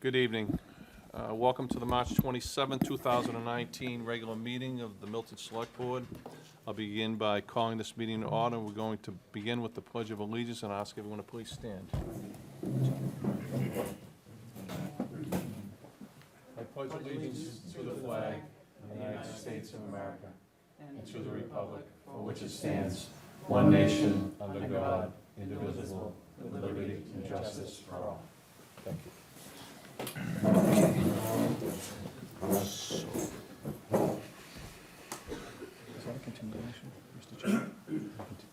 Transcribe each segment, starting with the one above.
Good evening. Welcome to the March 27, 2019 regular meeting of the Milton Select Board. I'll begin by calling this meeting to order. We're going to begin with the Pledge of Allegiance and ask everyone to please stand. I pledge allegiance to the flag of the United States of America and to the republic for which it stands, one nation, under God, indivisible, with liberty and justice for all. Thank you. Is that a continuation, Mr. Chairman?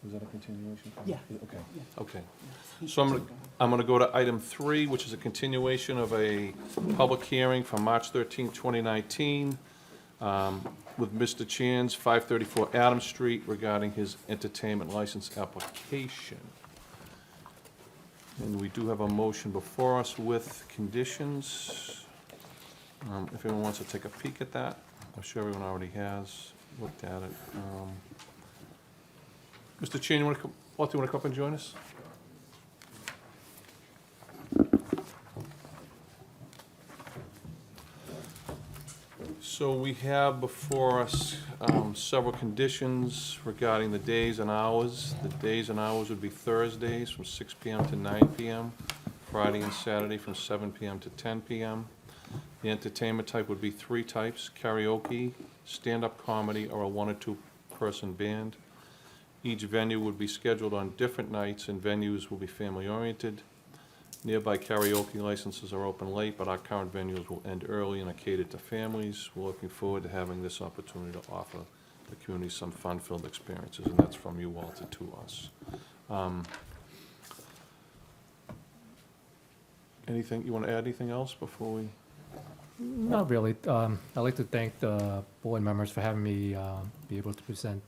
Was that a continuation? Yeah. Okay. Okay. So I'm going to go to item 3, which is a continuation of a public hearing from March 13, 2019, with Mr. Chan's 534 Adams Street regarding his entertainment license application. And we do have a motion before us with conditions. If anyone wants to take a peek at that, I'm sure everyone already has looked at it. Mr. Chan, do you want to come up and join us? So we have before us several conditions regarding the days and hours. The days and hours would be Thursdays from 6 p.m. to 9 p.m., Friday and Saturday from 7 p.m. to 10 p.m. The entertainment type would be 3 types: karaoke, stand-up comedy, or a 1 or 2 person band. Each venue would be scheduled on different nights, and venues will be family-oriented. Nearby karaoke licenses are open late, but our current venues will end early and are catered to families. We're looking forward to having this opportunity to offer the community some fun-filled experiences, and that's from you, Walter, to us. Anything, you want to add anything else before we? Not really. I'd like to thank the board members for having me be able to present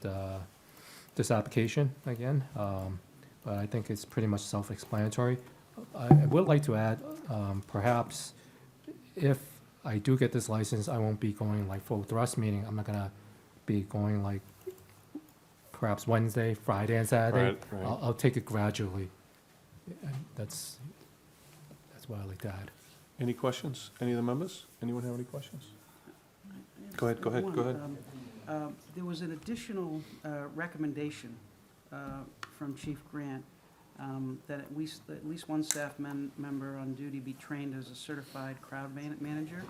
this application again. But I think it's pretty much self-explanatory. I would like to add, perhaps if I do get this license, I won't be going like full thrust, meaning I'm not gonna be going like perhaps Wednesday, Friday, and Saturday. Right. I'll take it gradually. And that's what I'd like to add. Any questions? Any of the members? Anyone have any questions? Go ahead. There was an additional recommendation from Chief Grant that at least one staff member on duty be trained as a certified crowd manager.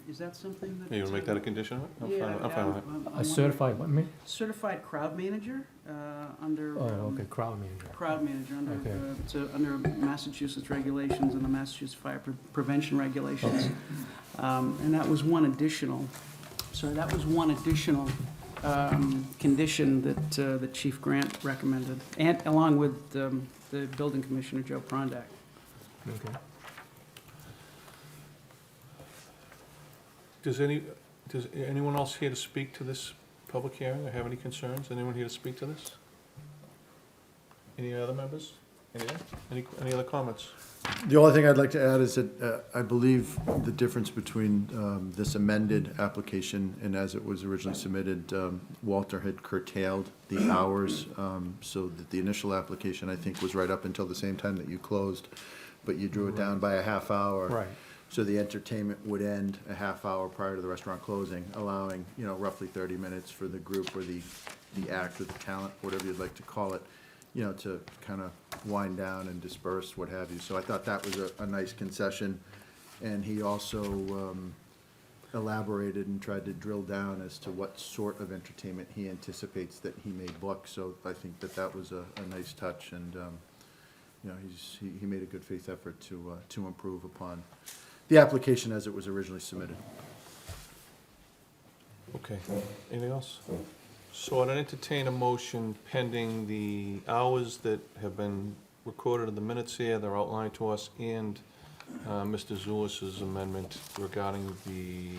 Is that something that? You want to make that a condition? I'm fine with it. A certified what, me? Certified crowd manager under. Oh, okay, crowd manager. Crowd manager Okay. under Massachusetts regulations and the Massachusetts Fire Prevention regulations. And that was one additional condition that the Chief Grant recommended, and along with the Building Commissioner, Joe Prondak. Okay. Does anyone else here to speak to this public hearing or have any concerns? Anyone here to speak to this? Any other members? Any other comments? The only thing I'd like to add is that I believe the difference between this amended application and as it was originally submitted, Walter had curtailed the hours so that the initial application, I think, was right up until the same time that you closed, but you drew it down by a half hour. Right. So the entertainment would end a half hour prior to the restaurant closing, allowing, roughly 30 minutes for the group or the act or the talent, whatever you'd like to call it, to kind of wind down and disperse, what have you. So I thought that was a nice concession. And he also elaborated and tried to drill down as to what sort of entertainment he anticipates that he may book. So I think that was a nice touch, and he made a good faith effort to improve upon the application as it was originally submitted. Okay. Anything else? So I'd entertain a motion pending the hours that have been recorded in the minutes here, they're outlined to us, and Mr. Zulis's amendment regarding the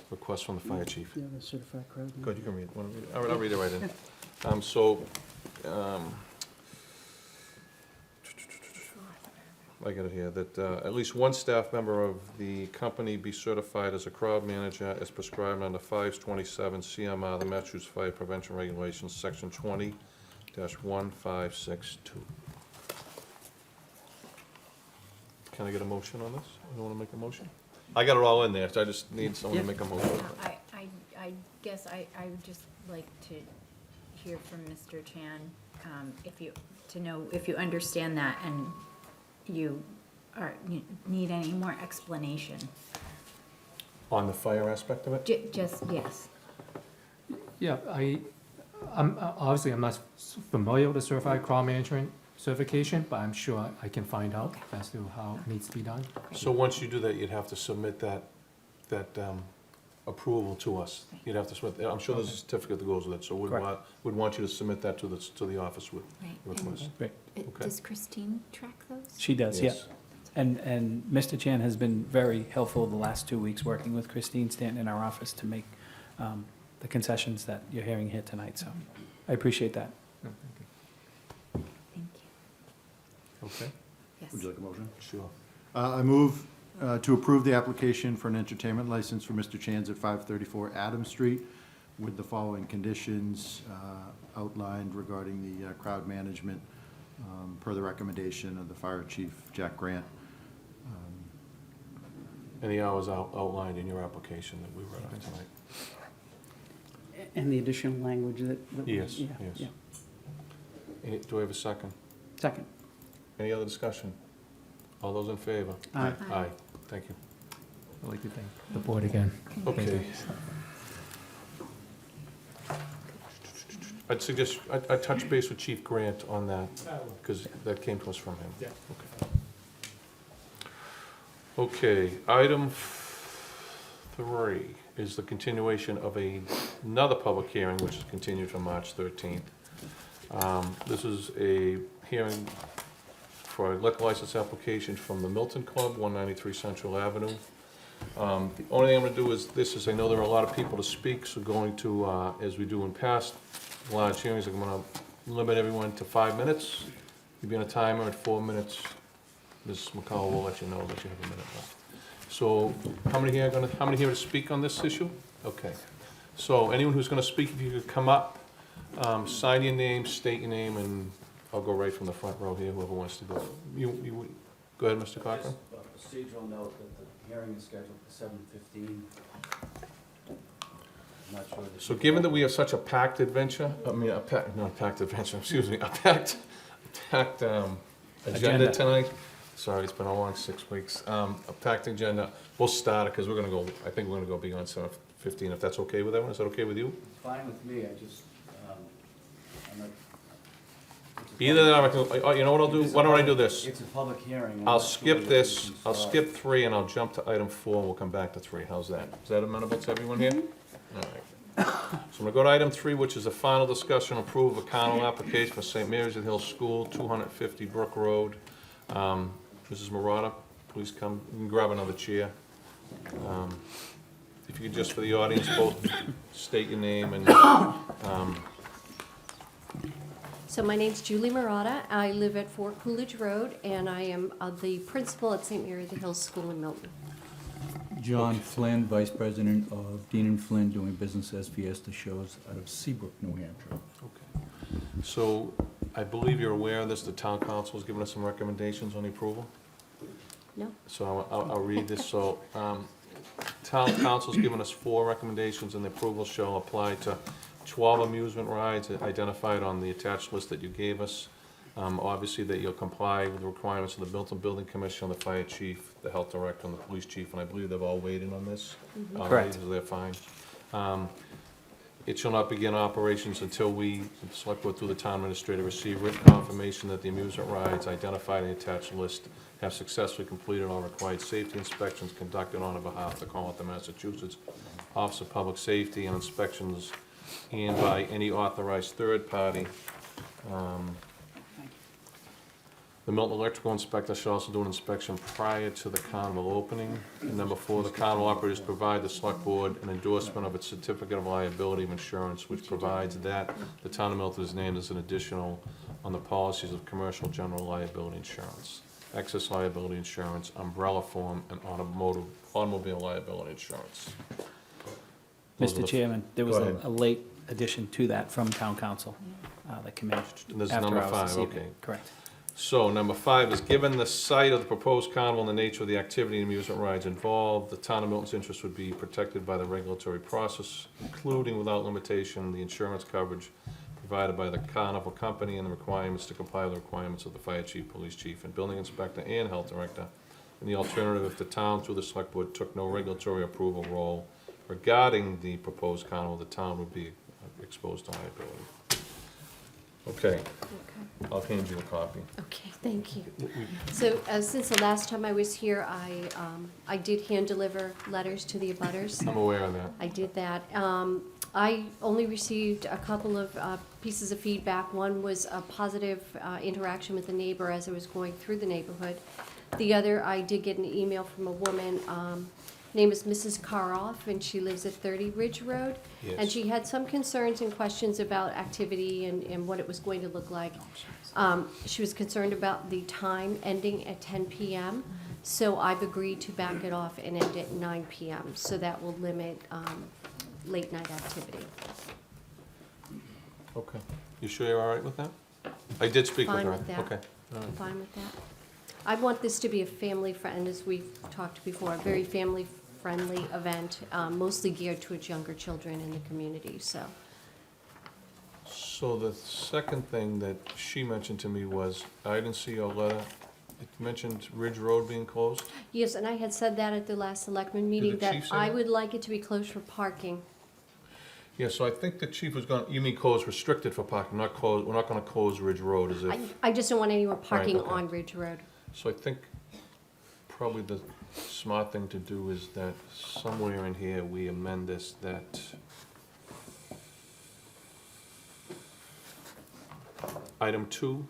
request from the fire chief. Yeah, the certified crowd. Good, you can read it. Want to read it? All right, I'll read it right in. I got it here, that at least one staff member of the company be certified as a crowd manager as prescribed under 527 CMR, the Massachusetts Fire Prevention Regulations, Section 20-1562. Can I get a motion on this? You want to make a motion? I got it all in there, so I just need someone to Yeah. make a motion. I guess I would just like to hear from Mr. Chan, to know if you understand that and you need any more explanation. On the fire aspect of it? Just, yes. Yeah, obviously, I'm not familiar with the certified crowd management certification, but I'm sure I can find out Okay. as to how it needs to be done. So once you do that, you'd have to submit that approval to us. You'd have to submit, I'm sure there's a certificate that goes with it, so Correct. we'd want you to submit that to the office with Right. request. Great. Okay. Does Christine track those? She does, yeah. Yes. And Mr. Chan has been very helpful the last 2 weeks, working with Christine Stanton in our office to make the concessions that you're hearing here tonight, so I appreciate that. No, thank you. Thank you. Okay, Yes. Would you like a motion? sure. I move to approve the application for an entertainment license for Mr. Chan's at 534 Adams Street with the following conditions outlined regarding the crowd management per the recommendation of the Fire Chief, Jack Grant. And the hours outlined in your application that we read off tonight. And the additional language that. Yes, yeah, yes. yeah. Do I have a second? Second. Any other discussion? All those in favor? Aye. Aye, thank you. I'd like to thank the board again. Okay. I'd suggest, I'd touch base with Chief Grant on that, because that came to us from him. Yeah. Okay, item 3 is the continuation of another public hearing, which is continued from March 13th. This is a hearing for a liquor license application from the Milton Club, 193 Central Avenue. The only thing I'm gonna do is, I know there are a lot of people to speak, so going to, as we do in past large hearings, I'm gonna limit everyone to 5 minutes. You'll be on a timer at 4 minutes. Ms. McCall will let you know that you have a minute left. So, how many here to speak on this issue? Okay. So, anyone who's gonna speak, if you could come up, sign your name, state your name, and I'll go right from the front row here, whoever wants to go. Go ahead, Mr. Cochran. Just a procedural note that the hearing is scheduled for 7:15. I'm not sure that. So given that we have such a packed adventure, excuse me, a packed agenda Agenda. tonight. Sorry, it's been a long 6 weeks. A packed agenda. We'll start it, because I think we're gonna go beyond 7:15, if that's okay with everyone. Is that okay with you? It's fine with me, I just, I'm not. it's a Either public- that, or I can, you know what I'll do? Why don't I do this? It's a public hearing. I'm I'll not sure skip that we this, can I'll start. skip 3, and I'll jump to item 4, and we'll come back to 3. How's that? Is that amenable to everyone here? All right. So I'm gonna go to item 3, which is a final discussion, approve a carnal application for St. Mary's at Hill School, 250 Brook Road. Mrs. Marata, please come, you can grab another chair. If you could just, for the audience, both state your name and, So my name's Julie Murata. I live at Fort Coolidge Road, and I am the principal at St. Mary of the Hills School in Milton. John Flynn, Vice President of Dean and Flynn, doing business as Fiesta Shows out of Seabrook, New Hampshire. okay. So, I believe you're aware of this, the town council has given us some recommendations on the approval? No? So I'll read this. So, town council's given us 4 recommendations, and the approval shall apply to 12 amusement rides identified on the attached list that you gave us. Obviously, that you'll comply with the requirements of the Milton Building Commission, the fire chief, the health director, and the police chief, and I believe they've all weighed in on this. Correct. So they're fine. It shall not begin operations until we, the select board through the town administrator, receive written confirmation that the amusement rides identified in the attached list have successfully completed all required safety inspections conducted on behalf of the Commonwealth of Massachusetts Office of Public Safety, and inspections and by any authorized third party. The Milton Electrical Inspector shall also do an inspection prior to the carnival opening. And then before the carnival operators provide the select board an endorsement of its certificate of liability of insurance, which provides that the town of Milton is named as an additional on the policies of commercial general liability insurance, excess liability insurance, umbrella form, and automobile liability insurance. Those are Mr. the- Chairman, there was Go ahead. a late addition to that from town council that came in This is after number hours 5, this evening. okay. Correct. So, number 5 is, given the site of the proposed carnival and the nature of the activity and amusement rides involved, the town of Milton's interest would be protected by the regulatory process, including without limitation, the insurance coverage provided by the carnival company and the requirements to comply with the requirements of the fire chief, police chief, and building inspector and health director. And the alternative, if the town through the select board took no regulatory approval role regarding the proposed carnival, the town would be exposed to liability. Okay, I'll hand you a copy. Okay, thank you. So, since the last time I was here, I did hand deliver letters to the abutters. I'm aware of that. I did that. I only received a couple of pieces of feedback. One was a positive interaction with the neighbor as I was going through the neighborhood. The other, I did get an email from a woman, name is Mrs. Karoff, and she lives at 30 Ridge Road. And Yes. she had some concerns and questions about activity and what it was going to look like. She was concerned about the time ending at 10 p.m., so I've agreed to back it off and end at 9 p.m., so that will limit late night activity. Okay. You sure you're all right with that? I did speak with Fine her. with that. Okay. All right. Fine with that. I want this to be a family friend, as we've talked before, a very family-friendly event, mostly geared towards younger children in the community, so. So the second thing that she mentioned to me was, I didn't see your letter. It mentioned Ridge Road being closed. Yes, and I had said that at the last selectmen meeting, the that chief say I that? would like it to be closed for parking. Yeah, so I think the chief was gonna, you mean closed restricted for parking, not closed, we're not gonna close Ridge Road as if. I just don't want anyone parking okay. on Ridge Road. So I think probably the smart thing to do is that somewhere in here, we amend this, that item 2,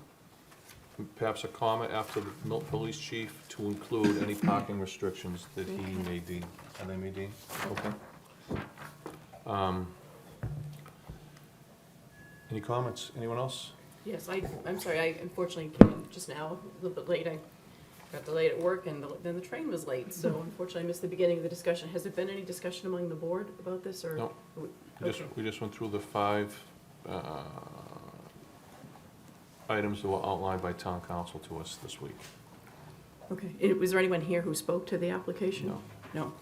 perhaps a comma after the Milton Police Chief to include any parking restrictions that he may deem. They may deem, okay? Any comments? Anyone else? Yes, I'm sorry, I unfortunately came in just now, a little bit late. I got delayed at work and then the train was late, so unfortunately I missed the beginning of the discussion. Has there been any discussion among the board about this, or? No. Okay. We just went through the 5 items that were outlined by town council to us this week. Okay, was there anyone here who spoke to the application? No. No.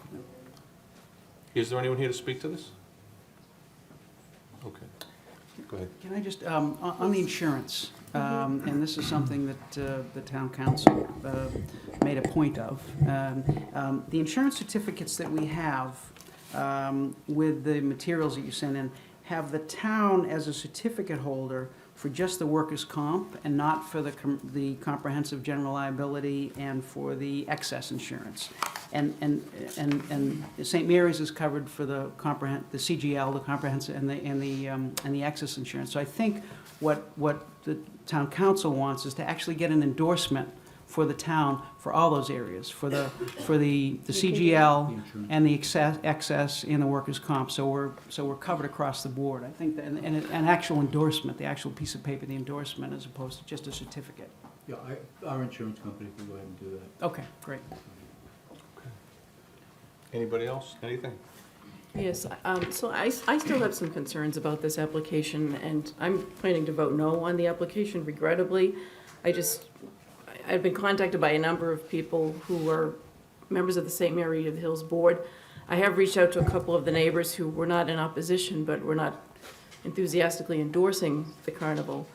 Is there anyone here to speak to this? Okay, go ahead. Can I just, on the insurance, and this is something that the town council made a point of. The insurance certificates that we have with the materials that you sent in have the town as a certificate holder for just the workers' comp and not for the comprehensive general liability and for the excess insurance. And St. Mary's is covered for the CGL, the comprehensive, and the excess insurance. So I think what the town council wants is to actually get an endorsement for the town for all those areas, for the CGL and the excess and the workers' comp. So we're covered across the board. I think that, and an actual endorsement, the actual piece of paper, the endorsement, as opposed to just a certificate. Yeah, our insurance company can go ahead and do that. Okay, great. Anybody else? Anything? Yes, so I still have some concerns about this application, and I'm planning to vote no on the application regrettably. I've been contacted by a number of people who are members of the St. Mary of the Hills Board. I have reached out to a couple of the neighbors who were not in opposition, but were not enthusiastically endorsing the carnival.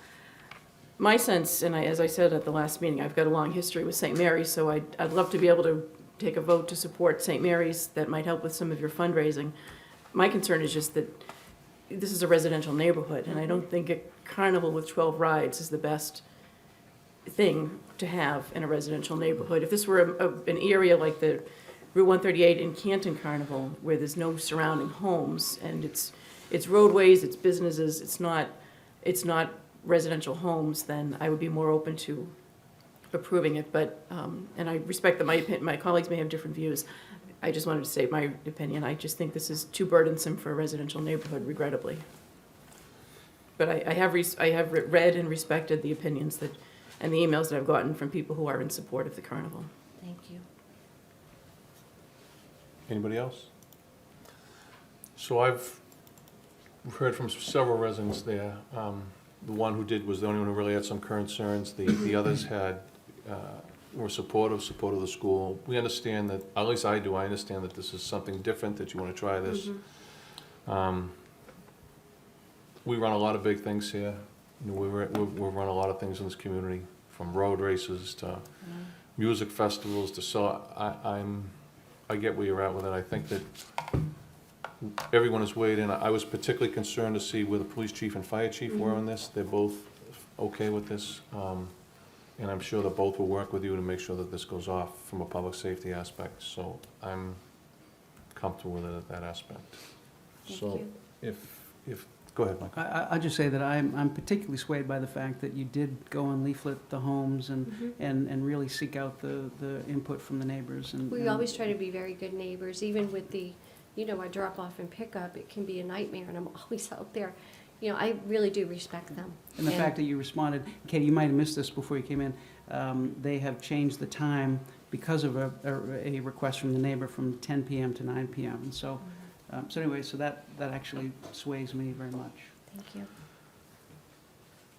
My sense, and as I said at the last meeting, I've got a long history with St. Mary's, so I'd love to be able to take a vote to support St. Mary's that might help with some of your fundraising. My concern is just that this is a residential neighborhood, and I don't think a carnival with 12 rides is the best thing to have in a residential neighborhood. If this were an area like the Route 138 in Canton Carnival, where there's no surrounding homes, and it's roadways, it's businesses, it's not residential homes, then I would be more open to approving it. But and I respect that my colleagues may have different views. I just wanted to state my opinion. I just think this is too burdensome for a residential neighborhood, regrettably. But I have read and respected the opinions and the emails that I've gotten from people who are in support of the carnival. Thank you. Anybody else? So I've heard from several residents there. the one who did was the only one who really had some concerns. The others had, were supportive of the school. We understand that, at least I do, I understand that this is something different, that you want to try this. We run a lot of big things here. You know, we run a lot of things in this community, from road races to music festivals to, so I get where you're at with it. I think that everyone has weighed in. I was particularly concerned to see where the police chief and fire chief were on this. They're both okay with this. And I'm sure that both will work with you to make sure that this goes off from a public safety aspect. So I'm comfortable with it at that aspect. Thank So you. if, go ahead, Mike. I'll just say that I'm particularly swayed by the fact that you did go and leaflet the homes and really seek out the input from the neighbors. And We always try to be very good neighbors, even with the, I drop off and pick up, it can be a nightmare, and I'm always out there. I really do respect them. And the fact that you responded, Katie, you might have missed this before you came in, they have changed the time because of a request from the neighbor from 10 PM to 9 PM. And so, so that actually sways me very much. Thank you.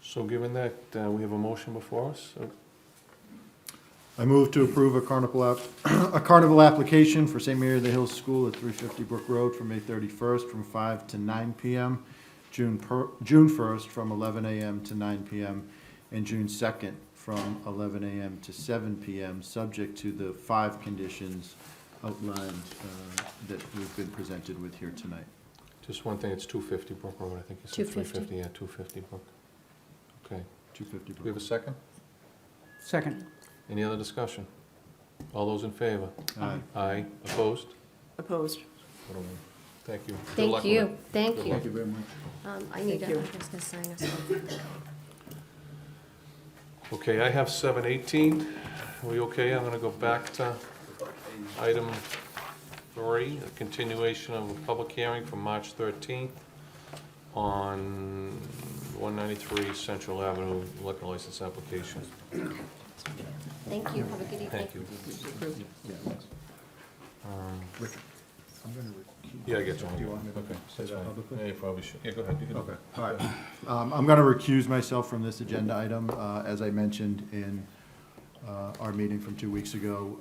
So given that, we have a motion before us. I move to approve a carnival application for St. Mary of the Hills School at 350 Brook Road from May 31st from 5 to 9 PM, June 1st from 11 AM to 9 PM, and June 2nd from 11 AM to 7 PM, subject to the 5 conditions outlined that we've been presented with here tonight. Just one thing, it's 250 Brook Road, I think you said 250. 350, yeah, 250 Brook. Okay, 250 do we have Brook. a second? Second. Any other discussion? All those in favor? Aye. Aye, opposed? Opposed. Thank you. Good luck Thank with you, it. thank Good you. luck. Thank you very much. I need to, Thank you. I'm just gonna sign us off. Okay, I have 7:18. Are we okay? I'm gonna go back to item 3, a continuation of a public hearing from March 13th on 193 Central Avenue liquor license application. Thank you, have a good evening. Thank you. Um, I'm going to recuse. Yeah, I get you. Do you want me to Okay, say that's that fine. publicly? Yeah, you probably should. Yeah, go ahead. You can- Okay, all right. I'm going to recuse myself from this agenda item. As I mentioned in our meeting from 2 weeks ago,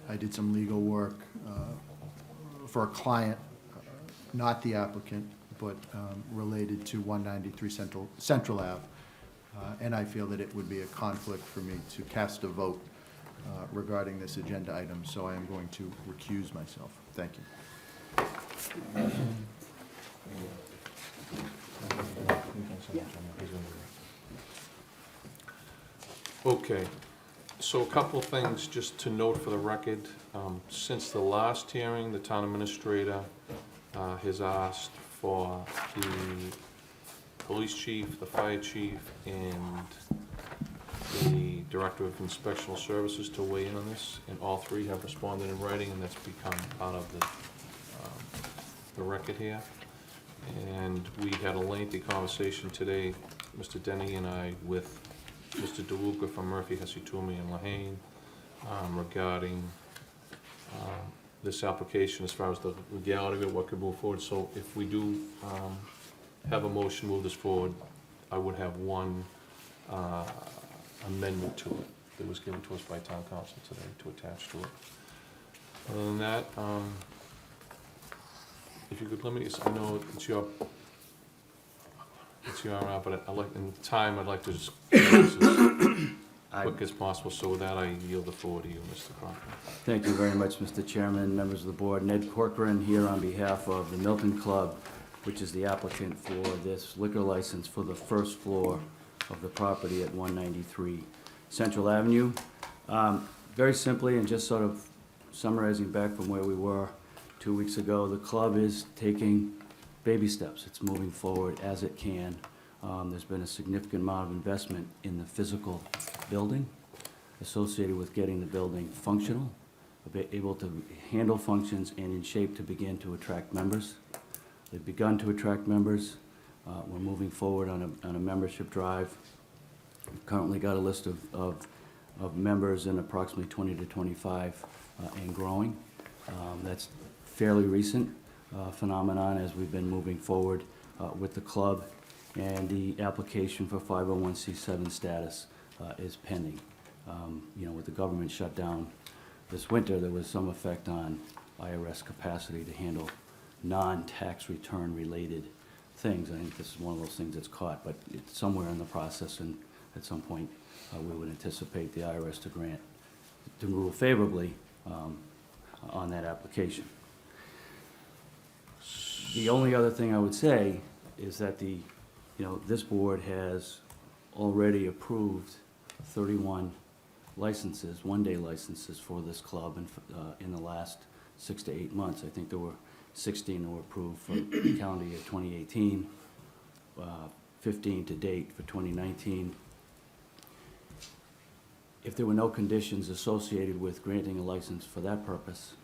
I did some legal work for a client, not the applicant, but related to 193 Central Ave. And I feel that it would be a conflict for me to cast a vote regarding this agenda item, so I am going to recuse myself. Thank you. Okay, so a couple of things just to note for the record. Since the last hearing, the town administrator has asked for the police chief, the fire chief, and the director of inspectional services to weigh in on this, and all three have responded in writing, and that's become part of the record here. And we had a lengthy conversation today, Mr. Denny and I, with Mr. DeLuca from Murphy, Hesse, Toomey, and Lehane, regarding this application as far as the legality of it, what could move forward. So if we do have a motion, move this forward, I would have one amendment to it that was given to us by town council today to attach to it. Other than that, if you could limit yourself, I know it's your, but I like, in time, I'd like to just make this as quick as possible, so with that, I yield the floor to you, Mr. Crocker. Thank you very much, Mr. Chairman, members of the board. Ned Corcoran here on behalf of the Milton Club, which is the applicant for this liquor license for the first floor of the property at 193 Central Avenue. Very simply, and just sort of summarizing back from where we were 2 weeks ago, the club is taking baby steps. It's moving forward as it can. There's been a significant amount of investment in the physical building associated with getting the building functional, able to handle functions and in shape to begin to attract members. They've begun to attract members. We're moving forward on a membership drive. We've currently got a list of members in approximately 20 to 25 and growing. That's fairly recent phenomenon as we've been moving forward with the club. and the application for 501c7 status is pending. You know, with the government shutdown this winter, there was some effect on IRS capacity to handle non-tax return related things. I think this is one of those things that's caught, but it's somewhere in the process, and at some point, we would anticipate the IRS to rule favorably on that application. The only other thing I would say is that this board has already approved 31 licenses, one-day licenses for this club in the last 6 to 8 months. I think there were 16 that were approved for calendar year 2018, 15 to date for 2019. If there were no conditions associated with granting a license for that purpose,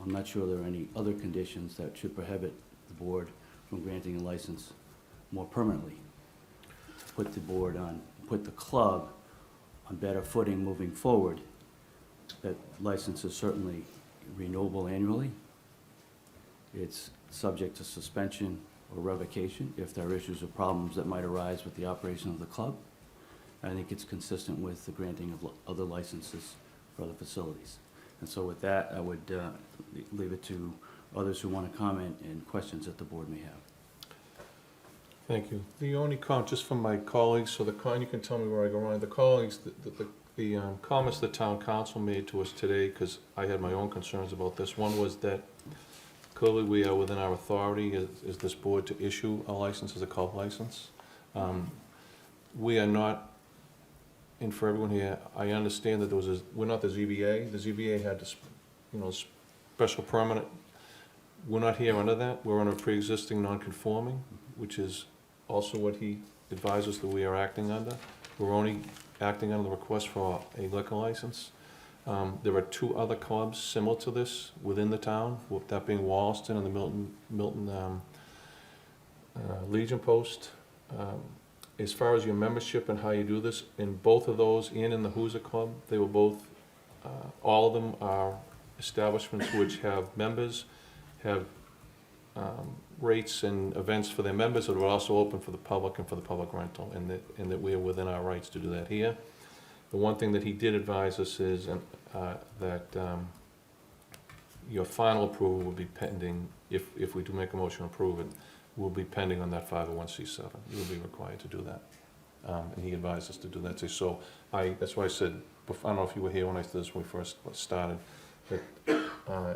I'm not sure there are any other conditions that should prohibit the board from granting a license more permanently. To put the club on better footing moving forward. That license is certainly renewable annually. It's subject to suspension or revocation if there are issues or problems that might arise with the operation of the club. I think it's consistent with the granting of other licenses for other facilities. And so with that, I would leave it to others who want to comment and questions that the board may have. Thank you. The only comment, just from my colleagues, so you can tell me where I go wrong, the colleagues, the comments the town council made to us today, because I had my own concerns about this. One was that clearly we are within our authority as this board to issue a license as a club license. We are not, and for everyone here, I understand that we're not the ZBA. The ZBA had this, special permanent. We're not here under that. We're under pre-existing non-conforming, which is also what he advises that we are acting under. We're only acting under the request for a liquor license. There are 2 other clubs similar to this within the town, with that being Wallaston and the Milton Legion Post. As far as your membership and how you do this, in both of those and in the Hoosier Club, they were both, all of them are establishments which have members, have rates and events for their members that are also open for the public and for the public rental, and that we are within our rights to do that here. The one thing that he did advise us is that your final approval will be pending, if we do make a motion to approve it, will be pending on that 501c7. You will be required to do that. And he advised us to do that too. So that's why I said, I don't know if you were here when I said this when we first started, that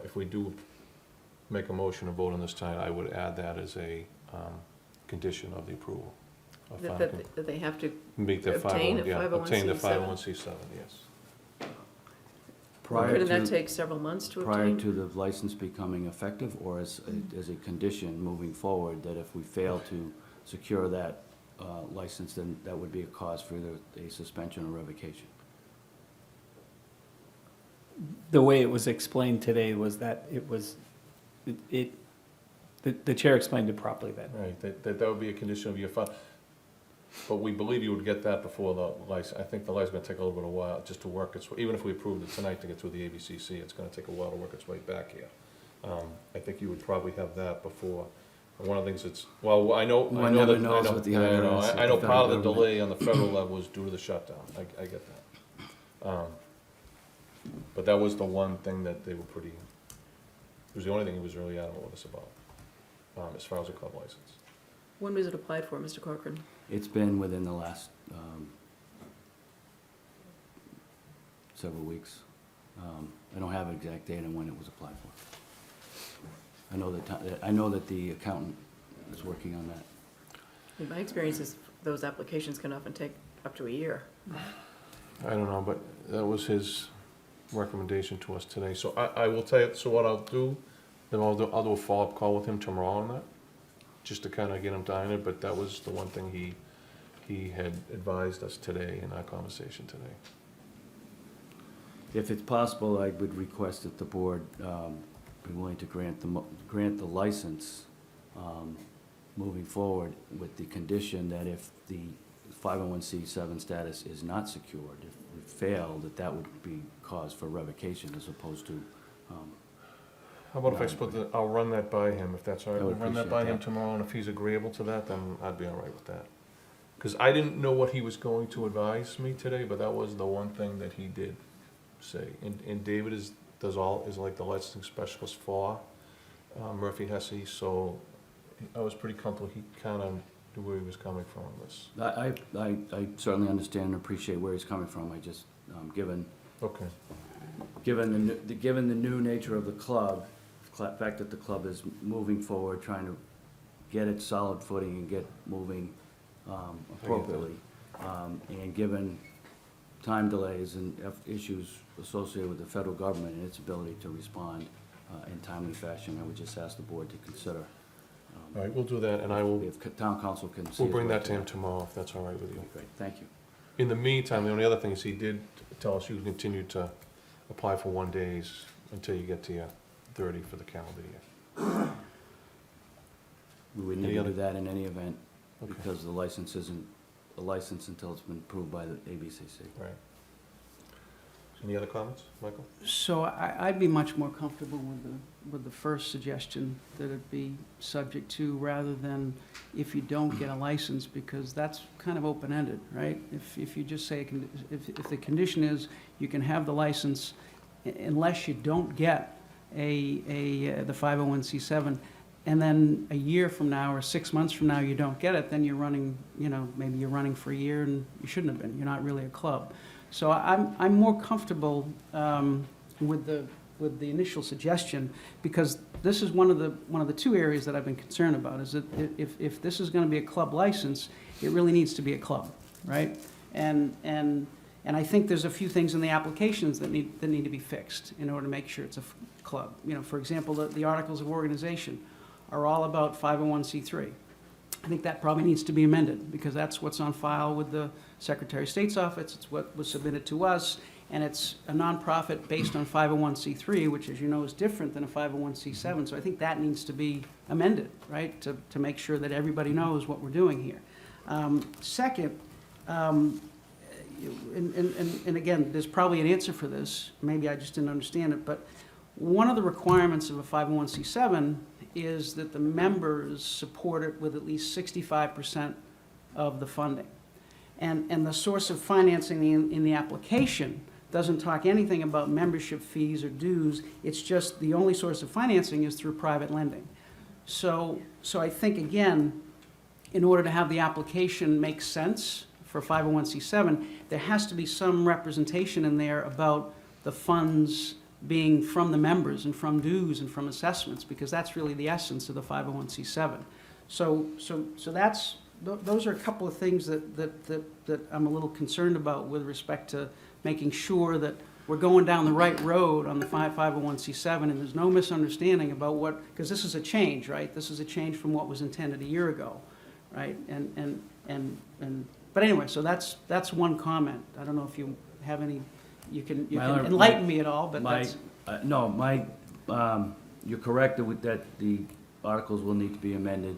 if we do make a motion to vote on this tonight, I would add that as a condition of the approval. That they have to Meet their obtain a 501c7? Obtain the 501c7, yes. Couldn't that take several months to Prior obtain? to the license becoming effective, or as a condition moving forward, that if we fail to secure that license, then that would be a cause for either a suspension or revocation? The way it was explained today was that the chair explained it properly then. Right, that would be a condition of your file. But we believe you would get that before the license. I think the license is gonna take a little bit of a while just to work its way, even if we approved it tonight to get through the ABCC, it's gonna take a while to work its way back here. I think you would probably have that before. And one of the things that's, well, I know One never that, knows with the IRS, I know with the part of the federal delay on the federal level is due to the shutdown, I get that. But that was the one thing that they were pretty, it was the only thing he was really adamant with us about, as far as a club license. When was it applied for, Mr. Corcoran? It's been within the last several weeks. I don't have an exact date on when it was applied for. I know that the accountant is working on that. In my experience is those applications can often take up to a year. I don't know, but that was his recommendation to us today. So I will tell you, so what I'll do, then I'll do a follow-up call with him tomorrow on that, just to kind of get him down it, but that was the one thing he had advised us today in our conversation today. If it's possible, I would request that the board be willing to grant the license moving forward with the condition that if the 501c7 status is not secured, if we fail, that would be cause for revocation as opposed to How about if I split the, I'll run that by him, if that's all right. I We'll would run that by appreciate him that. tomorrow, and if he's agreeable to that, then I'd be all right with that. Because I didn't know what he was going to advise me today, but that was the one thing that he did say. And David is like the licensing specialist for Murphy Hesse, so I was pretty comfortable, he kind of knew where he was coming from on this. I certainly understand and appreciate where he's coming from. I just, given Okay, given the new nature of the club, the fact that the club is moving forward, trying to get its solid footing and get moving appropriately, and given time delays and issues associated with the federal government and its ability to respond in timely fashion, I would just ask the board to consider. all right, we'll do that, and I will, If town council can see. we'll his bring way that to him tomorrow, if that's all right with you. Great, thank you. In the meantime, the only other thing is he did tell us you would continue to apply for 1 days until you get to your 30 for the calendar year. We would Any need to other- do that in any event, Okay. because the license isn't a license until it's been approved by the ABCC. Right. Any other comments, Michael? So I'd be much more comfortable with the first suggestion, that it be subject to, rather than if you don't get a license, because that's kind of open-ended, right? If you just say, if the condition is you can have the license unless you don't get the 501c7, and then a year from now or 6 months from now you don't get it, then you're running, maybe you're running for a year and you shouldn't have been. You're not really a club. So I'm more comfortable with the initial suggestion, because this is one of the two areas that I've been concerned about, is that if this is gonna be a club license, it really needs to be a club, right? And I think there's a few things in the applications that need to be fixed in order to make sure it's a club. For example, the articles of organization are all about 501c3. I think that probably needs to be amended, because that's what's on file with the Secretary of State's office, it's what was submitted to us, and it's a nonprofit based on 501c3, which, as you know, is different than a 501c7, so I think that needs to be amended, right, to make sure that everybody knows what we're doing here. Second, and again, there's probably an answer for this, maybe I just didn't understand it, but one of the requirements of a 501c7 is that the members support it with at least 65% of the funding. And the source of financing in the application doesn't talk anything about membership fees or dues. It's just the only source of financing is through private lending. So I think, again, in order to have the application make sense for 501c7, there has to be some representation in there about the funds being from the members and from dues and from assessments, because that's really the essence of the 501c7. So those are a couple of things that I'm a little concerned about with respect to making sure that we're going down the right road on the 501c7, and there's no misunderstanding about what, because this is a change, right? This is a change from what was intended a year ago, right? But anyway, so that's one comment. I don't know if you have any, you can enlighten me at all, but that's. You're correct that the articles will need to be amended.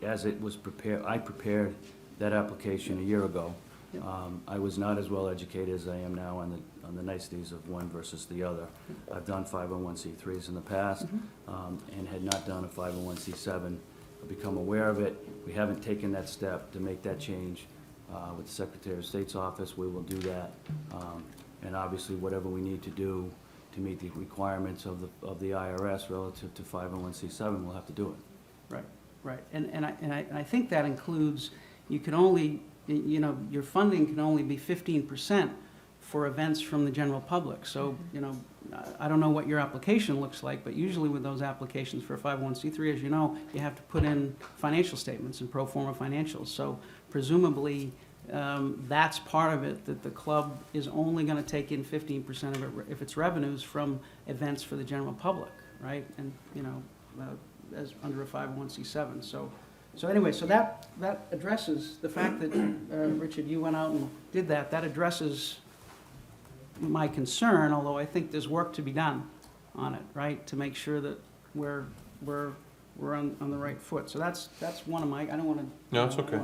As it was prepared, I prepared that application a year ago. Yep. I was not as well educated as I am now on the niceties of one versus the other. I've done 501c3s in the past, and had not done a 501c7. I've become aware of it. We haven't taken that step to make that change with the Secretary of State's office. We will do that, and obviously whatever we need to do to meet the requirements of the IRS relative to 501c7, we'll have to do it. Right, and I think that includes, you can only, your funding can only be 15% for events from the general public. So, I don't know what your application looks like, but usually with those applications for a 501c3, as you know, you have to put in financial statements and pro forma financials. So presumably, that's part of it, that the club is only going to take in 15% of it, if it's revenues, from events for the general public, right? And, as under a 501c7. So anyway, so that addresses the fact that, Richard, you went out and did that. That addresses my concern, although I think there's work to be done on it, right? To make sure that we're on the right foot. So that's one of my, I don't want to. No, it's okay.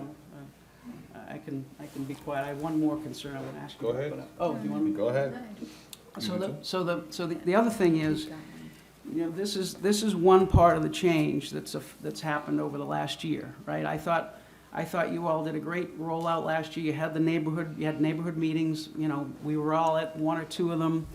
I can be quiet. I have one more concern I want to ask you. Go ahead. Do you want me? Go ahead. So the other thing is, you know, this is one part of the change that's happened over the last year, right? I thought you all did a great rollout last year. You had neighborhood meetings, you know, we were all at one or two of them.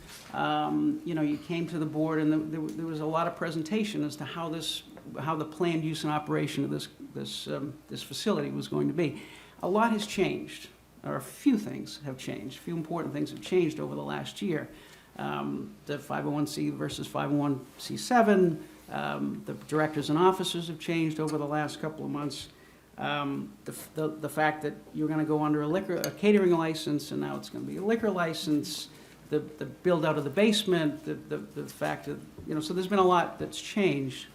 You know, you came to the board and there was a lot of presentation as to how the planned use and operation of this facility was going to be. A lot has changed, or a few things have changed, a few important things have changed over the last year. The 501c versus 501c7, the directors and officers have changed over the last couple of months. The fact that you're gonna go under a catering license, and now it's gonna be a liquor license, the build out of the basement, the fact that, you know, so there's been a lot that's changed.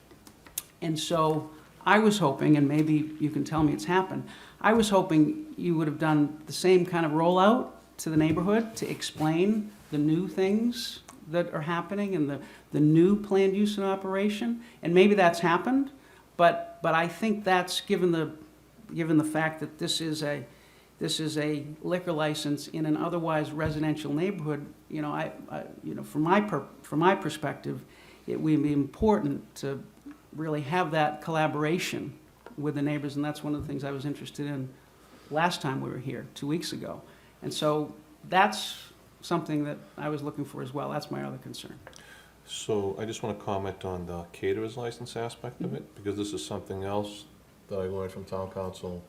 And so I was hoping, and maybe you can tell me it's happened, I was hoping you would have done the same kind of rollout to the neighborhood to explain the new things that are happening and the new planned use and operation. And maybe that's happened, but I think that's given the fact that this is a liquor license in an otherwise residential neighborhood, you know, you know, from my perspective, it would be important to really have that collaboration with the neighbors, and that's one of the things I was interested in last time we were here, 2 weeks ago. And so that's something that I was looking for as well. That's my other concern. So I just want to comment on the caterer's license aspect of it, because this is something else that I learned from town council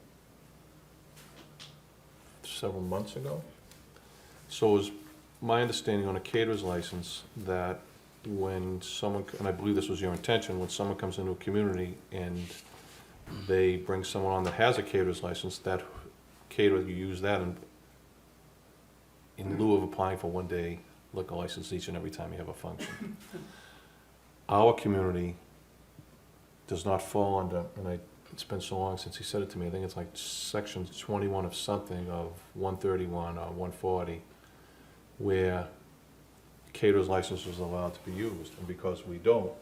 several months ago. So it was my understanding on a caterer's license that when someone, and I believe this was your intention, when someone comes into a community and they bring someone on that has a caterer's license, that caterer, you use that in lieu of applying for one-day liquor license each and every time you have a function. Our community does not fall under, and it's been so long since he said it to me, I think it's like section 21 of something of 131 or 140, where caterer's license was allowed to be used, and because we don't,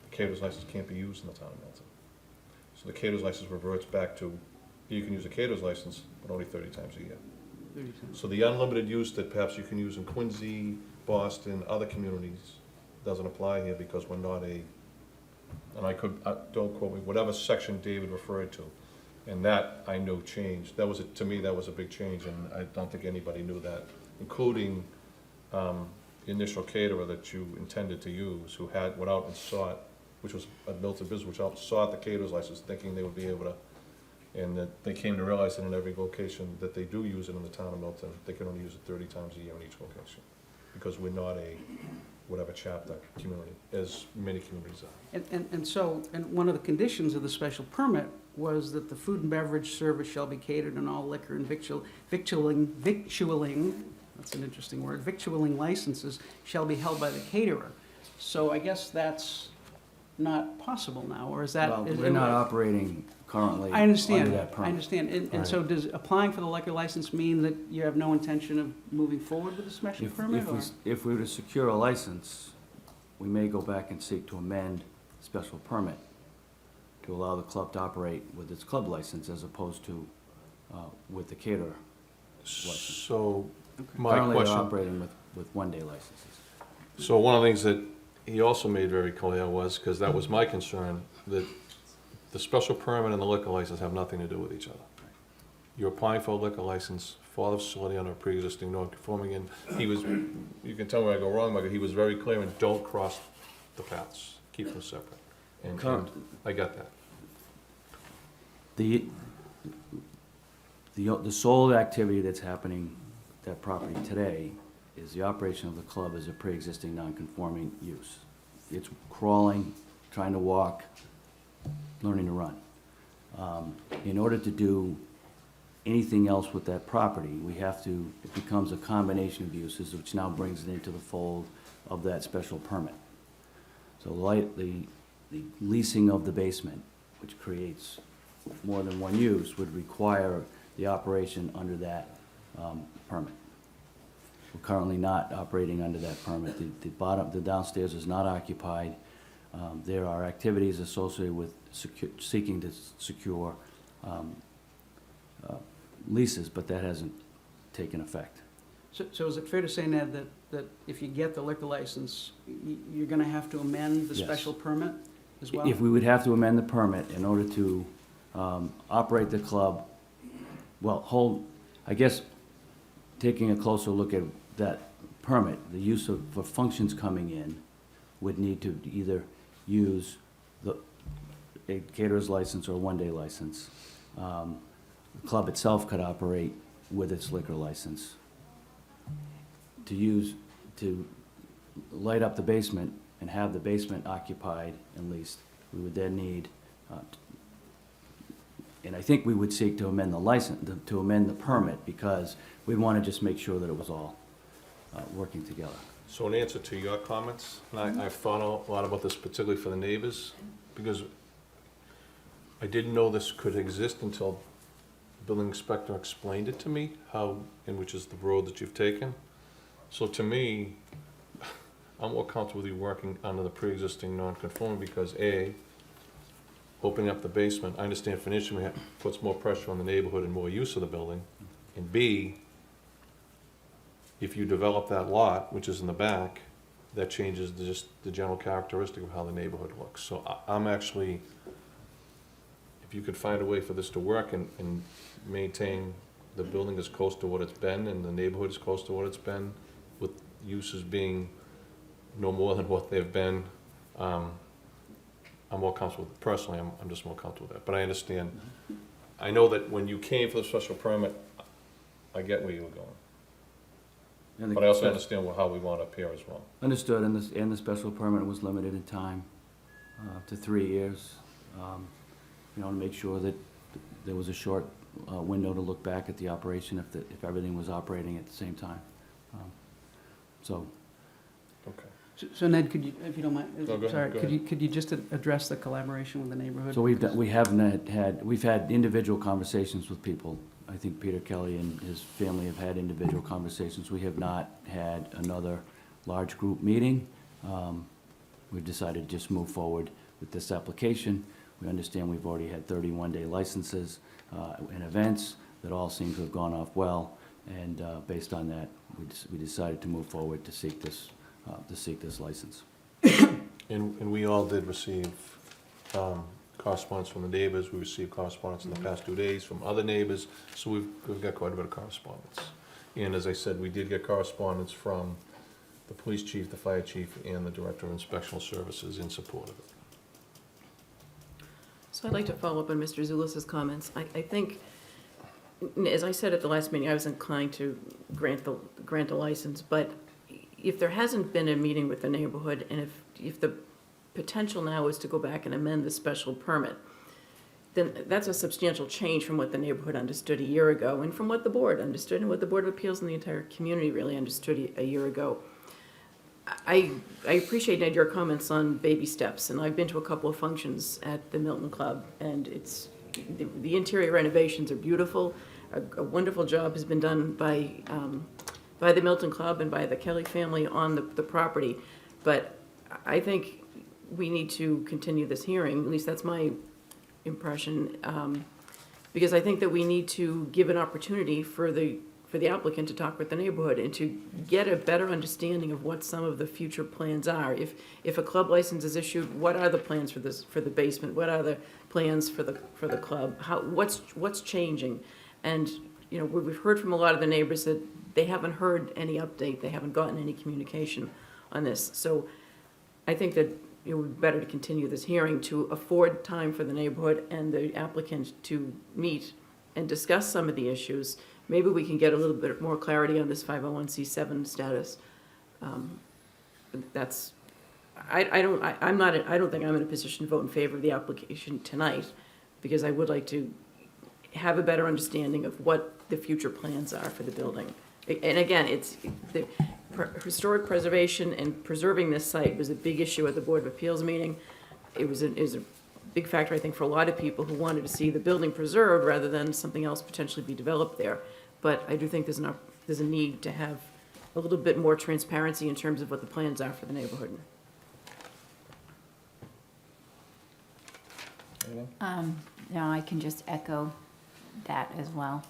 the caterer's license can't be used in the town of Milton. So the caterer's license reverts back to, you can use a caterer's license, but only 30 times a year. So the unlimited use that perhaps you can use in Quincy, Boston, other communities, doesn't apply here because we're not a, and don't quote me, whatever section David referred to. And that I know changed. That was, to me, that was a big change, and I don't think anybody knew that, including the initial caterer that you intended to use, who went out and sought, which was a Milton business, which out sought the caterer's license, thinking they would be able to, and that they came to realize that in every location that they do use it in the town of Milton, they can only use it 30 times a year in each location, because we're not a whatever chapter community, as many communities are. And one of the conditions of the special permit was that the food and beverage service shall be catered and all liquor and victualling, that's an interesting word, victualling licenses shall be held by the caterer. So I guess that's not possible now, or is that? Well, we're not operating currently I understand, under that permit. I understand. And so does applying for the liquor license mean that you have no intention of moving forward with the special permit? If we were to secure a license, we may go back and seek to amend the special permit to allow the club to operate with its club license as opposed to with the caterer license. So my Currently, they're question, operating with one-day licenses. so one of the things that he also made very clear was, because that was my concern, that the special permit and the liquor license have nothing to do with each other. You're applying for a liquor license for the facility under a pre-existing non-conforming, and he was, you can tell me where I go wrong, Michael, he was very clear, and don't cross the paths, keep them separate. And I got that. The sole activity that's happening at that property today is the operation of the club as a pre-existing non-conforming use. It's crawling, trying to walk, learning to run. In order to do anything else with that property, it becomes a combination of uses, which now brings it into the fold of that special permit. So the leasing of the basement, which creates more than one use, would require the operation under that permit. We're currently not operating under that permit. The downstairs is not occupied. There are activities associated with seeking to secure leases, but that hasn't taken effect. So is it fair to say, Ned, that if you get the liquor license, you're gonna have to amend the Yes. special permit as well? If we would have to amend the permit in order to operate the club, well, I guess, taking a closer look at that permit, the use of, for functions coming in, would need to either use a caterer's license or a one-day license. The club itself could operate with its liquor license. To light up the basement and have the basement occupied and leased, we would then need, and I think we would seek to amend the license, to amend the permit, because we want to just make sure that it was all working together. So in answer to your comments, and I've thought a lot about this particularly for the neighbors, because I didn't know this could exist until the building inspector explained it to me, how, and which is the road that you've taken. So to me, I'm more comfortable with you working under the pre-existing non-conforming because A, opening up the basement, I understand financially puts more pressure on the neighborhood and more use of the building. And B, if you develop that lot, which is in the back, that changes just the general characteristic of how the neighborhood looks. So I'm actually, if you could find a way for this to work and maintain the building as close to what it's been and the neighborhood as close to what it's been, with uses being no more than what they've been, I'm more comfortable, personally, I'm just more comfortable with that. But I understand, I know that when you came for the special permit, I get where you were going. And the- But I also understand how we want up here as well. Understood, and the special permit was limited in time to 3 years, to make sure that there was a short window to look back at the operation if everything was operating at the same time. So, Okay. So Ned, could you, if you don't mind, No, go sorry, ahead. could you just address the collaboration with the neighborhood? so we've had individual conversations with people. I think Peter Kelly and his family have had individual conversations. We have not had another large group meeting. We've decided to just move forward with this application. We understand we've already had 31-day licenses and events that all seem to have gone off well. And based on that, we decided to move forward to seek this license. And we all did receive correspondence from the neighbors. We received correspondence in the past 2 days from other neighbors, so we've got quite a bit of correspondence. And as I said, we did get correspondence from the police chief, the fire chief, and the director of inspectional services in support of it. So I'd like to follow up on Mr. Zulus's comments. I think, as I said at the last meeting, I was inclined to grant a license, but if there hasn't been a meeting with the neighborhood, and if the potential now is to go back and amend the special permit, then that's a substantial change from what the neighborhood understood a year ago, and from what the board understood, and what the Board of Appeals and the entire community really understood a year ago. I appreciate, Ned, your comments on baby steps, and I've been to a couple of functions at the Milton Club, and the interior renovations are beautiful. A wonderful job has been done by the Milton Club and by the Kelly family on the property. But I think we need to continue this hearing, at least that's my impression, because I think that we need to give an opportunity for the applicant to talk with the neighborhood and to get a better understanding of what some of the future plans are. If a club license is issued, what are the plans for the basement? What are the plans for the club? What's changing? And we've heard from a lot of the neighbors that they haven't heard any update. They haven't gotten any communication on this. So I think that it would be better to continue this hearing to afford time for the neighborhood and the applicant to meet and discuss some of the issues. Maybe we can get a little bit more clarity on this 501c7 status. I don't think I'm in a position to vote in favor of the application tonight, because I would like to have a better understanding of what the future plans are for the building. And again, it's the historic preservation and preserving this site was a big issue at the Board of Appeals meeting. It was a big factor, I think, for a lot of people who wanted to see the building preserved rather than something else potentially be developed there. But I do think there's a need to have a little bit more transparency in terms of what the plans are for the neighborhood. No, I can just echo that as well.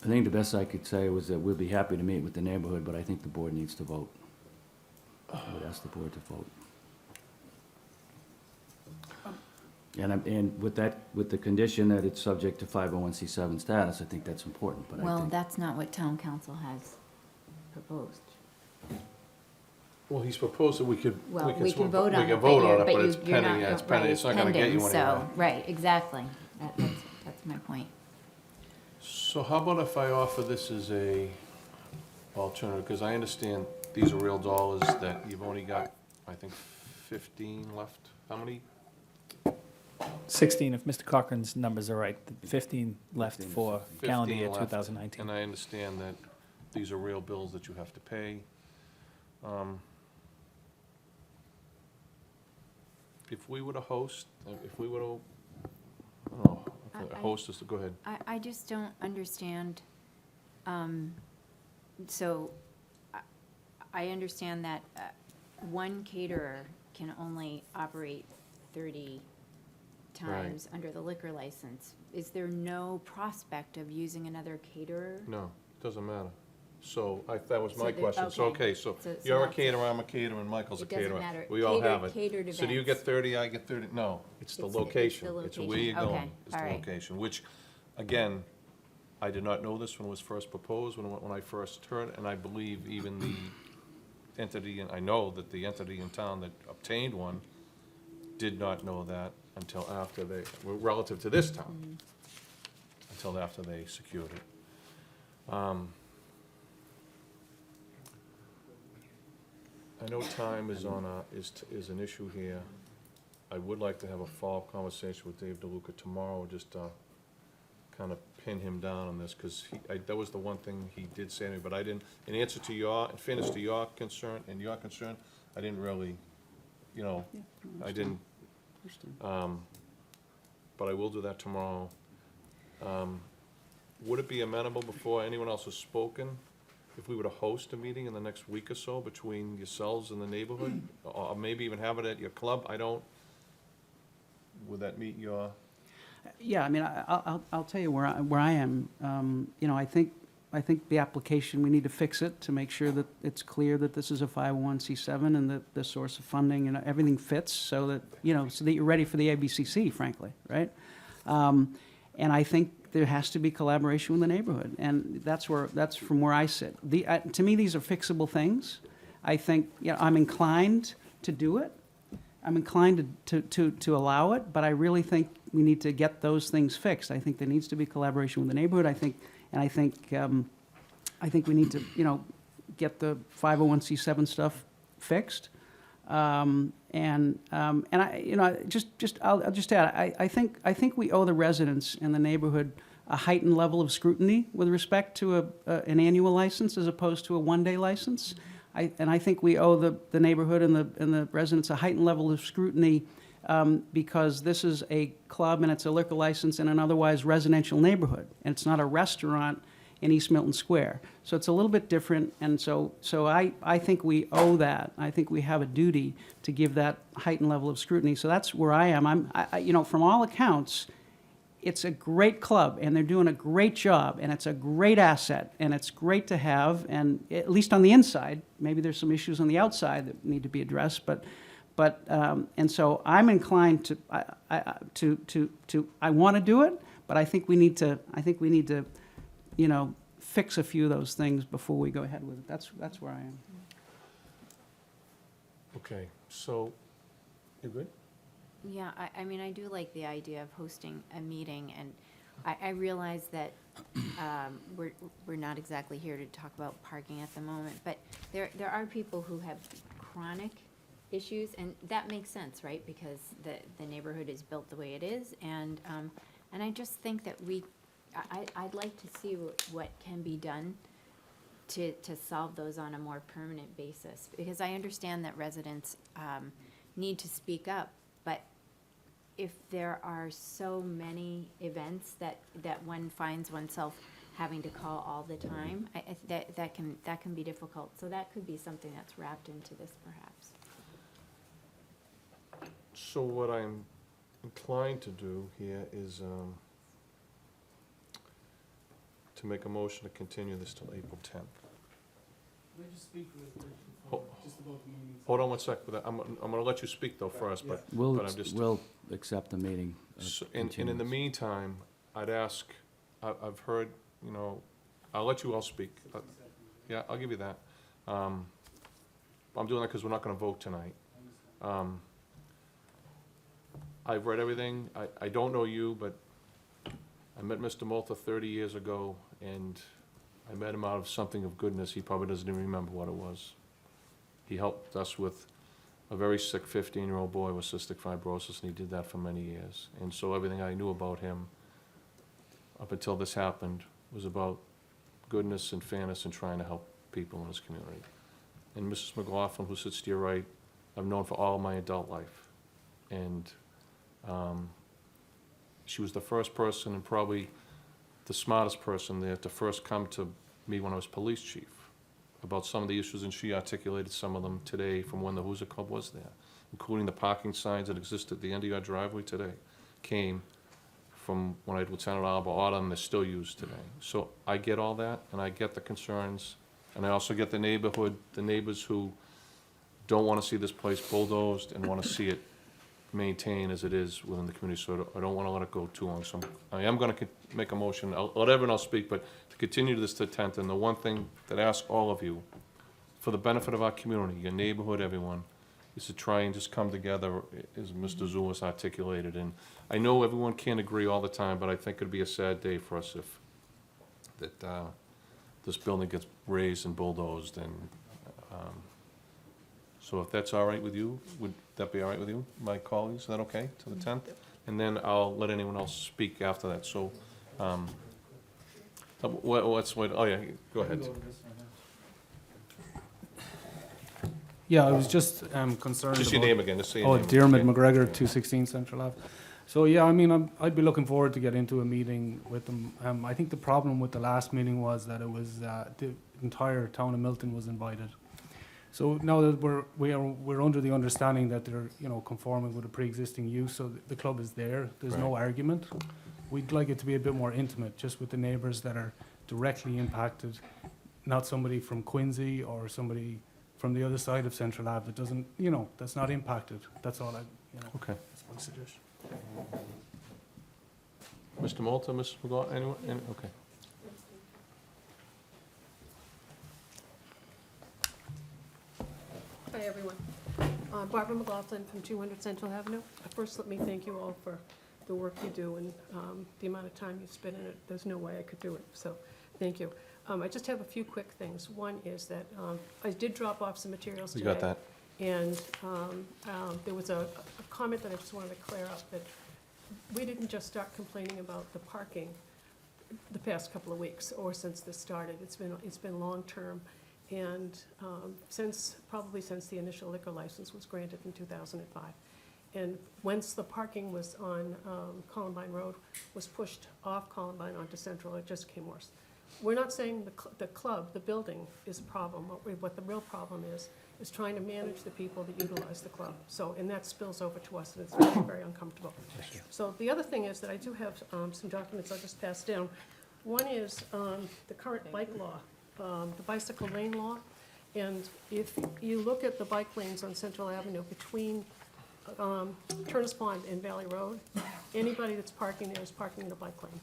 think the best I could say was that we'll be happy to meet with the neighborhood, but I think the board needs to vote. I would ask the board to vote. And with that, with the condition that it's subject to 501c7 status, I think that's important, but I Well, think. that's not what town council has proposed. Well, he's proposed that we could. Well, we can vote we on can it, vote but on you're, it, but it's you're pending, not, yeah, it's right, pending, it's it's not gonna get pending, you anywhere. so, right, exactly. That's my point. So how about if I offer this as a alternative, because I understand these are real dollars, that you've only got, I think, 15 left, how many? 16, if Mr. Cochran's numbers are right, 15 left 15. for calendar 15 year left, 2019. And I understand that these are real bills that you have to pay. If we were to host, if we were to, I don't know, if a I- host is to, go ahead. I just don't understand, so, I understand that one caterer can only operate 30 times under the liquor license. Is there no prospect of using another caterer? No, doesn't matter. So, that was So my there- question. So, okay. okay, so So you're a that's- caterer, I'm a caterer, and Michael's a It doesn't caterer. matter. We all Catered- have it. catered So do you get events. 30, I get 30? No, it's the It's the location. It's where location. you're going. Okay, It's all the right. location, which, again, I did not know this when it was first proposed, when I first heard, and I believe even the entity, and I know that the entity in town that obtained one did not know that until after they, relative to this town, until after they secured it. I know time is is an issue here. I would like to have a follow-up conversation with Dave DeLuca tomorrow, just kind of pin him down on this, because that was the one thing he did say to me, but I didn't, in answer to in fairness to your concern, I didn't really, I didn't, but I will do that tomorrow. Would it be amenable before anyone else has spoken, if we were to host a meeting in the next week or so between yourselves and the neighborhood? Or maybe even have it at your club? Would that meet your? Yeah, I mean, I'll tell you where I am. I think the application, we need to fix it to make sure that it's clear that this is a 501c7 and that the source of funding and everything fits so that you're ready for the ABCC, frankly, right? And I think there has to be collaboration with the neighborhood, and that's from where I sit. To me, these are fixable things. I think, I'm inclined to do it. I'm inclined to allow it, but I really think we need to get those things fixed. I think there needs to be collaboration with the neighborhood. I think we need to, get the 501c7 stuff fixed. And I'll just add, I think we owe the residents in the neighborhood a heightened level of scrutiny with respect to an annual license as opposed to a one-day license. I think we owe the neighborhood and the residents a heightened level of scrutiny because this is a club and it's a liquor license in an otherwise residential neighborhood, and it's not a restaurant in East Milton Square. So it's a little bit different, and so I think we owe that. I think we have a duty to give that heightened level of scrutiny. So that's where I am. From all accounts, it's a great club, and they're doing a great job, and it's a great asset, and it's great to have, and at least on the inside. Maybe there's some issues on the outside that need to be addressed, and so I'm inclined to I want to do it, but I think we need to fix a few of those things before we go ahead with it. That's where I am. Okay, so, you good? Yeah, I mean, I do like the idea of hosting a meeting, and I realize that we're not exactly here to talk about parking at the moment, but there are people who have chronic issues, and that makes sense, right? Because the neighborhood is built the way it is, and I just think that I'd like to see what can be done to solve those on a more permanent basis, because I understand that residents need to speak up, but if there are so many events that one finds oneself having to call all the time, that can be difficult. So that could be something that's wrapped into this, perhaps. So what I'm inclined to do here is to make a motion to continue this till April 10th. May I just speak Ho- just about the meeting? Hold on one sec, I'm gonna let you speak though first, but We'll, I'm just- we'll accept the meeting. And in the meantime, I'd ask, I've heard, you know, I'll let you all speak. Yeah, I'll give you that. I'm doing that because we're not gonna vote tonight. I've read everything. I don't know you, but I met Mr. Malta 30 years ago, and I met him out of something of goodness. He probably doesn't even remember what it was. He helped us with a very sick 15-year-old boy with cystic fibrosis, and he did that for many years. And so everything I knew about him up until this happened was about goodness and fairness and trying to help people in his community. And Mrs. McLaughlin, who sits to your right, I've known for all my adult life. And she was the first person and probably the smartest person there to first come to me when I was police chief about some of the issues, and she articulated some of them today from when the Hoosier Club was there, including the parking signs that exist at the end of your driveway today, came from when I had Lieutenant Alba order, and they're still used today. So I get all that, and I get the concerns, and I also get the neighborhood, the neighbors who don't want to see this place bulldozed and want to see it maintained as it is within the community, so I don't want to let it go too long. So I am going to make a motion, I'll let everyone else speak, but to continue this to the 10th, and the one thing that I ask all of you, for the benefit of our community, your neighborhood, everyone, is to try and just come together, as Mr. Zulus articulated. And I know everyone can't agree all the time, but I think it'd be a sad day for us if this building gets raised and bulldozed. And so if that's all right with you, would that be all right with you, my colleagues? Is that okay, to the 10th? And then I'll let anyone else speak after that. So, oh yeah, go ahead. Yeah, I was just concerned Just your about- name again, just say your Oh, name. Dermot again. McGregor, 216 Central Ave. So, yeah, I mean, I'd be looking forward to get into a meeting with them. I think the problem with the last meeting was that it was, the entire town of Milton was invited. So now that we're under the understanding that they're, you know, conforming with a pre-existing use, so the club is there, there's no argument. We'd like it to be a bit more intimate, just with the neighbours that are directly impacted, not somebody from Quincy or somebody from the other side of Central Ave that doesn't, you know, that's not impacted. That's all Okay. that's my suggestion. Mr. Malta, Mrs. McGraw, anyone? Okay. Hi, everyone. Barbara McLaughlin from 200 Central Avenue. First, let me thank you all for the work you do and the amount of time you spend in it. There's no way I could do it, so thank you. I just have a few quick things. One is that I did drop off some materials You today. got that? And there was a comment that I just wanted to clear up, that we didn't just start complaining about the parking the past couple of weeks or since this started. It's been long-term. And probably since the initial liquor license was granted in 2005. And once the parking was on Columbine Road, was pushed off Columbine onto Central, it just came worse. We're not saying the club, the building, is a problem. What the real problem is trying to manage the people that utilize the club. So, and that spills over to us, and it's very, very uncomfortable. So the other thing is that I do have some documents I'll just pass down. One is the current bike law, the bicycle lane law. And if you look at the bike lanes on Central Avenue between Turnus Pond and Valley Road, anybody that's parking there is parking in a bike lane.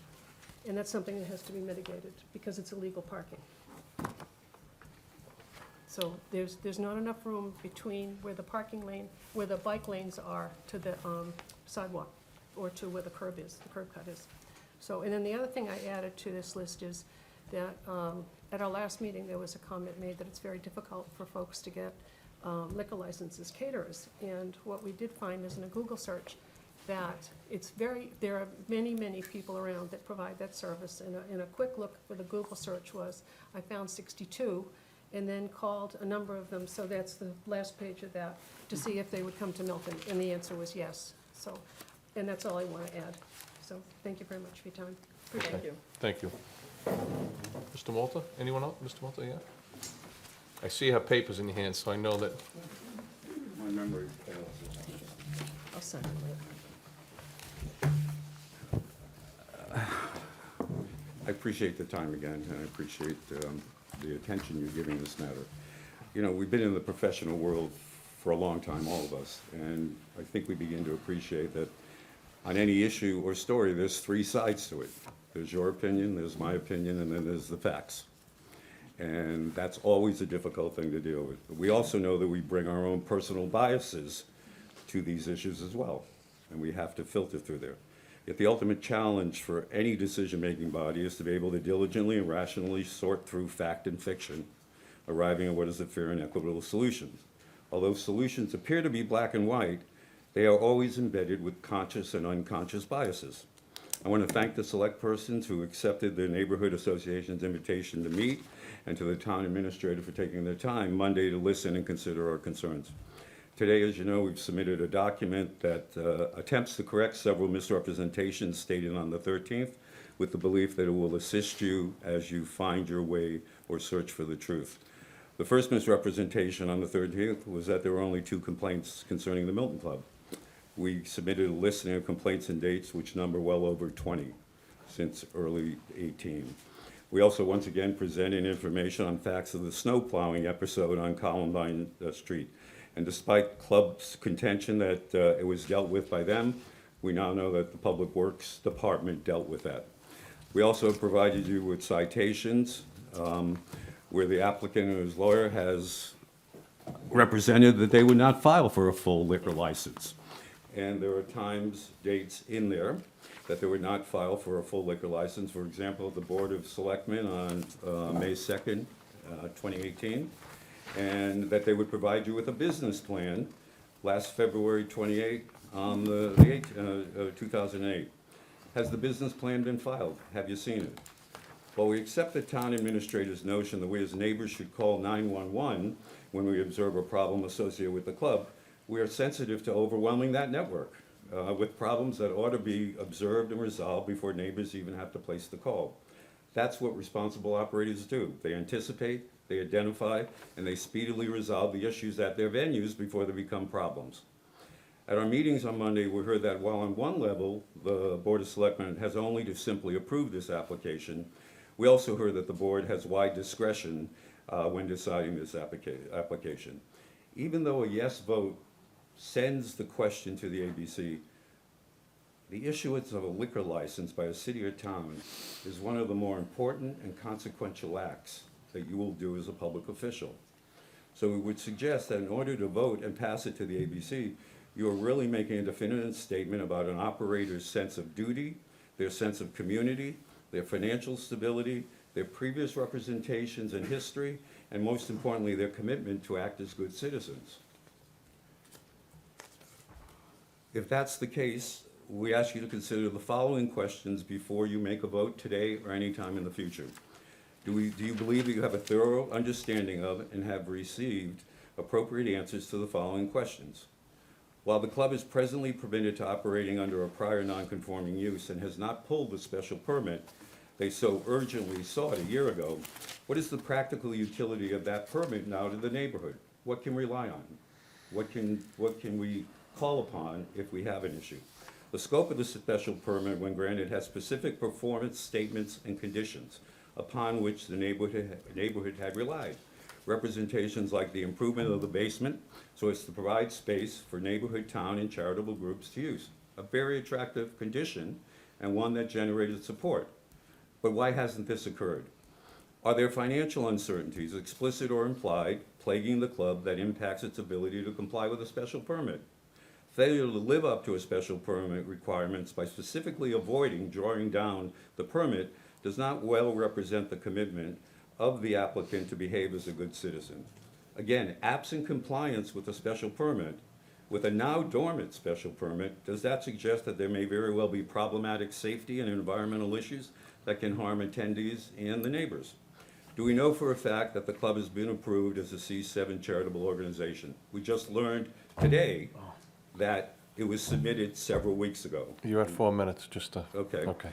And that's something that has to be mitigated because it's illegal parking. So there's not enough room between where the bike lanes are to the sidewalk or to where the curb cut is. So, and then the other thing I added to this list is that at our last meeting, there was a comment made that it's very difficult for folks to get liquor licenses, caterers. And what we did find is in a Google search that there are many, many people around that provide that service. And a quick look for the Google search was, I found 62 and then called a number of them, so that's the last page of that, to see if they would come to Milton. And the answer was yes. So, and that's all I want to add. So thank you very much for your time. Appreciate it. Thank you. Mr. Malta, anyone else? Mr. Malta, yeah? I see you have papers in your hands, so I know that. My memory I'll send it later. I appreciate the time again, and I appreciate the attention you're giving this matter. You know, we've been in the professional world for a long time, all of us, and I think we begin to appreciate that on any issue or story, there's three sides to it. There's your opinion, there's my opinion, and then there's the facts. And that's always a difficult thing to deal with. But we also know that we bring our own personal biases to these issues as well, and we have to filter through there. Yet the ultimate challenge for any decision-making body is to be able to diligently and rationally sort through fact and fiction, arriving at what is a fair and equitable solution. Although solutions appear to be black and white, they are always embedded with conscious and unconscious biases. I want to thank the select persons who accepted the Neighborhood Association's invitation to meet, and to the town administrator for taking their time Monday to listen and consider our concerns. Today, as you know, we've submitted a document that attempts to correct several misrepresentations stated on the 13th, with the belief that it will assist you as you find your way or search for the truth. The first misrepresentation on the 13th was that there were only 2 complaints concerning the Milton Club. We submitted a listing of complaints and dates which number well over 20 since early 18. We also once again presented information on facts of the snow plowing episode on Columbine Street. And despite club's contention that it was dealt with by them, we now know that the Public Works Department dealt with that. We also provided you with citations where the applicant and his lawyer has represented that they would not file for a full liquor license. And there are times, dates in there that they would not file for a full liquor license. For example, the Board of Selectmen on May 2nd, 2018, and that they would provide you with a business plan last February 28th on the 8th, 2008. Has the business plan been filed? Have you seen it? Well, we accept the town administrator's notion that we as neighbors should call 911 when we observe a problem associated with the club. We are sensitive to overwhelming that network with problems that ought to be observed and resolved before neighbors even have to place the call. That's what responsible operators do. They anticipate, they identify, and they speedily resolve the issues at their venues before they become problems. At our meetings on Monday, we heard that while on one level, the Board of Selectmen has only to simply approve this application, we also heard that the board has wide discretion when deciding this application. Even though a yes vote sends the question to the ABC, the issuance of a liquor license by a city or town is one of the more important and consequential acts that you will do as a public official. So we would suggest that in order to vote and pass it to the ABC, you are really making a definitive statement about an operator's sense of duty, their sense of community, their financial stability, their previous representations and history, and most importantly, their commitment to act as good citizens. If that's the case, we ask you to consider the following questions before you make a vote today or any time in the future. Do you believe that you have a thorough understanding of and have received appropriate answers to the following questions? While the club is presently permitted to operating under a prior non-conforming use and has not pulled the special permit they so urgently sought a year ago, what is the practical utility of that permit now to the neighborhood? What can we rely on? What can we call upon if we have an issue? The scope of the special permit, when granted, has specific performance statements and conditions upon which the neighborhood had relied. Representations like the improvement of the basement so as to provide space for neighborhood, town, and charitable groups to use. A very attractive condition and one that generated support. But why hasn't this occurred? Are there financial uncertainties, explicit or implied, plaguing the club that impacts its ability to comply with a special permit? Failure to live up to a special permit requirements by specifically avoiding drawing down the permit does not well represent the commitment of the applicant to behave as a good citizen. Again, absent compliance with a special permit, with a now dormant special permit, does that suggest that there may very well be problematic safety and environmental issues that can harm attendees and the neighbors? Do we know for a fact that the club has been approved as a C7 charitable organization? We just learned today that it was submitted several weeks ago. You're at 4 minutes, just to... Okay. Okay.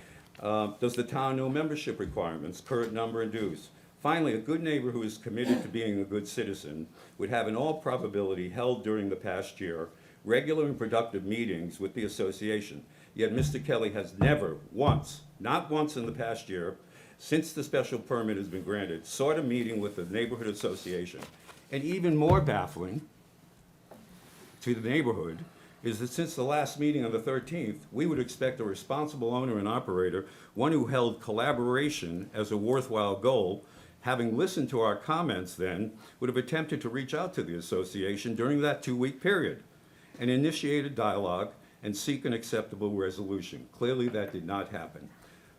Does the town know membership requirements, current number and dues? Finally, a good neighbor who is committed to being a good citizen would have in all probability held during the past year regular and productive meetings with the association. Yet Mr. Kelly has never once, not once in the past year, since the special permit has been granted, sought a meeting with the neighborhood association. And even more baffling to the neighborhood is that since the last meeting on the 13th, we would expect a responsible owner and operator, one who held collaboration as a worthwhile goal, having listened to our comments then, would have attempted to reach out to the association during that 2-week period and initiate a dialogue and seek an acceptable resolution. Clearly, that did not happen.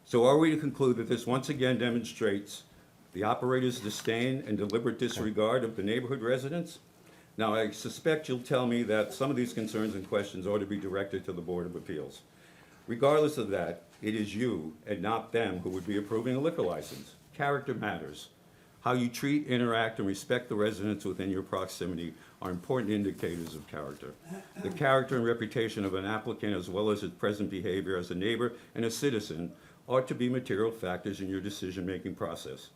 So are we to conclude that this once again demonstrates the operator's disdain and deliberate disregard of the neighborhood residents? Now, I suspect you'll tell me that some of these concerns and questions ought to be directed to the Board of Appeals. Regardless of that, it is you and not them who would be approving a liquor license. Character matters. How you treat, interact, and respect the residents within your proximity are important indicators of character. The character and reputation of an applicant, as well as his present behavior as a neighbor and a citizen, ought to be material factors in your decision-making process.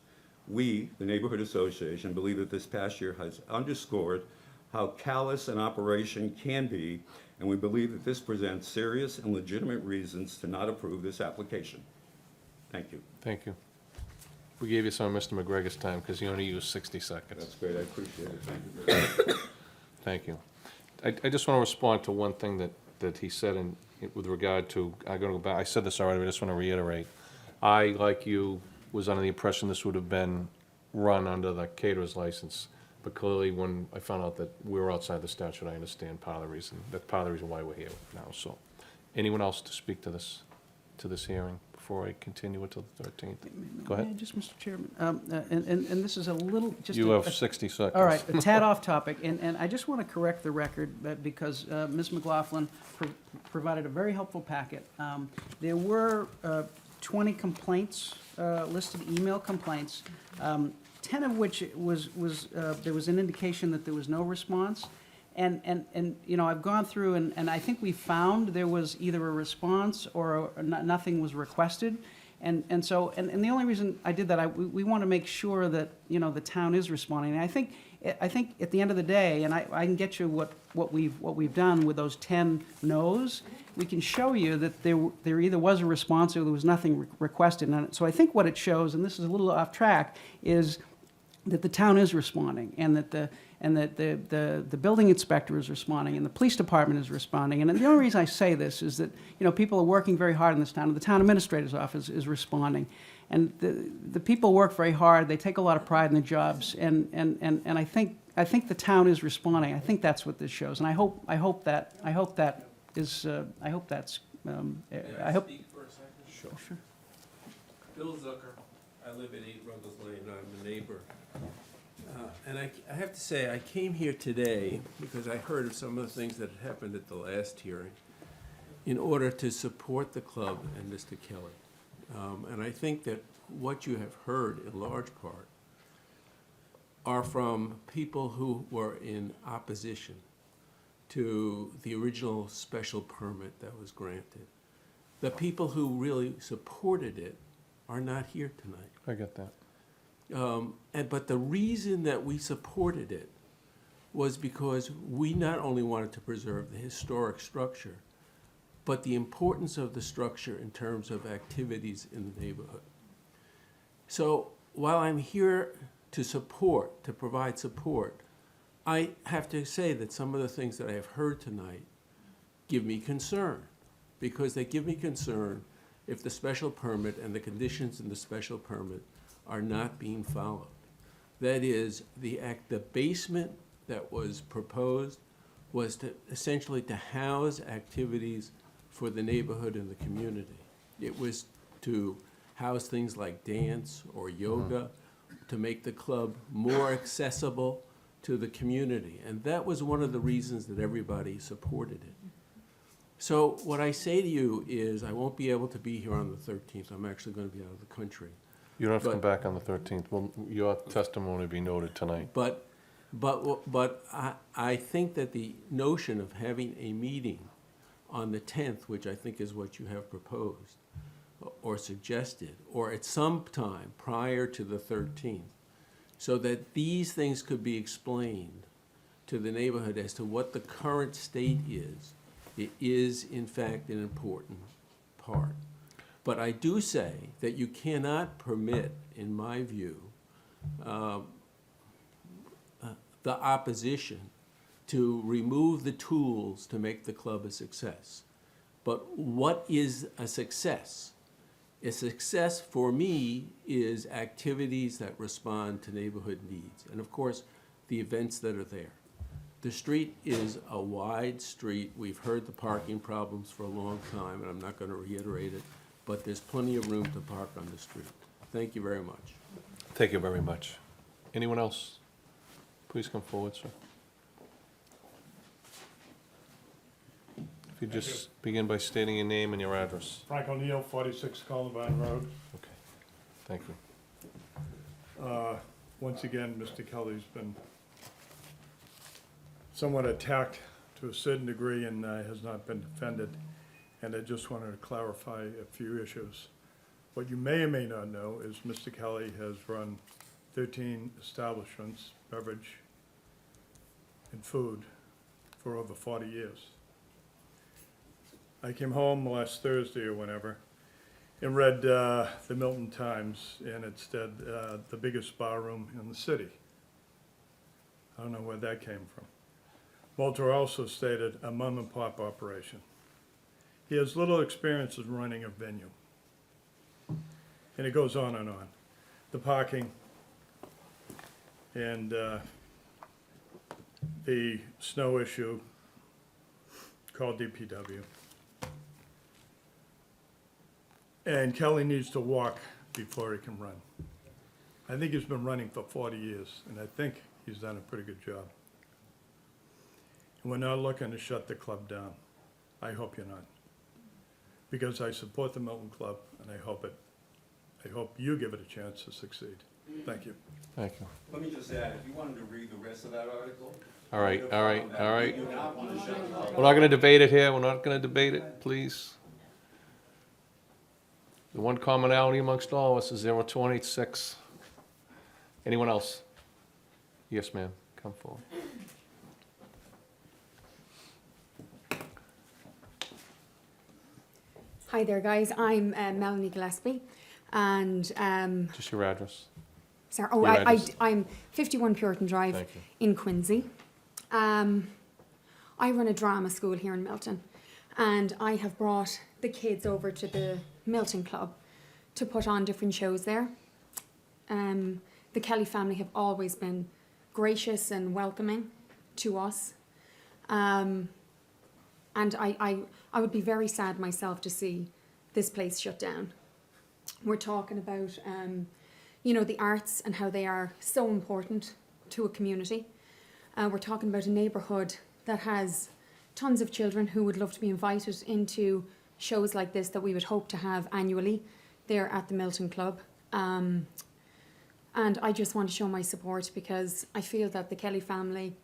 We, the Neighborhood Association, believe that this past year has underscored how callous an operation can be, and we believe that this presents serious and legitimate reasons to not approve this application. Thank you. Thank you. We gave you some of Mr. McGregor's time because he only used 60 seconds. That's great, I appreciate it, thank you very much. Thank you. I just want to respond to one thing that he said with regard to, I'm going to go back, I said this already, but I just want to reiterate. I, like you, was under the impression this would have been run under the caterer's license. But clearly, when I found out that we were outside the statute, I understand part of the reason, that's part of the reason why we're here now. So, anyone else to speak to this hearing before I continue it till the 13th? Go May I ahead. just, Mr. Chairman, and this is a little, just. You have 60 seconds. All right, a tad off topic, and I just want to correct the record because Ms. McLaughlin provided a very helpful packet. There were 20 complaints, listed email complaints, 10 of which there was an indication that there was no response. And you know, I've gone through and I think we found there was either a response or nothing was requested. And so the only reason I did that, we want to make sure that, you know, the town is responding. And I think at the end of the day, and I can get you what we've done with those 10 no's, we can show you that there either was a response or there was nothing requested. And so I think what it shows, and this is a little off track, is that the town is responding, and that the building inspector is responding, and the police department is responding. And the only reason I say this is that, you know, people are working very hard in this town, and the town administrator's office is responding. And the people work very hard, they take a lot of pride in their jobs, and I think the town is responding. I think that's what this shows, and I hope that's, I hope. Speak for a second? Sure. Bill Zucker, I live at 8 Ruggles Lane, I'm a neighbor. And I have to say, I came here today because I heard of some of the things that had happened at the last hearing in order to support the club and Mr. Kelly. And I think that what you have heard in large part are from people who were in opposition to the original special permit that was granted. The people who really supported it are not here tonight. I get that. But the reason that we supported it was because we not only wanted to preserve the historic structure, but the importance of the structure in terms of activities in the neighborhood. So while I'm here to provide support, I have to say that some of the things that I have heard tonight give me concern, because they give me concern if the special permit and the conditions in the special permit are not being followed. That is, the basement that was proposed was essentially to house activities for the neighborhood and the community. It was to house things like dance or yoga, to make the club more accessible to the community. And that was one of the reasons that everybody supported it. So what I say to you is, I won't be able to be here on the 13th. I'm actually going to be out of the country. You don't have to come back on the 13th. Well, your testimony will be noted tonight. But I think that the notion of having a meeting on the 10th, which I think is what you have proposed or suggested, or at some time prior to the 13th, so that these things could be explained to the neighborhood as to what the current state is, it is in fact an important part. But I do say that you cannot permit, in my view, the opposition to remove the tools to make the club a success. But what is a success? A success for me is activities that respond to neighborhood needs, and of course, the events that are there. The street is a wide street. We've heard the parking problems for a long time, and I'm not going to reiterate it, but there's plenty of room to park on the street. Thank you very much. Thank you very much. Anyone else? Please come forward, sir. If you just begin by stating your name and your address. Frank O'Neill, 46 Columbine Road. Okay, thank you. Once again, Mr. Kelly's been somewhat attacked to a certain degree and has not been defended. And I just wanted to clarify a few issues. What you may or may not know is Mr. Kelly has run 13 establishments, beverage and food, for over 40 years. I came home last Thursday or whenever and read the Milton Times, and it said the biggest bar room in the city. I don't know where that came from. Walter also stated a mom and pop operation. He has little experience in running a venue. And it goes on and on. The parking and the snow issue, called DPW. And Kelly needs to walk before he can run. I think he's been running for 40 years, and I think he's done a pretty good job. And we're not looking to shut the club down. I hope you're not. Because I support the Milton Club, and I hope you give it a chance to succeed. Thank you. Thank you. Let me just add, if you wanted to read the rest of that article. All right, all right, all right. You do not want to shut the club We're not gonna debate it here, we're not gonna debate it, please. The one commonality amongst all of us is 0286. Anyone else? Yes, ma'am, come forward. Hi there, guys. I'm Melanie Gillespie, and Just your address. sorry. Your address. I'm 51 Puritan Drive Thank you. in Quincy. I run a drama school here in Milton, and I have brought the kids over to the Milton Club to put on different shows there. The Kelly family have always been gracious and welcoming to us. And I would be very sad myself to see this place shut down. We're talking about, the arts and how they are so important to a community. We're talking about a neighbourhood that has tons of children who would love to be invited into shows like this that we would hope to have annually there at the Milton Club. And I just want to show my support because I feel that the Kelly family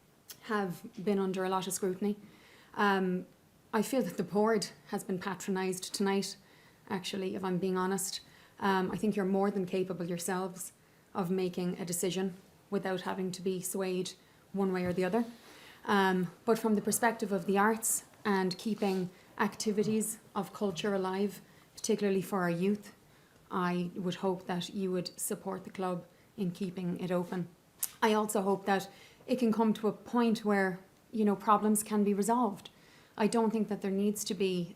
have been under a lot of scrutiny. I feel that the board has been patronised tonight, actually, if I'm being honest. I think you're more than capable yourselves of making a decision without having to be swayed one way or the other. But from the perspective of the arts and keeping activities of culture alive, particularly for our youth, I would hope that you would support the club in keeping it open. I also hope that it can come to a point where, problems can be resolved. I don't think that there needs to be,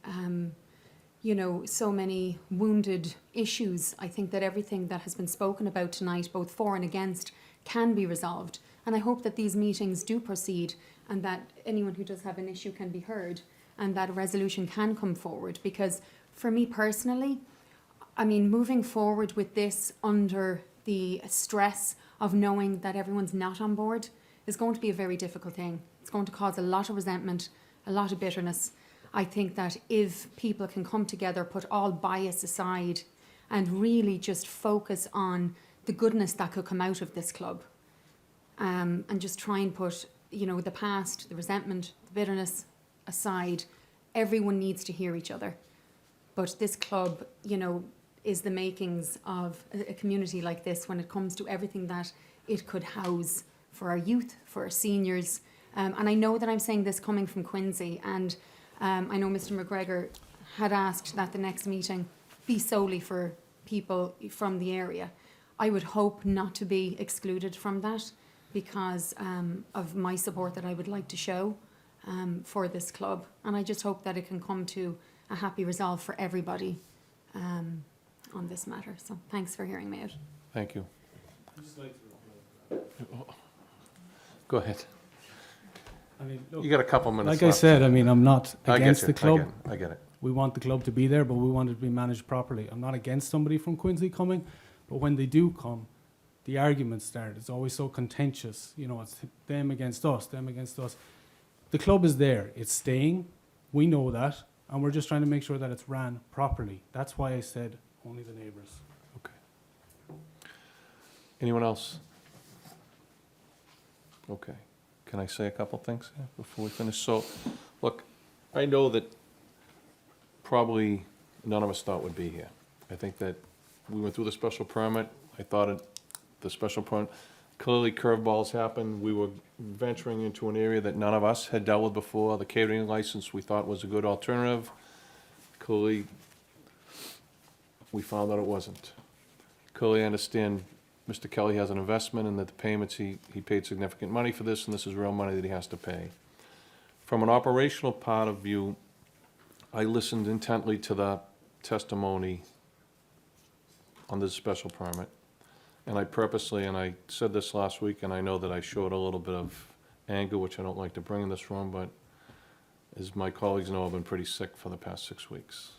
so many wounded issues. I think that everything that has been spoken about tonight, both for and against, can be resolved. And I hope that these meetings do proceed and that anyone who does have an issue can be heard and that a resolution can come forward. Because for me personally, moving forward with this under the stress of knowing that everyone's not on board is going to be a very difficult thing. It's going to cause a lot of resentment, a lot of bitterness. I think that if people can come together, put all bias aside and really just focus on the goodness that could come out of this club, and just try and put, the past, the resentment, the bitterness aside, everyone needs to hear each other. But this club, is the makings of a community like this when it comes to everything that it could house for our youth, for our seniors. And I know that I'm saying this coming from Quincy, and I know Mr. McGregor had asked that the next meeting be solely for people from the area. I would hope not to be excluded from that because of my support that I would like to show for this club. And I just hope that it can come to a happy resolve for everybody on this matter. So thanks for hearing me out. Thank you. Go ahead. I mean, look, You got a couple minutes like left. I said, I mean, I'm not I get against you, the club. I get it. We want the club to be there, but we want it to be managed properly. I'm not against somebody from Quincy coming, but when they do come, the arguments start. It's always so contentious. You know, it's them against us, them against us. The club is there. It's staying. We know that. And we're just trying to make sure that it's ran properly. That's why I said only the neighbours. Anyone else? Okay. Can I say a couple things here before we finish? So, look, I know that probably none of us thought would be here. I think that we went through the special permit. I thought the special permit, clearly curveballs happened. We were venturing into an area that none of us had dealt with before. The catering license we thought was a good alternative. Clearly, we found out it wasn't. Clearly, I understand Mr. Kelly has an investment and that the payments, he paid significant money for this, and this is real money that he has to pay. From an operational part of view, I listened intently to the testimony on this special permit. And I purposely, and I said this last week, and I know that I showed a little bit of anger, which I don't like to bring in this room, but as my colleagues know, I've been pretty sick for the past 6 weeks.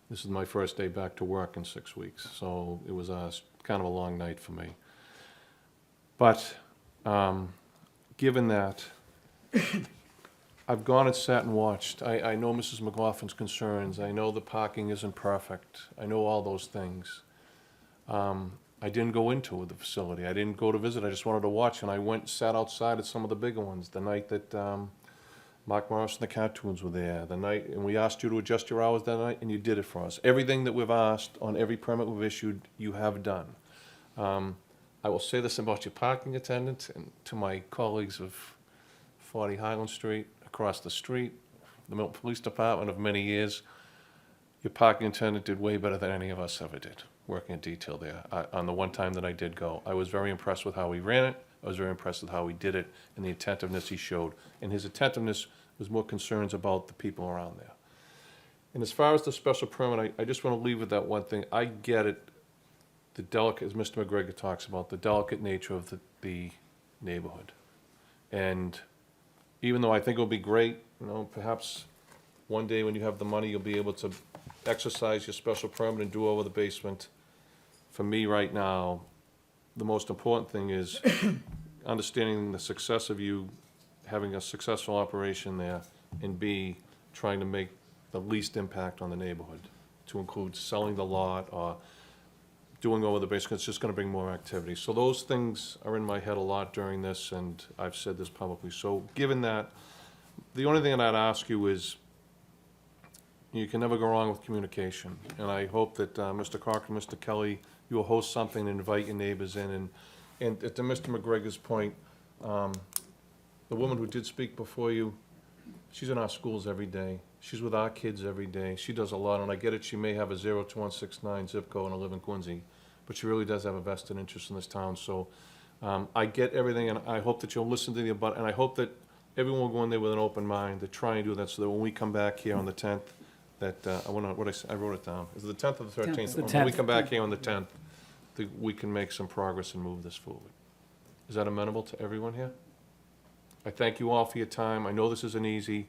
This is my first day back to work in 6 weeks, so it was kind of a long night for me. But given that, I've gone and sat and watched. I know Mrs. McLaughlin's concerns. I know the parking isn't perfect. I know all those things. I didn't go into the facility. I didn't go to visit. I just wanted to watch, and I went and sat outside at some of the bigger ones. The night that Mark Morris and the cartoons were there, the night, and we asked you to adjust your hours that night, and you did it for us. Everything that we've asked on every permit we've issued, you have done. I will say this about your parking attendant, and to my colleagues of 40 Highland Street, across the street, the Milton Police Department of many years, your parking attendant did way better than any of us ever did, working in detail there. On the one time that I did go, I was very impressed with how he ran it. I was very impressed with how he did it and the attentiveness he showed. And his attentiveness was more concerns about the people around there. And as far as the special permit, I just want to leave with that one thing. I get it, the delicate, as Mr. McGregor talks about, the delicate nature of the neighborhood. And even though I think it'll be great, you know, perhaps one day when you have the money, you'll be able to exercise your special permit and do over the basement. For me right now, the most important thing is understanding the success of you having a successful operation there, and B, trying to make the least impact on the neighborhood, to include selling the lot or doing over the basement. It's just gonna bring more activity. So those things are in my head a lot during this, and I've said this publicly. So given that, the only thing that I'd ask you is, you can never go wrong with communication. And I hope that Mr. Cochran, Mr. Kelly, you will host something and invite your neighbors in. And to Mr. McGregor's point, the woman who did speak before you, she's in our schools every day. She's with our kids every day. She does a lot, and I get it, she may have a 02169 zip code and live in Quincy, but she really does have a vested interest in this town. So I get everything, and I hope that you'll listen to the abut, and I hope that everyone will go in there with an open mind to try and do that, so that when we come back here on the 10th, that, I wrote it down. Is it the 10th or the 13th? It's the When we 10th. come back here on the 10th, that we can make some progress and move this forward. Is that amenable to everyone here? I thank you all for your time. I know this isn't easy,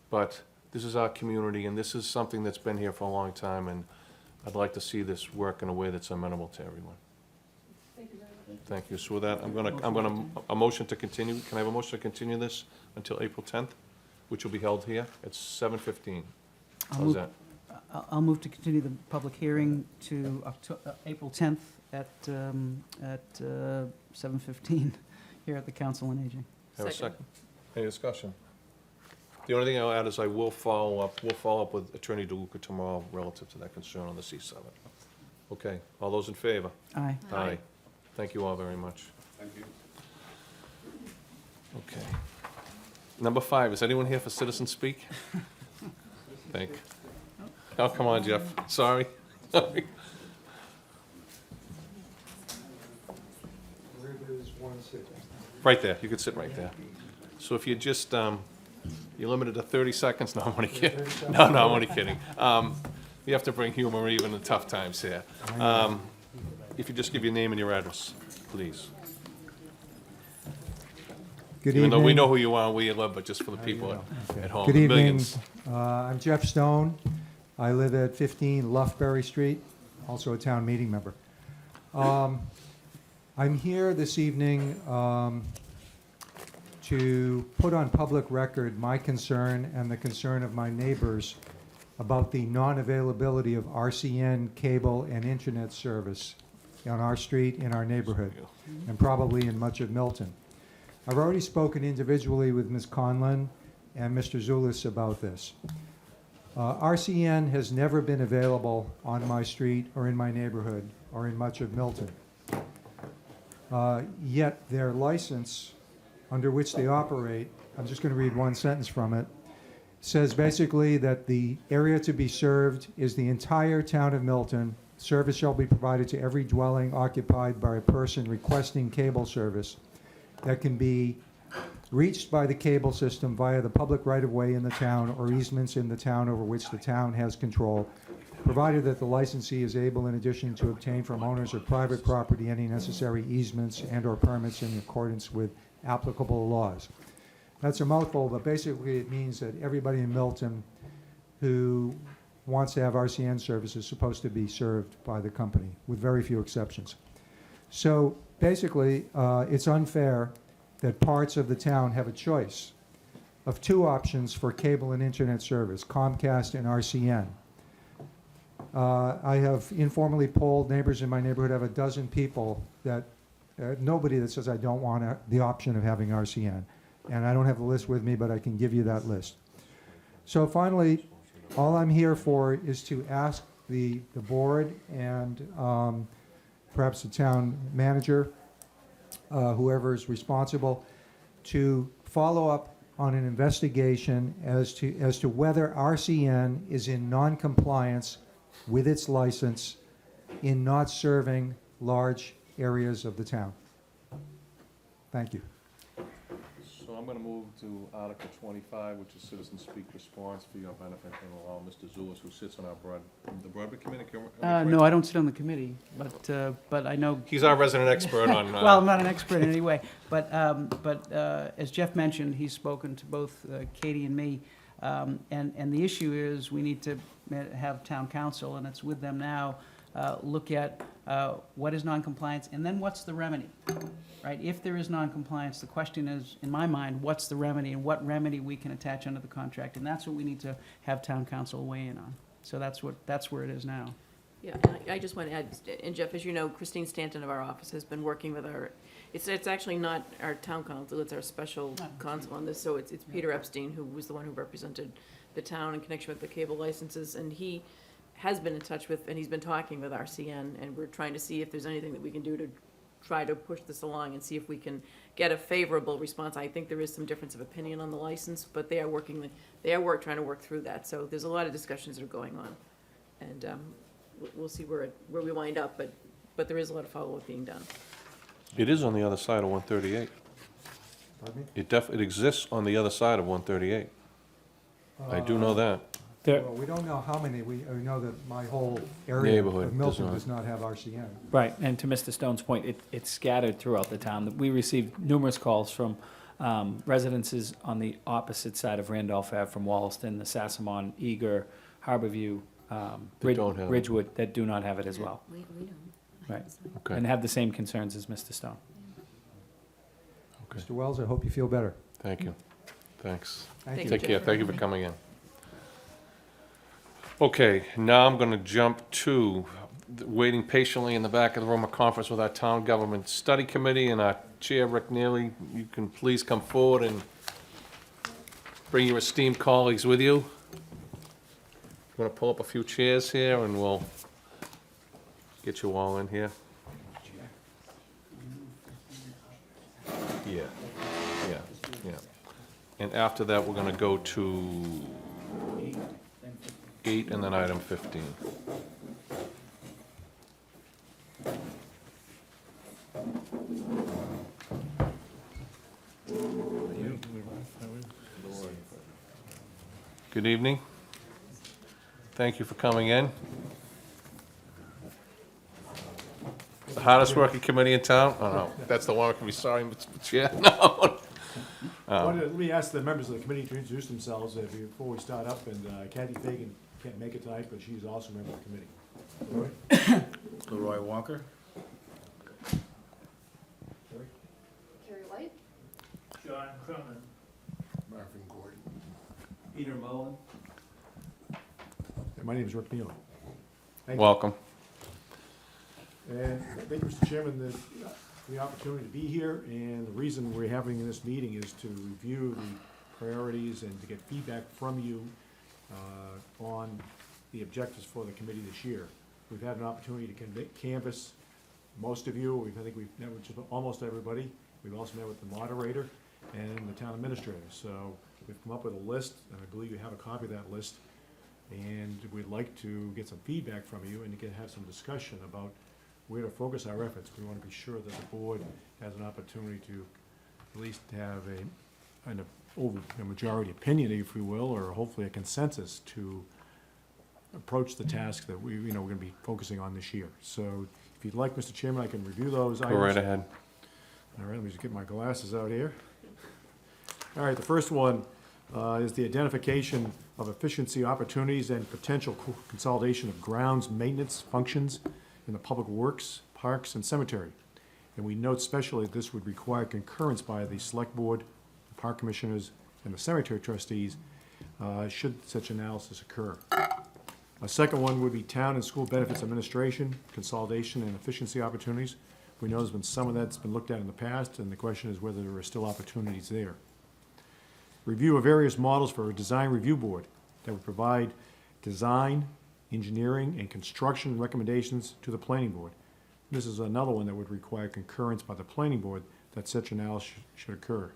but this is our community, and this is something that's been here for a long time, and I'd like to see this work in a way that's amenable to everyone. Thank you. So with that, a motion to continue. Can I have a motion to continue this until April 10th, which will be held here at 7:15? How's that? I'll move to continue the public hearing to April 10th at 7:15 here at the Council on Aging. Have a second? Any discussion? The only thing I'll add is I will follow up with Attorney DeLuca tomorrow relative to that concern on the C7. Okay, all those in favor? Aye. Aye. Thank you all very much. Thank you. Okay. Number 5, is anyone here for citizen speak? Oh, come on, Jeff. Sorry. Right there, you could sit right there. So if you just, you're limited to 30 seconds, no, I'm only kidding. No, I'm only kidding. You have to bring humor even in tough times here. If you just give your name and your address, please. Good Even though we evening. know who you are and where you live, but just for the people at home, Good the evening. millions. I'm Jeff Stone. I live at 15 Loughbury Street, also a town meeting member. I'm here this evening to put on public record my concern and the concern of my neighbors about the non-availability of RCN cable and internet service on our street, in our neighborhood, and probably in much of Milton. I've already spoken individually with Ms. Conlon and Mr. Zulis about this. RCN has never been available on my street or in my neighborhood or in much of Milton. Yet their license under which they operate, I'm just going to read one sentence from it, says basically that the area to be served is the entire town of Milton. Service shall be provided to every dwelling occupied by a person requesting cable service that can be reached by the cable system via the public right-of-way in the town or easements in the town over which the town has control, provided that the licensee is able, in addition, to obtain from owners of private property any necessary easements and/or permits in accordance with applicable laws. That's a mouthful, but basically it means that everybody in Milton who wants to have RCN service is supposed to be served by the company, with very few exceptions. So basically, it's unfair that parts of the town have a choice of two options for cable and internet service, Comcast and RCN. I have informally polled neighbors in my neighborhood. I have a dozen people that, nobody that says I don't want the option of having RCN. And I don't have the list with me, but I can give you that list. So finally, all I'm here for is to ask the board and perhaps the town manager, whoever is responsible, to follow up on an investigation as to whether RCN is in non-compliance with its license in not serving large areas of the town. Thank you. So I'm going to move to Article 25, which is citizen speak response for your benefit, and allow Mr. Zulis, who sits on the Broadway Committee. No, I don't sit on the committee, but I know. He's our resident expert on. Well, I'm not an expert in any way, but as Jeff mentioned, he's spoken to both Katie and me, and the issue is we need to have town council, and it's with them now, look at what is noncompliance, and then what's the remedy, right? If there is noncompliance, the question is, in my mind, what's the remedy, and what remedy we can attach under the contract, and that's what we need to have town council weigh in on. So that's where it is now. Yeah, I just want to add, and Jeff, as you know, Christine Stanton of our office has been working with it's actually not our town council, it's our special counsel on this, so it's Peter Epstein, who was the one who represented the town in connection with the cable licenses, and he has been in touch with, and he's been talking with RCN, and we're trying to see if there's anything that we can do to try to push this along and see if we can get a favorable response. I think there is some difference of opinion on the license, but they are trying to work through that, so there's a lot of discussions that are going on, and we'll see where we wind up, but there is a lot of follow-up being done. It is on the other side of 138. Pardon me? It exists on the other side of 138. I do know that. Well, we don't know how many. We know that my whole area Neighborhood of Milton does does not have RCN. Right, and to Mr. Stone's point, it's scattered throughout the town. We received numerous calls from residences on the opposite side of Randolph Ave, from Wollaston, the Sassamon, Eager, Harborview, don't have it. Ridgewood, that do not have it as well. We don't. Right, Okay. and have the same concerns as Mr. Stone. Okay. Mr. Wells, I hope you feel better. Thank you. Thanks. Thank Thank you. you. Take care. Thank you for coming in. Okay, now I'm going to jump to waiting patiently in the back of the room, a conference with our town government study committee, and our chair, Rick Neely. You can please come forward and bring your esteemed colleagues with you. I'm going to pull up a few chairs here, and we'll get you all in here. Yeah. And after that, we're going to go to 8 and then item 15. Good evening. Thank you for coming in. The hardest working committee in town? Oh, no, that's the one we can be sorry, Mr. Chair. No. Let me ask the members of the committee to introduce themselves before we start up, and Kathy Fagan can't make it tonight, but she's also a member of the committee. Leroy Walker? Carrie White? John Cronin. Marvin Gordon. Peter Mullen. And my name is Rick Neal. Thank you. Welcome. And thank you, Mr. Chairman, the opportunity to be here, and the reason we're having this meeting is to review the priorities and to get feedback from you on the objectives for the committee this year. We've had an opportunity to canvass most of you. I think we've met with just almost everybody. We've also met with the moderator and the town administrator. So we've come up with a list, and I believe you have a copy of that list. And we'd like to get some feedback from you and to have some discussion about where to focus our efforts. We want to be sure that the board has an opportunity to at least have a majority opinion, if you will, or hopefully a consensus to approach the task that we're going to be focusing on this year. So if you'd like, Mr. Chairman, I can review those items. Go right ahead. All right, let me just get my glasses out here. All right, the first one is the identification of efficiency opportunities and potential consolidation of grounds maintenance functions in the public works, parks, and cemetery. And we note specially that this would require concurrence by the select board, the park commissioners, and the cemetery trustees, should such analysis occur. A second one would be town and school benefits administration, consolidation, and efficiency opportunities. We know there's been some of that's been looked at in the past, and the question is whether there are still opportunities there. Review of various models for a design review board that would provide design, engineering, and construction recommendations to the planning board. This is another one that would require concurrence by the planning board that such analysis should occur.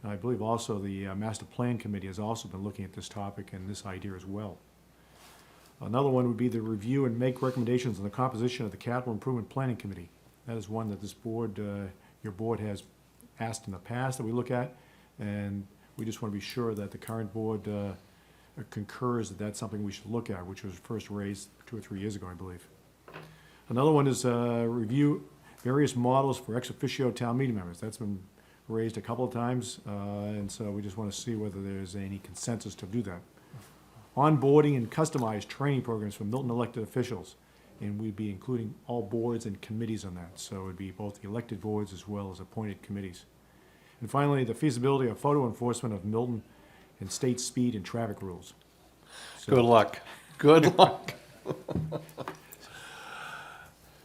And I believe also the master plan committee has also been looking at this topic and this idea as well. Another one would be the review and make recommendations on the composition of the capital improvement planning committee. That is one that this board, your board has asked in the past that we look at, and we just want to be sure that the current board concurs that that's something we should look at, which was first raised 2 or 3 years ago, I believe. Another one is review various models for ex officio town meeting members. That's been raised a couple of times, and so we just want to see whether there's any consensus to do that. Onboarding and customized training programs for Milton elected officials, and we'd be including all boards and committees on that. So it would be both the elected boards as well as appointed committees. And finally, the feasibility of photo enforcement of Milton and state speed and traffic rules. So- Good luck. Good luck.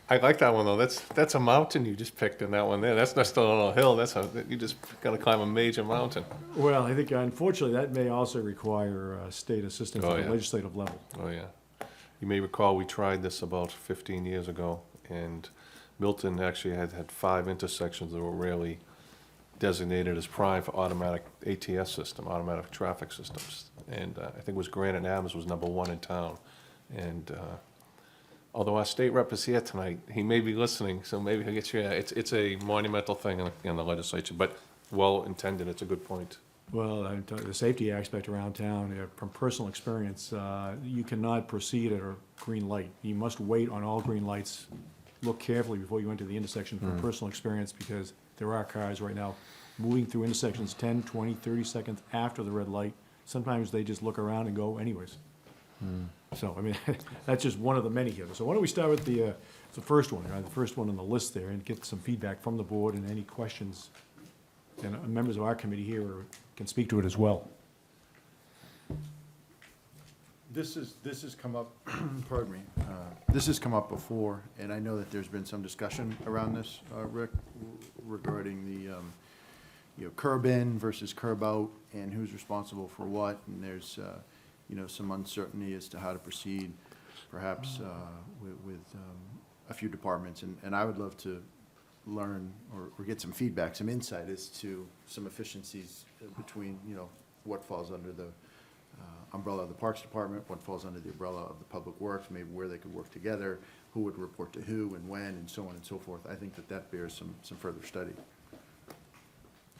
I like that one, though. That's a mountain you just picked in that one there. That's not still on a hill. You just gotta climb a major mountain. Well, I think unfortunately that may also require state assistance Oh, at the yeah. legislative level. Oh, yeah. You may recall we tried this about 15 years ago, and Milton actually had 5 intersections that were really designated as prime for automatic ATS system, automatic traffic systems. And I think it was Granite Adams was #1 in town. And although our state rep is here tonight, he may be listening, so maybe he'll get you. It's a monumental thing in the legislature, but well intended. It's a good point. Well, the safety aspect around town, from personal experience, you cannot proceed at a green light. You must wait on all green lights. Look carefully before you enter the intersection from personal experience, because there are cars right now moving through intersections 10, 20, 30 seconds after the red light. Sometimes they just look around and go anyways. So, I mean, that's just one of the many here. So why don't we start with the first one, right? The first one on the list there, and get some feedback from the board and any questions. And members of our committee here can speak to it as well. This has come up, pardon me, this has come up before, and I know that there's been some discussion around this, Rick, regarding the, curb in versus curb out, and who's responsible for what, and there's, some uncertainty as to how to proceed, perhaps, with a few departments, and I would love to learn or get some feedback, some insight as to some efficiencies between, what falls under the umbrella of the Parks Department, what falls under the umbrella of the Public Works, maybe where they could work together, who would report to who and when, and so on and so forth. I think that bears some further study.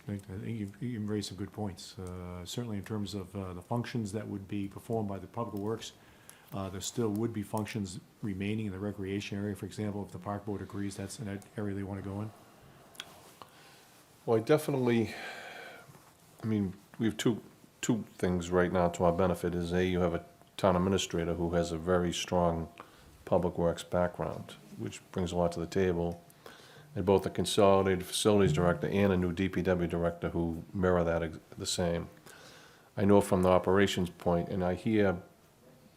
I think you've raised some good points. Certainly in terms of the functions that would be performed by the Public Works, there still would be functions remaining in the recreation area. For example, if the park board agrees that's an area they want to go in. Well, I mean, we have two things right now to our benefit is A, you have a town administrator who has a very strong public works background, which brings a lot to the table. And both a consolidated facilities director and a new DPW director who mirror that the same. I know from the operations point, and I hear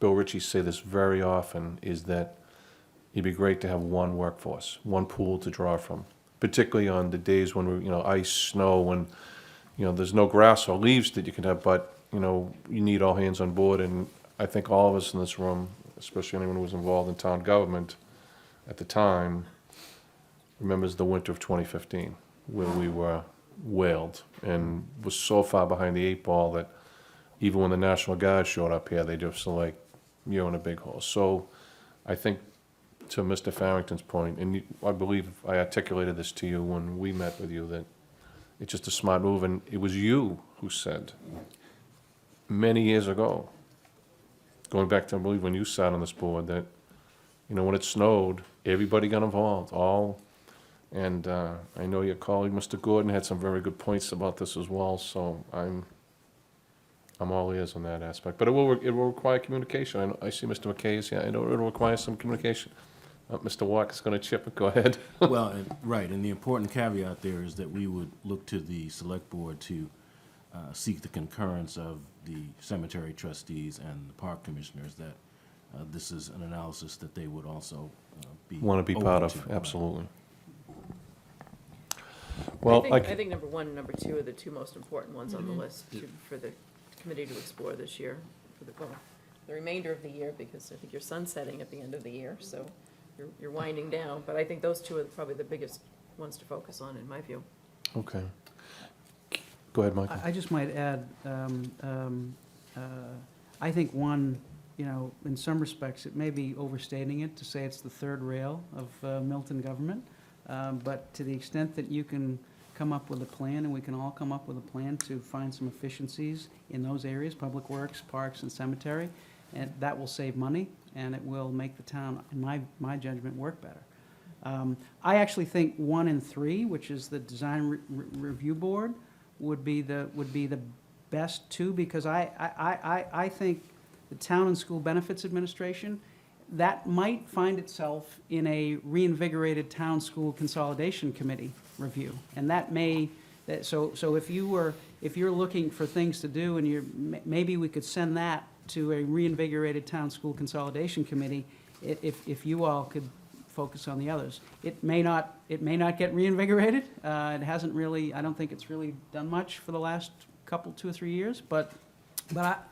Bill Ritchie say this very often, is that it'd be great to have one workforce, one pool to draw from, particularly on the days when we, ice, snow, when, there's no grass or leaves that you can have, but, you need all hands on board. And I think all of us in this room, especially anyone who was involved in town government at the time, remembers the winter of 2015, where we were whaled and was so far behind the 8 ball that even when the National Guard showed up here, they just were like, you're in a big hole. So I think to Mr. Farrington's point, and I believe I articulated this to you when we met with you, that it's just a smart move. And it was you who said many years ago, going back to, I believe, when you sat on this board, that, when it snowed, everybody got involved, and I know your colleague, Mr. Gordon, had some very good points about this as well, so I'm all ears on that aspect. But it will require communication. I see Mr. McKay's, it'll require some communication. Mr. Walk is going to chip it, go ahead. Well, right, and the important caveat there is that we would look to the select board to seek the concurrence of the cemetery trustees and the park commissioners, that this is an analysis that they would also be Want to be part open of, to. absolutely. Well, I think number one and number two are the two most important ones on the list for the committee to explore this year, for the remainder of the year, because I think you're sunsetting at the end of the year, so you're winding down. But I think those two are probably the biggest ones to focus on, in my view. Okay. Go ahead, Michael. I just might add, I think one, in some respects, it may be overstating it to say it's the third rail of Milton government. But to the extent that you can come up with a plan, and we can all come up with a plan to find some efficiencies in those areas, public works, parks, and cemetery, and that will save money, and it will make the town, in my judgment, work better. I actually think 1 and 3, which is the design review board, would be the best two, because I think the Town and School Benefits Administration, that might find itself in a reinvigorated town school consolidation committee review. And that may, so if you're looking for things to do, and maybe we could send that to a reinvigorated town school consolidation committee, if you all could focus on the others. It may not get reinvigorated. It hasn't really, I don't think it's really done much for the last couple, 2 or 3 years, but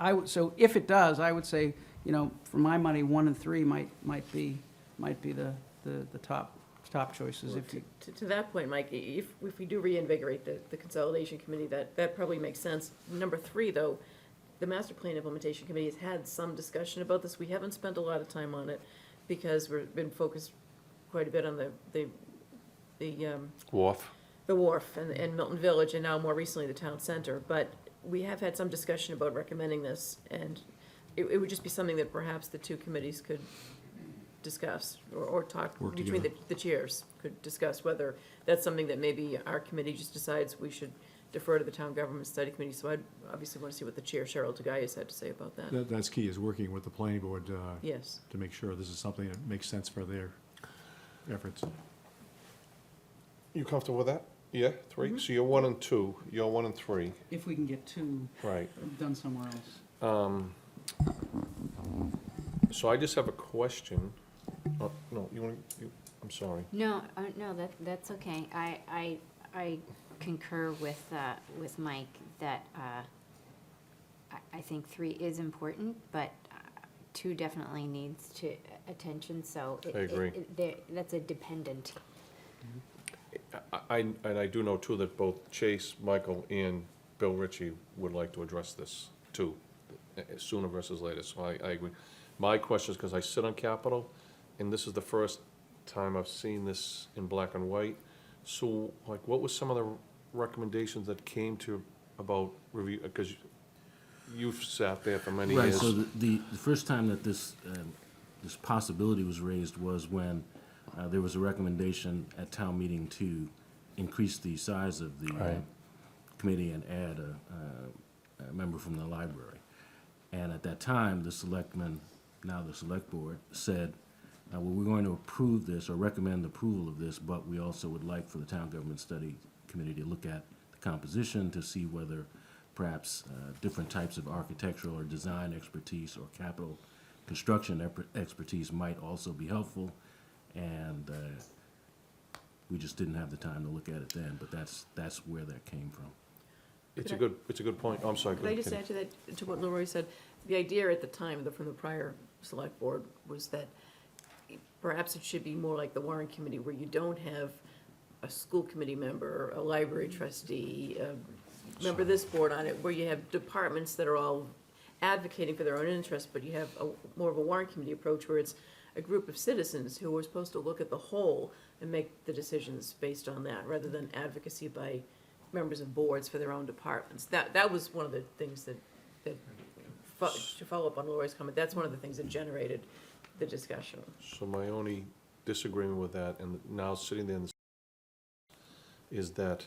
I would, so if it does, I would say, for my money, 1 and 3 might be the top choices. Well, to that point, Mike, if we do reinvigorate the consolidation committee, that probably makes sense. Number 3, though, the master plan implementation committee has had some discussion about this. We haven't spent a lot of time on it because we've been focused quite a bit on the Wharf. the wharf and Milton Village, and now more recently the town center. But we have had some discussion about recommending this, and it would just be something that perhaps the two committees could discuss, or talk Work between together. the chairs, could discuss whether that's something that maybe our committee just decides we should defer to the town government study committee. So I'd obviously want to see what the chair, Cheryl Tagayas, had to say about that. That's key, is working with the planning board Yes. to make sure this is something that makes sense for their efforts. You comfortable with that? Yeah, 3? So you're 1 and 2, you're 1 and 3. If we can get 2 Right. done somewhere else. So I just have a question. Oh, no, I'm sorry. No, that's okay. I concur with Mike that I think 3 is important, but 2 definitely needs attention, so. I agree. That's a dependent. And I do know too that both Chase, Michael, and Bill Ritchie would like to address this too, sooner versus later, so I agree. My question is, because I sit on Capitol, and this is the first time I've seen this in black and white, so like what was some of the recommendations that came to about review, because you've sat there for many Right, years. so the first time that this possibility was raised was when there was a recommendation at town meeting to increase the size of the Right. committee and add a member from the library. And at that time, the selectmen, now the select board, said, well, we're going to approve this or recommend approval of this, but we also would like for the Town Government Study Committee to look at the composition to see whether perhaps different types of architectural or design expertise or capital construction expertise might also be helpful. And we just didn't have the time to look at it then, but that's where that came from. It's a good point. Oh, I'm sorry. go Could I ahead, just Kitty. add to that, to what Leroy said? The idea at the time, from the prior select board, was that perhaps it should be more like the warrant committee, where you don't have a school committee member, a library trustee, a member of this board on it, where you have departments that are all advocating for their own interests, but you have more of a warrant committee approach, where it's a group of citizens who are supposed to look at the whole and make the decisions based on that, rather than advocacy by members of boards for their own departments. That was one of the things that to follow up on Lori's comment, that's one of the things that generated the discussion. So my only disagreement with that, and now sitting there, is that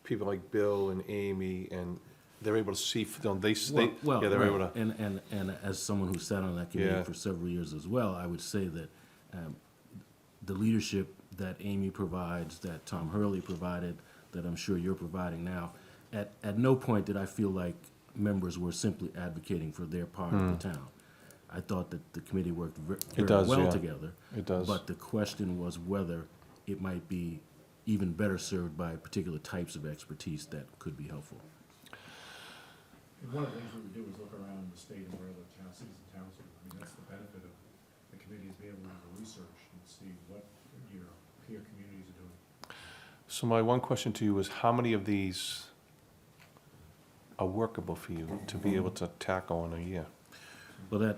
people like Bill and Amy, and they're able to see, Well, yeah, they're right. able to. And as someone who sat on that committee Yeah. for several years as well, I would say that the leadership that Amy provides, that Tom Hurley provided, that I'm sure you're providing now, at no point did I feel like members were simply advocating for their part of the town. I thought that the committee worked very well yeah. together. It does. But the question was whether it might be even better served by particular types of expertise that could be helpful. And one of the things we would do is look around the state and where other towns, cities and towns do. I mean, that's the benefit of the committee, is being able to do the research and see what your peer communities are doing. So my one question to you is, how many of these are workable for you to be able to tackle in a year? Well,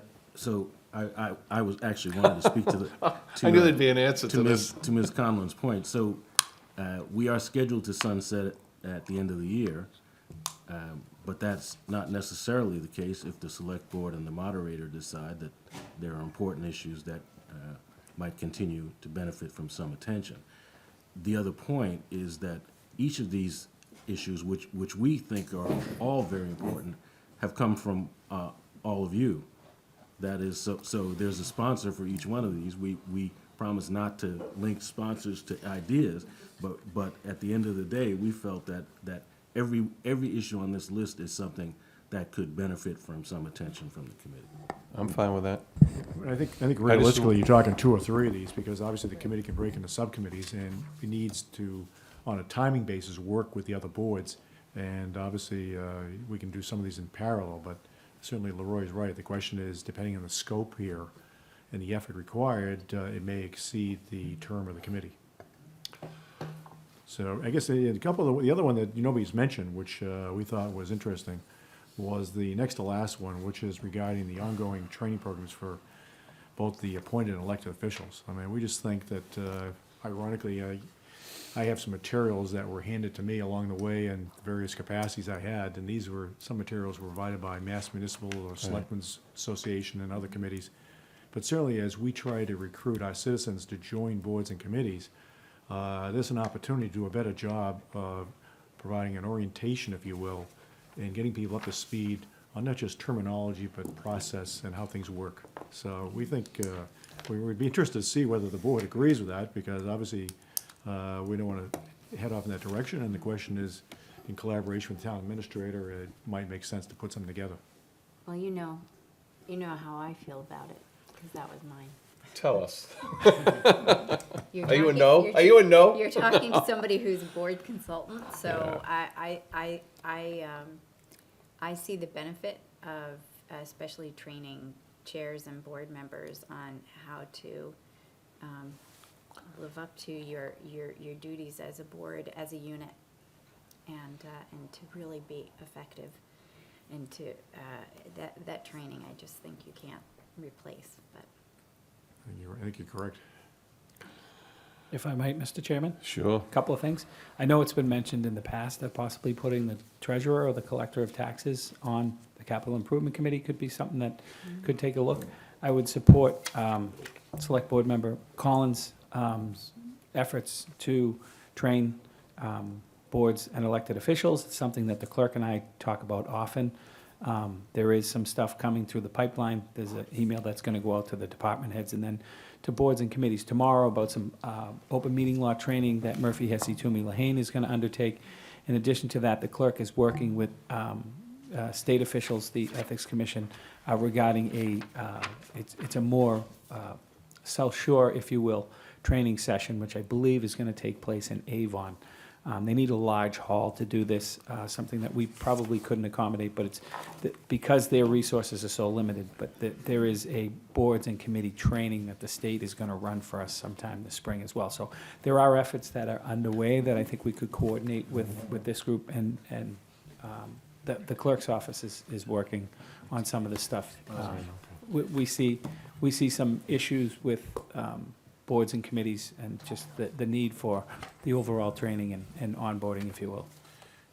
I was actually wanting to speak to the. I knew there'd be an answer to this. To Ms. Conlon's point. So, we are scheduled to sunset at the end of the year, but that's not necessarily the case if the select board and the moderator decide that there are important issues that might continue to benefit from some attention. The other point is that each of these issues, which we think are all very important, have come from all of you. That is, so there's a sponsor for each one of these. We promise not to link sponsors to ideas, but at the end of the day, we felt that every issue on this list is something that could benefit from some attention from the committee. I'm fine with that. I think realistically, you're talking 2 or 3 of these, because obviously the committee can break into subcommittees, and it needs to, on a timing basis, work with the other boards. And obviously, we can do some of these in parallel, but certainly Leroy's right. The question is, depending on the scope here and the effort required, it may exceed the term of the committee. So I guess a couple of the other one that nobody's mentioned, which we thought was interesting, was the next to last one, which is regarding the ongoing training programs for both the appointed and elected officials. I mean, we just think that, ironically, I have some materials that were handed to me along the way in various capacities I had, and some materials were provided by Mass Municipal or Selectmen's Association and other committees. But certainly, as we try to recruit our citizens to join boards and committees, there's an opportunity to do a better job of providing an orientation, if you will, and getting people up to speed on not just terminology, but process and how things work. So we think, we would be interested to see whether the board agrees with that, because obviously, we don't want to head off in that direction, and the question is, in collaboration with the town administrator, it might make sense to put something together. Well, you know how I feel about it, because that was mine. Tell us. You're Are you a talking- no? you're Are you a no? You're talking to somebody who's a board consultant, so I see the benefit of especially training chairs and board members on how to live up to your duties as a board, as a unit, and to really be effective. And to that training, I just think you can't replace. But I think you're correct. If I might, Mr. Chairman? Sure. Couple of things. I know it's been mentioned in the past that possibly putting the treasurer or the collector of taxes on the capital improvement committee could be something that could take a look. I would support Select Board Member Collins' efforts to train boards and elected officials. It's something that the clerk and I talk about often. There is some stuff coming through the pipeline. There's an email that's going to go out to the department heads and then to boards and committees tomorrow about some open meeting law training that Murphy Hesse Toomey Lahane is going to undertake. In addition to that, the clerk is working with state officials, the Ethics Commission, regarding it's a more South Shore, if you will, training session, which I believe is going to take place in Avon. They need a large hall to do this, something that we probably couldn't accommodate, but it's because their resources are so limited. But there is a boards and committee training that the state is going to run for us sometime this spring as well. So there are efforts that are underway that I think we could coordinate with this group, and the clerk's office is working on some of this stuff. We see some issues with boards and committees and just the need for the overall training and onboarding, if you will.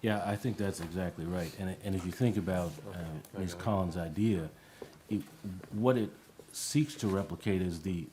Yeah, I think that's exactly right. And if you think about Ms. Collins' idea, what it seeks to replicate is the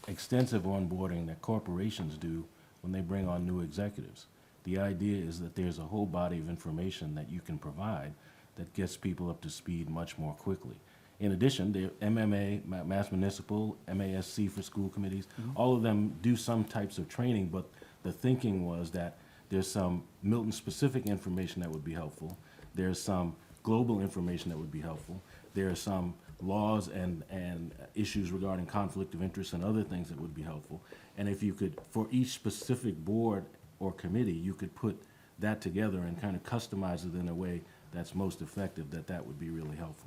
extensive onboarding that corporations do when they bring on new executives. The idea is that there's a whole body of information that you can provide that gets people up to speed much more quickly. In addition, the MMA, Mass Municipal, MASC for school committees, all of them do some types of training, but the thinking was that there's some Milton-specific information that would be helpful, there's some global information that would be helpful, there are some laws and issues regarding conflict of interest and other things that would be helpful. And if you could, for each specific board or committee, you could put that together and kind of customize it in a way that's most effective, that would be really helpful.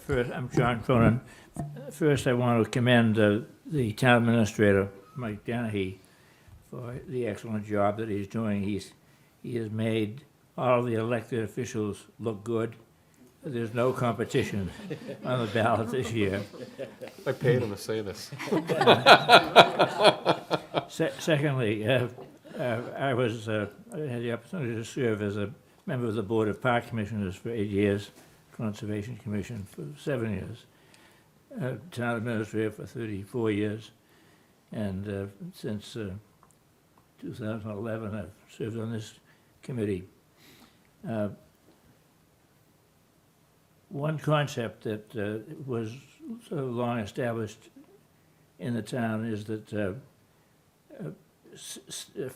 First, I'm John Cronin. First, I want to commend the town administrator, Mike Dennehy, for the excellent job that he's doing. He has made all the elected officials look good. There's no competition on the ballot this year. I paid him to say this. Secondly, I had the opportunity to serve as a member of the Board of Park Commissioners for 8 years, Conservation Commission for 7 years, town administrator for 34 years, and since 2011 I've served on this committee. One concept that was sort of long established in the town is that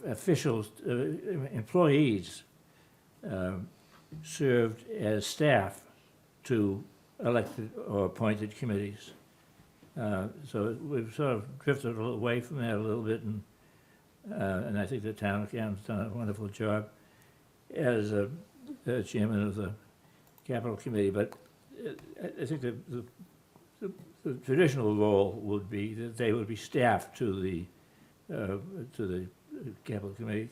officials, employees, served as staff to elected or appointed committees. So we've sort of drifted away from that a little bit, and I think the town accountant's done a wonderful job as a chairman of the capital committee. But I think the traditional role would be that they would be staff to the capital committee,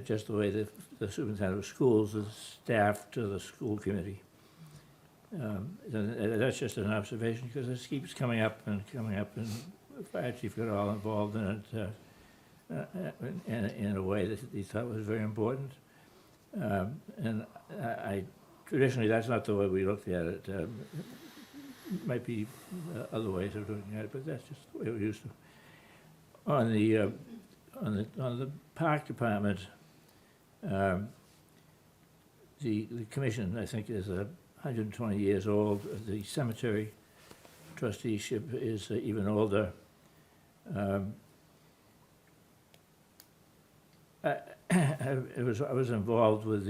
just the way that the superintendent of schools is staff to the school committee. That's just an observation because this keeps coming up, and the fire chief got all involved in it in a way that he thought was very important. And I traditionally, that's not the way we looked at it. Might be other ways of looking at it, but that's just the way we used to. On the park department, the commission, I think, is 120 years old. The cemetery trusteeship is even older. I was involved with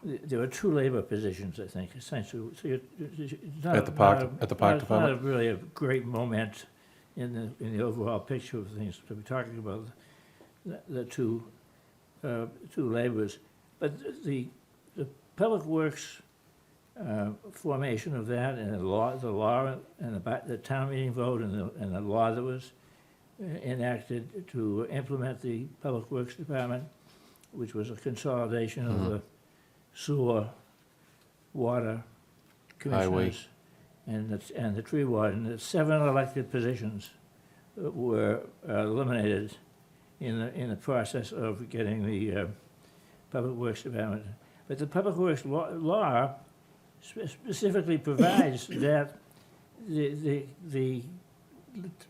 there were two labor positions, I think, essentially. So it's not At the park it's department? not really a great moment in the overall picture of things to be talking about the two labors. But the public works formation of that, and the law and the town meeting vote, and the law that was enacted to implement the public works department, which was a consolidation of the sewer, water Highway. commissioners and the tree warden, the 7 elected positions were eliminated in the process of getting the Public Works Department. But the Public Works law specifically provides that the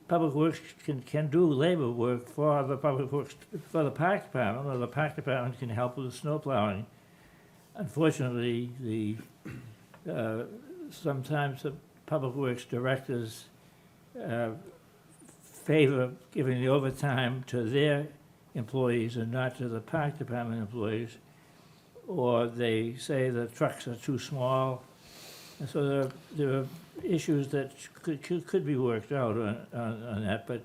Public Works can do labor work for the Public Works, for the Park Department, or the Park Department can help with the snow plowing. Unfortunately, sometimes the Public Works directors favor giving the overtime to their employees and not to the Park Department employees, or they say the trucks are too small. And so there are issues that could be worked out on that, but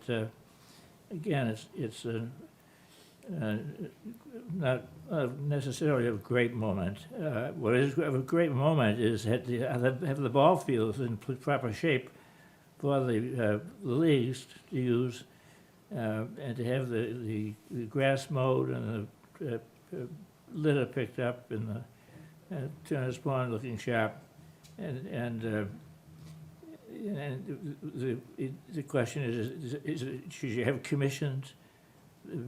again, it's not necessarily a great moment. What is a great moment is have the ball fields in proper shape for the leagues to use, and to have the grass mowed and the litter picked up and the tennis pond looking sharp. And the question is should you have commissions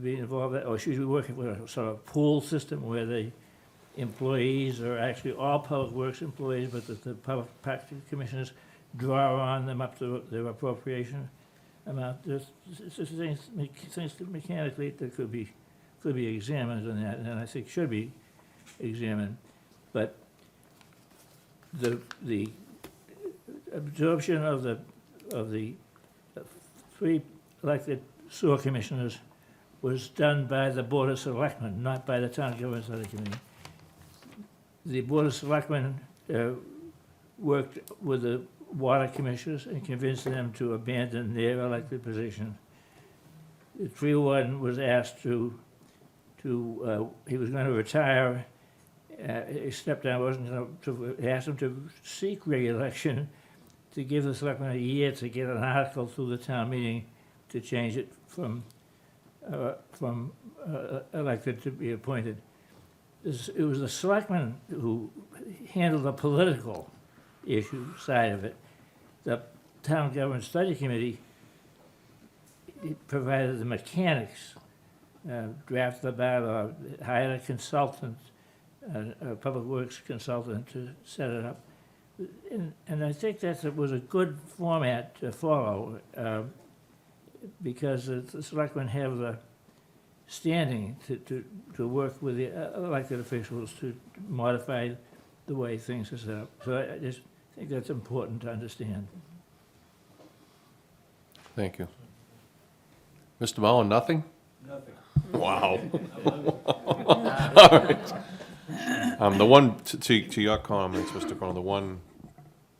be involved, or should you work with a sort of pool system where the employees are actually all Public Works employees, but that the public practice commissioners draw on them up to their appropriation amount? There's things mechanically that could be examined on that, and I think should be examined. But the absorption of the 3 elected sewer commissioners was done by the Board of Selectmen, not by the Town Government Study Committee. The Board of Selectmen worked with the water commissioners and convinced them to abandon their elected position. The tree warden was asked he was going to retire. He stepped down, wasn't going to ask him to seek re-election, to give the selectmen a year to get an article through the town meeting to change it from elected to be appointed. It was the selectmen who handled the political issue side of it. The Town Government Study Committee provided the mechanics, drafted the bylaw, hired a consultant, a Public Works consultant to set it up. And I think that was a good format to follow, because the selectmen have the standing to work with the elected officials to modify the way things are set up. So I just think that's important to understand. Thank you. Mr. Mullin, nothing? Nothing. Wow. All right. The one, to your comments, Mr. Cronin, the one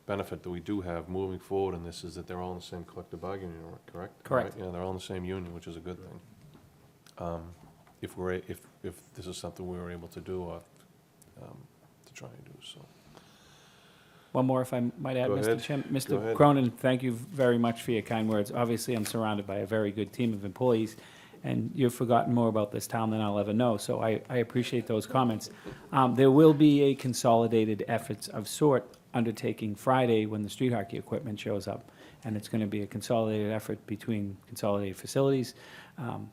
benefit that we do have moving forward in this is that they're all in the same collective bargaining unit, correct? Correct. Right? Yeah, they're all in the same union, which is a good thing. If this is something we were able to do, or to try and do, so. One more, if I might add, Go Mr. ahead. Chairman. Go Mr. ahead. Cronin, thank you very much for your kind words. Obviously, I'm surrounded by a very good team of employees, and you've forgotten more about this town than I'll ever know, so I appreciate those comments. There will be a consolidated efforts of sort undertaking Friday when the street hockey equipment shows up, and it's going to be a consolidated effort between Consolidated Facilities,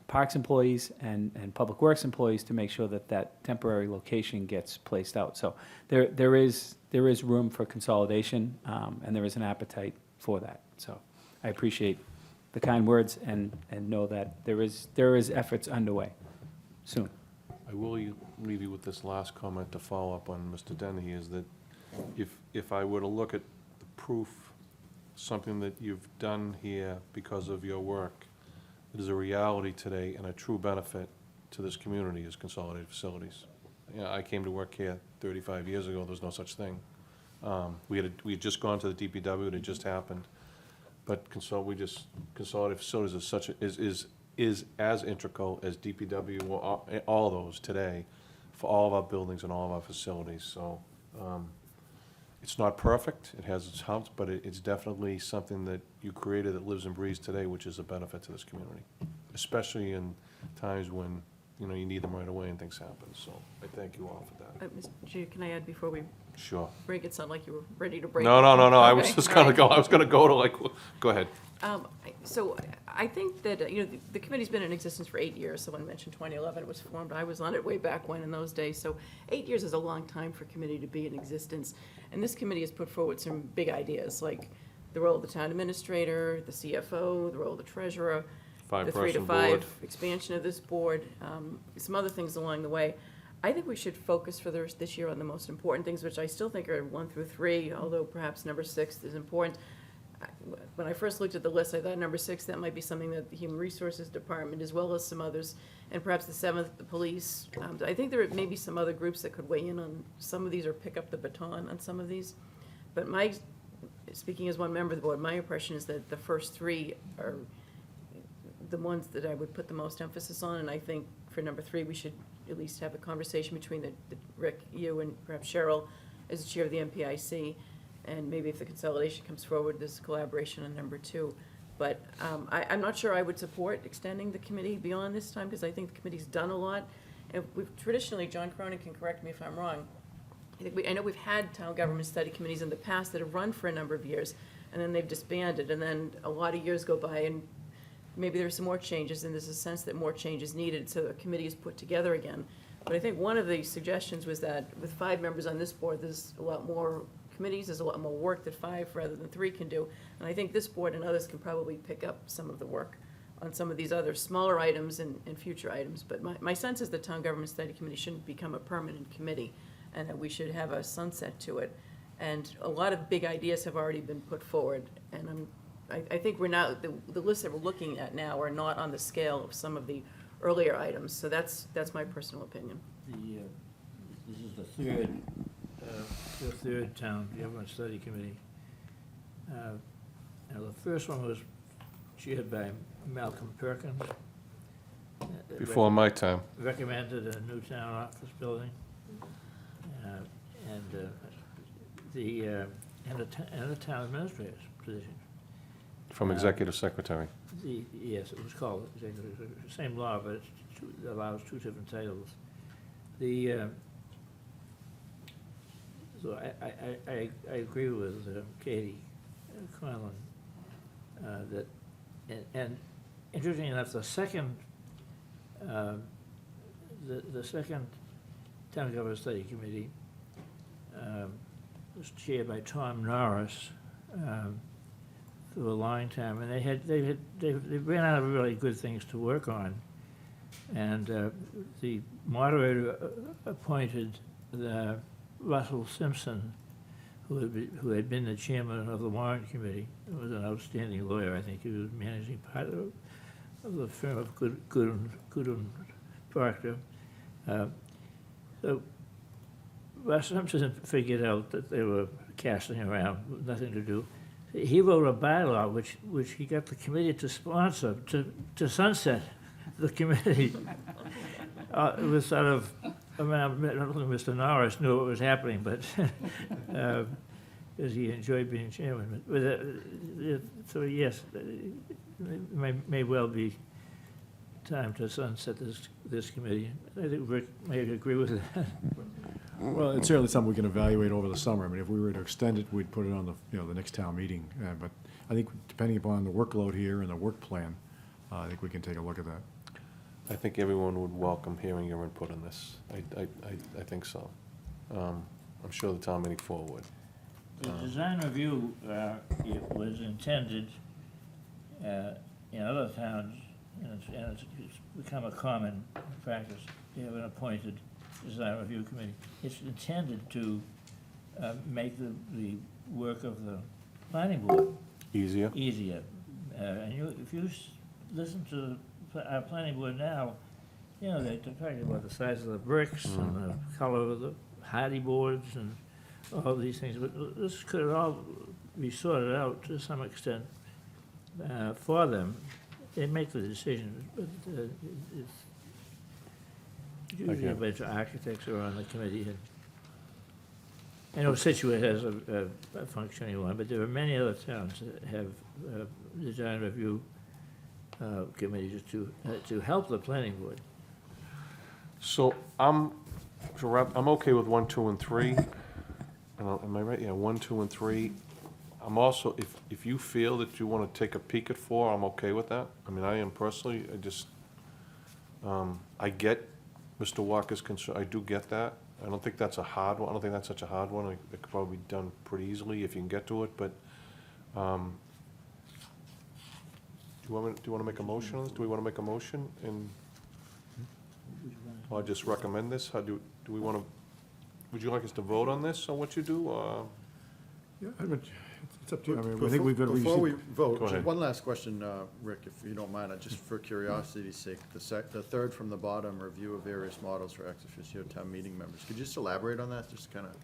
Parks employees, and Public Works employees to make sure that that temporary location gets placed out. So there is room for consolidation, and there is an appetite for that. So I appreciate the kind words and know that there is efforts underway soon. I will leave you with this last comment to follow up on Mr. Dennehy, is that if I were to look at the proof, something that you've done here because of your work, it is a reality today and a true benefit to this community is Consolidated Facilities. You know, I came to work here 35 years ago, there was no such thing. We had just gone to the DPW, it had just happened. But Consolidated Facilities is as integral as DPW, all of those today, for all of our buildings and all of our facilities. So it's not perfect, it has its humps, but it's definitely something that you created that lives and breathes today, which is a benefit to this community, especially in times when, you know, you need them right away and things happen. So I thank you all for that. Mr. Chair, can I add before we Sure. Make it sound like you were ready to break. No, I was Okay, just all gonna right. go, I was gonna go to like, go ahead. So I think that, the committee's been in existence for 8 years. Someone mentioned 2011 it was formed. I was on it way back when in those days. So 8 years is a long time for a committee to be in existence. And this committee has put forward some big ideas, like the role of the town administrator, the CFO, the role of the treasurer, the 3 to 5-person 5 board. expansion of this board, some other things along the way. I think we should focus for this year on the most important things, which I still think are 1 through 3, although perhaps number 6 is important. When I first looked at the list, I thought number 6, that might be something that the Human Resources Department, as well as some others, and perhaps the 7th, the police. I think there may be some other groups that could weigh in on some of these or pick up the baton on some of these. But speaking as one member of the board, my impression is that the first 3 are the ones that I would put the most emphasis on, and I think for number 3, we should at least have a conversation between the Rick, you, and perhaps Cheryl as the chair of the MPIC, and maybe if the consolidation comes forward, there's collaboration on number 2. But I'm not sure I would support extending the committee beyond this time, because I think the committee's done a lot. And we've traditionally, John Cronin can correct me if I'm wrong, I know we've had town government study committees in the past that have run for a number of years, and then they've disbanded, and then a lot of years go by, and maybe there's some more changes, and there's a sense that more change is needed, so a committee is put together again. But I think one of the suggestions was that with 5 members on this board, there's a lot more committees, there's a lot more work that 5 rather than 3 can do. And I think this board and others can probably pick up some of the work on some of these other smaller items and future items. But my sense is the Town Government Study Committee shouldn't become a permanent committee, and that we should have a sunset to it. And a lot of big ideas have already been put forward, and I think we're now, the lists that we're looking at now are not on the scale of some of the earlier items, so that's my personal opinion. This is the third town government study committee. Now, the first one was chaired by Malcolm Perkins. Before my time. Recommended a new town office building, and the town administrator's position. From executive secretary. Yes, it was called executive, same law, but it allows 2 different titles. So I agree with Katie Conlon that, and interestingly enough, the second Town Government Study Committee was chaired by Tom Norris for a long time, and they ran out of really good things to work on. And the moderator appointed Russell Simpson, who had been the chairman of the warrant committee. He was an outstanding lawyer. I think he was managing partner of the firm of Good and Proctor. So Russ Simpson figured out that they were casting around, with nothing to do. He wrote a bylaw which he got the committee to sponsor, to sunset the committee. It was sort of, I mean, I don't think Mr. Norris knew what was happening, but because he enjoyed being chairman. But, so yes, it may well be time to sunset this committee. I think Rick may agree with that. Well, it's certainly something we can evaluate over the summer. I mean, if we were to extend it, we'd put it on the next town meeting. But I think depending upon the workload here and the work plan, I think we can take a look at that. I think everyone would welcome hearing your input on this. I think so. I'm sure the town meeting floor would. The design review, it was intended in other towns, and it's become a common practice. You have an appointed design review committee. It's intended to make the work of the planning board Easier? easier. And if you listen to our planning board now, you know, they're talking about the size of the bricks and the color of the hardy boards and all these things, but this could all be sorted out to some extent for them. They make the decision, but it's usually a bunch of architects are on the committee. And I know Situate has a functioning one, but there are many other towns that have design review committees to help the planning board. So I'm okay with 1, 2, and 3. am I right? Yeah, 1, 2, and 3. I'm also, if you feel that you want to take a peek at 4, I'm okay with that. I mean, I am personally, I get Mr. Walker's concern, I do get that. I don't think that's a hard one, I don't think that's such a hard one. It could probably be done pretty easily if you can get to it, but, do you want to make a motion on this? Do we want to make a motion and, or just recommend this? How do we want to, would you like us to vote on this, on what you do, or? Yeah, it's up to you. I mean, I think we've got. Before we Go vote, ahead. one last question, Rick, if you don't mind, just for curiosity's sake. The third from the bottom, review of various models for ex officio town meeting members. Could you just elaborate on that? Just kind of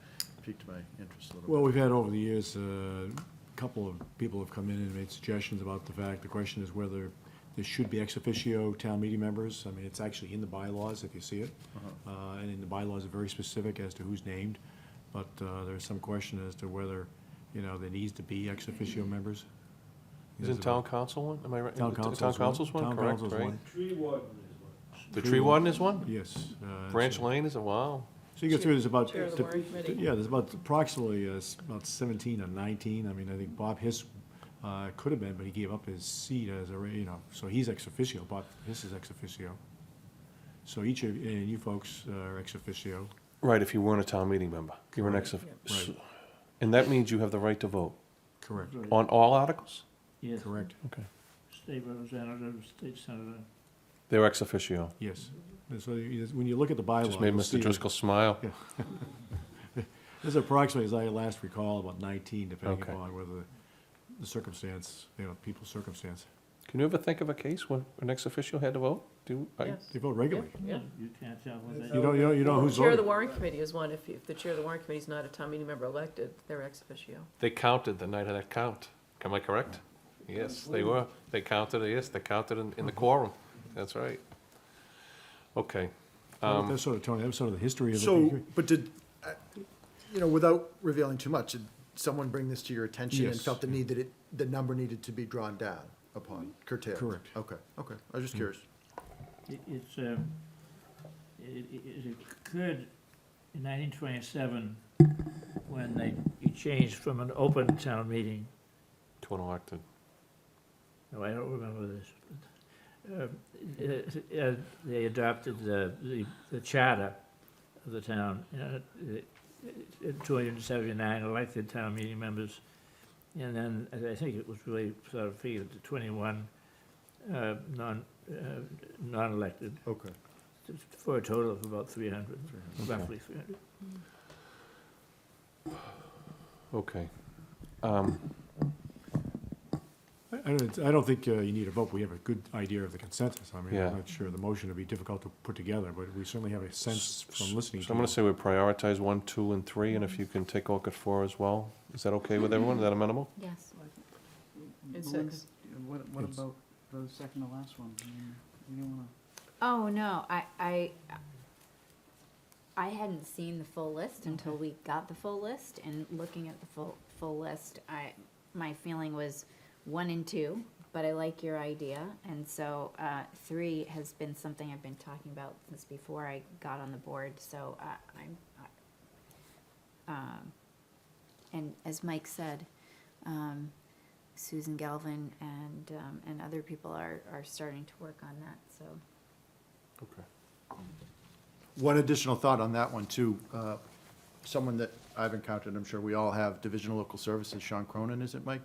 piqued my interest a little bit. Well, we've had over the years, a couple of people have come in and made suggestions about the fact, the question is whether there should be ex officio town meeting members. I mean, it's actually in the bylaws, if you see it. And in the bylaws are very specific as to who's named. But there's some question as to whether, there needs to be ex officio members. Isn't town council one? Am I right? Town council's one. Town council's one, Town correct, council's right? one. Tree warden is one. The tree warden is one? Yes. Branch Lane is a, wow. So you go through, there's about. Chair of the warrant committee. Yeah, there's about approximately, about 17 or 19. I mean, I think Bob Hiss could have been, but he gave up his seat as so he's ex officio. Bob Hiss is ex officio. So each of, and you folks are ex officio. Right, if you weren't a town meeting member. You're an ex, Right. and that means you have the right to vote Correct. on all articles? Yes. Correct. Okay. State representative, state senator. They're ex officio. Yes. And so when you look at the bylaws. Just made you'll Mr. see that- Driscoll smile. Yeah. There's approximately, as I last recall, about 19, depending Okay. upon whether the circumstance, people's circumstance. Can you ever think of a case when an ex officio had to vote? Yes. They vote regularly. Yeah. You can't tell what they. You know who's Chair of the voting. warrant committee is one. If the chair of the warrant committee is not a town meeting member elected, they're ex officio. They counted the night of that count. Am I correct? Yes, they were. They counted, yes, they counted in the quorum. That's right. Okay. That's sort of, Tony, that was sort of the history of the. So, but did, without revealing too much, did someone bring this to your attention and Yes. felt the need that the number needed to be drawn down upon, curtailed? Correct. Okay. I was just curious. It occurred in 1927 when you changed from an open town meeting. To an elected. No, I don't remember this. They adopted the charter of the town. In 279 elected town meeting members, and then I think it was really sort of figured to 21 non-elected. Okay. For a total of about 300, roughly 300. Okay. I don't think you need a vote. We have a good idea of the consensus. I mean, Yeah. I'm not sure the motion would be difficult to put together, but we certainly have a sense from listening So to I'm you. gonna say we prioritize 1, 2, and 3, and if you can take a look at 4 as well. Is that okay with everyone? Is that amenable? Yes. It's Melinda, six. What It's- about the second to last one? I mean, we don't wanna. Oh, no, I hadn't seen the full list until we got the full list, and looking at the full list, my feeling was 1 and 2, but I like your idea, and so, 3 has been something I've been talking about since before I got on the board, so, and as Mike said, Susan Galvin and other people are starting to work on that, so. Okay. One additional thought on that one, too. Someone that I've encountered, I'm sure we all have, Division of Local Services, Sean Cronin, is it, Mike?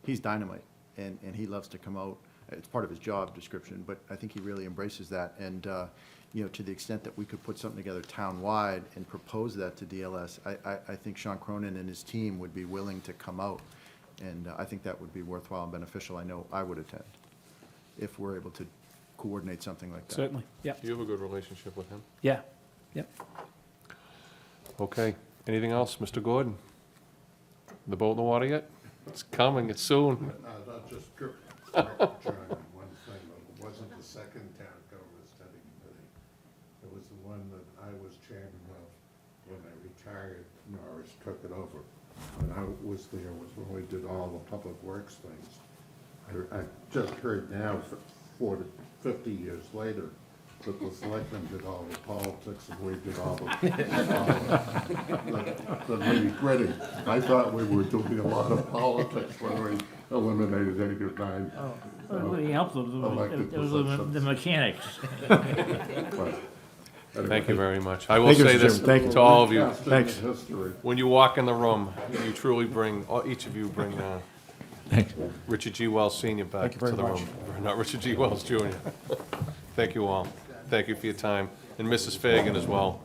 He's dynamite, and he loves to come out. It's part of his job description, but I think he really embraces that. And, to the extent that we could put something together town-wide and propose that to DLS, I think Sean Cronin and his team would be willing to come out. And I think that would be worthwhile and beneficial. I know I would attend if we're able to coordinate something like that. Certainly, yeah. Do you have a good relationship with him? Yeah, yep. Okay. Anything else, Mr. Gordon? The boat in the water yet? It's coming, it's soon. Not just correct John on one thing, but it wasn't the second town government study committee. It was the one that I was chairman of when I retired. Norris took it over. And I was there when we did all the public works things. I just heard now, 40, 50 years later, that the selectmen did all the politics and we did all the nitty-gritty. I thought we were doing a lot of politics when we eliminated 8 or 9. We helped them, elected it was the positions. mechanics. But Thank you anyway. very much. I will Thank you, say Mr. this Chairman. Thank you. to all of you. Cast in Thanks. history. When you walk in the room, you truly bring, each of you bring Richard G. Wells Senior back Thank you to very the much. room. Not Richard G. Wells Jr. Thank you all. Thank you for your time. And Mrs. Fagan as well.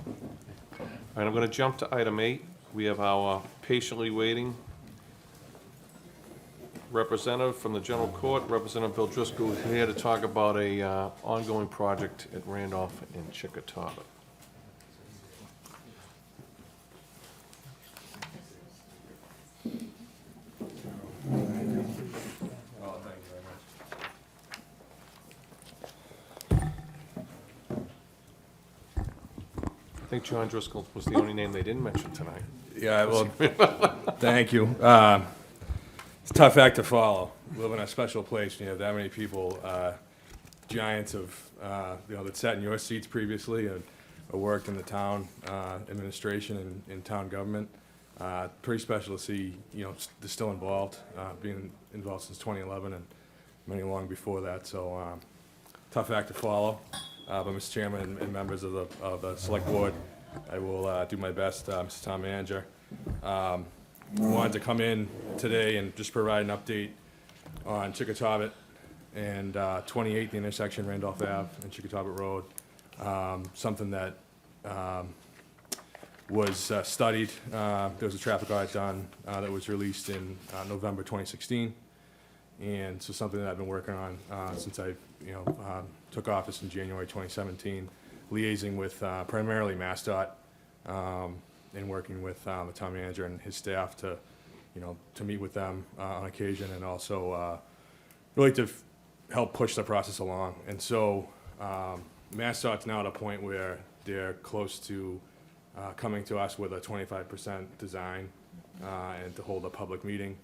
All right, I'm going to jump to item 8. We have our patiently waiting representative from the General Court, Representative Bill Driscoll, is here to talk about a ongoing project at Randolph and Chickatawba. I think John Driscoll was the only name they didn't mention tonight. Yeah, well, thank you. It's a tough act to follow. We live in a special place, and you have that many people, giants of, that sat in your seats previously and worked in the town administration and in town government. Pretty special to see, they're still involved, being involved since 2011 and many long before that. So, tough act to follow. But Mr. Chairman and members of the Select Board, I will do my best, Mr. Town Manager. Wanted to come in today and just provide an update on Chickatawba and 28, the intersection Randolph Ave and Chickatawba Road. Something that was studied. There was a traffic audit done that was released in November 2016. And so something that I've been working on since I took office in January 2017, liaising with primarily MassDOT and working with the town manager and his staff to meet with them on occasion, and also really to help push the process along. And so MassDOT's now at a point where they're close to coming to us with a 25% design and to hold a public meeting.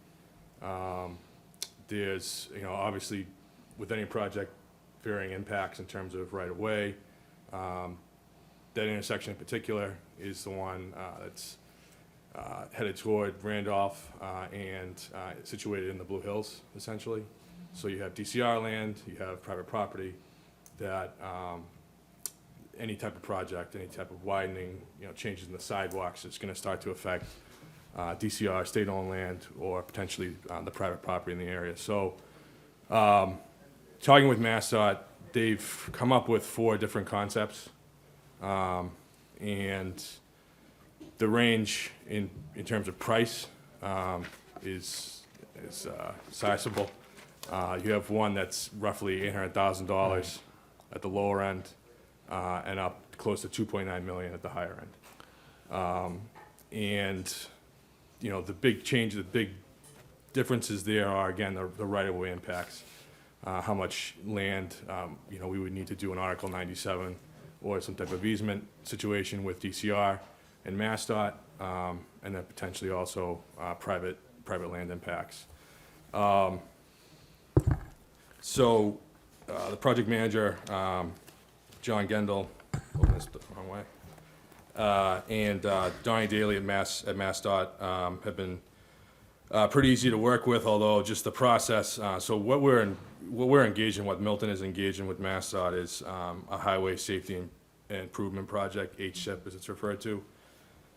There's, obviously, with any project, varying impacts in terms of right-of-way. That intersection in particular is the one that's headed toward Randolph and situated in the Blue Hills, essentially. So you have DCR land, you have private property that any type of project, any type of widening, changes in the sidewalks, it's going to start to affect DCR, state-owned land, or potentially the private property in the area. So talking with MassDOT, they've come up with 4 different concepts. And the range in terms of price is sizable. You have one that's roughly $800,000 at the lower end and up close to $2.9 million at the higher end. And the big change, the big differences there are, again, the right-of-way impacts. How much land we would need to do an Article 97 or some type of easement situation with DCR and MassDOT, and then potentially also private land impacts. So the project manager, John Gendel, open this the wrong way, and Donnie Daly at MassDOT have been pretty easy to work with, although just the process. So what we're engaged in, what Milton is engaged in with MassDOT is a highway safety and improvement project, HSIP as it's referred to.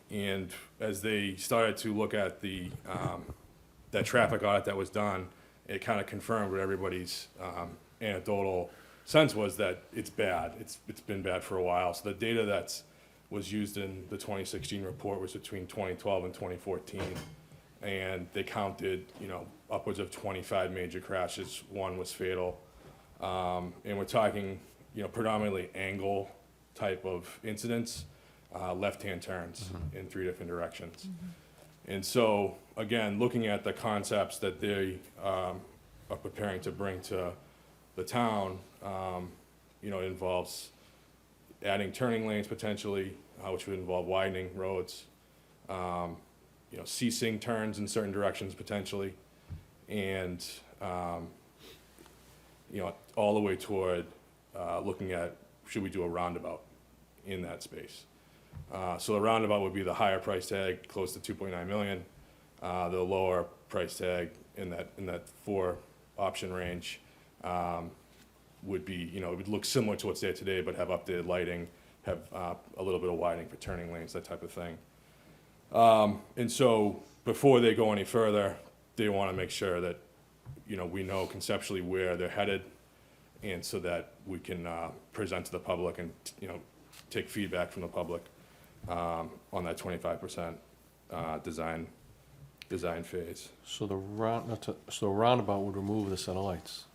And as they started to look at that traffic audit that was done, it kind of confirmed what everybody's anecdotal sense was, that it's bad. It's been bad for a while. So the data that was used in the 2016 report was between 2012 and 2014. And they counted, upwards of 25 major crashes. 1 was fatal. And we're talking, predominantly angle type of incidents, left-hand turns in 3 different directions. And so, again, looking at the concepts that they are preparing to bring to the town, it involves adding turning lanes potentially, which would involve widening roads, ceasing turns in certain directions potentially, and all the way toward looking at should we do a roundabout in that space? So the roundabout would be the higher price tag, close to 2.9 million. The lower price tag in that 4 option range would be, you know, it would look similar to what's there today, but have updated lighting, have a little bit of widening for turning lanes, that type of thing. And so before they go any further, they want to make sure that, you know, we know conceptually where they're headed, and so that we can present to the public and, you know, take feedback from the public on that 25% design phase. So the roundabout would remove the set of lights?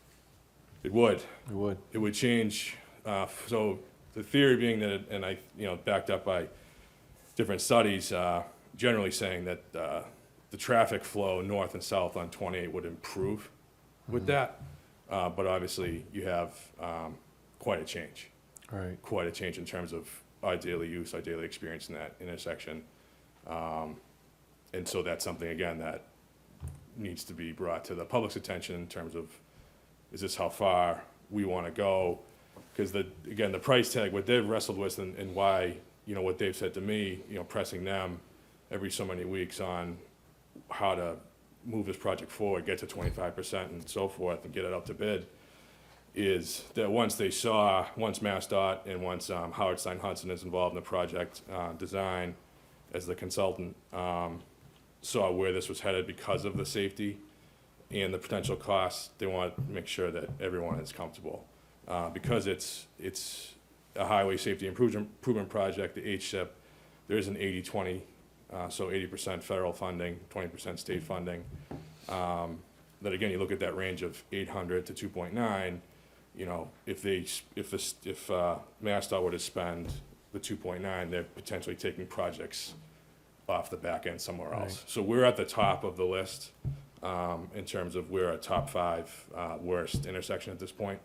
It would. It would. It would change, so the theory being that, and I, you know, backed up by different studies, generally saying that the traffic flow north and south on 28 would improve with that. But obviously, you have quite a change. Right. Quite a change in terms of our daily use, our daily experience in that intersection. And so that's something, again, that needs to be brought to the public's attention in terms of, is this how far we want to go? Because again, the price tag, what they've wrestled with and why, you know, what they've said to me, you know, pressing them every so many weeks on how to move this project forward, get to 25% and so forth, and get it out to bid, is that once MassDOT and once Howard Stein Hudson is involved in the project design as the consultant, saw where this was headed because of the safety and the potential costs, they want to make sure that everyone is comfortable. Because it's a highway safety improvement project, the HSIP, there is an 80-20, so 80% federal funding, 20% state funding. That again, you look at that range of 800 to 2.9, you know, if MassDOT were to spend the 2.9, they're potentially taking projects off the back end somewhere else. Right. So we're at the top of the list in terms of we're a top 5 worst intersection at this point.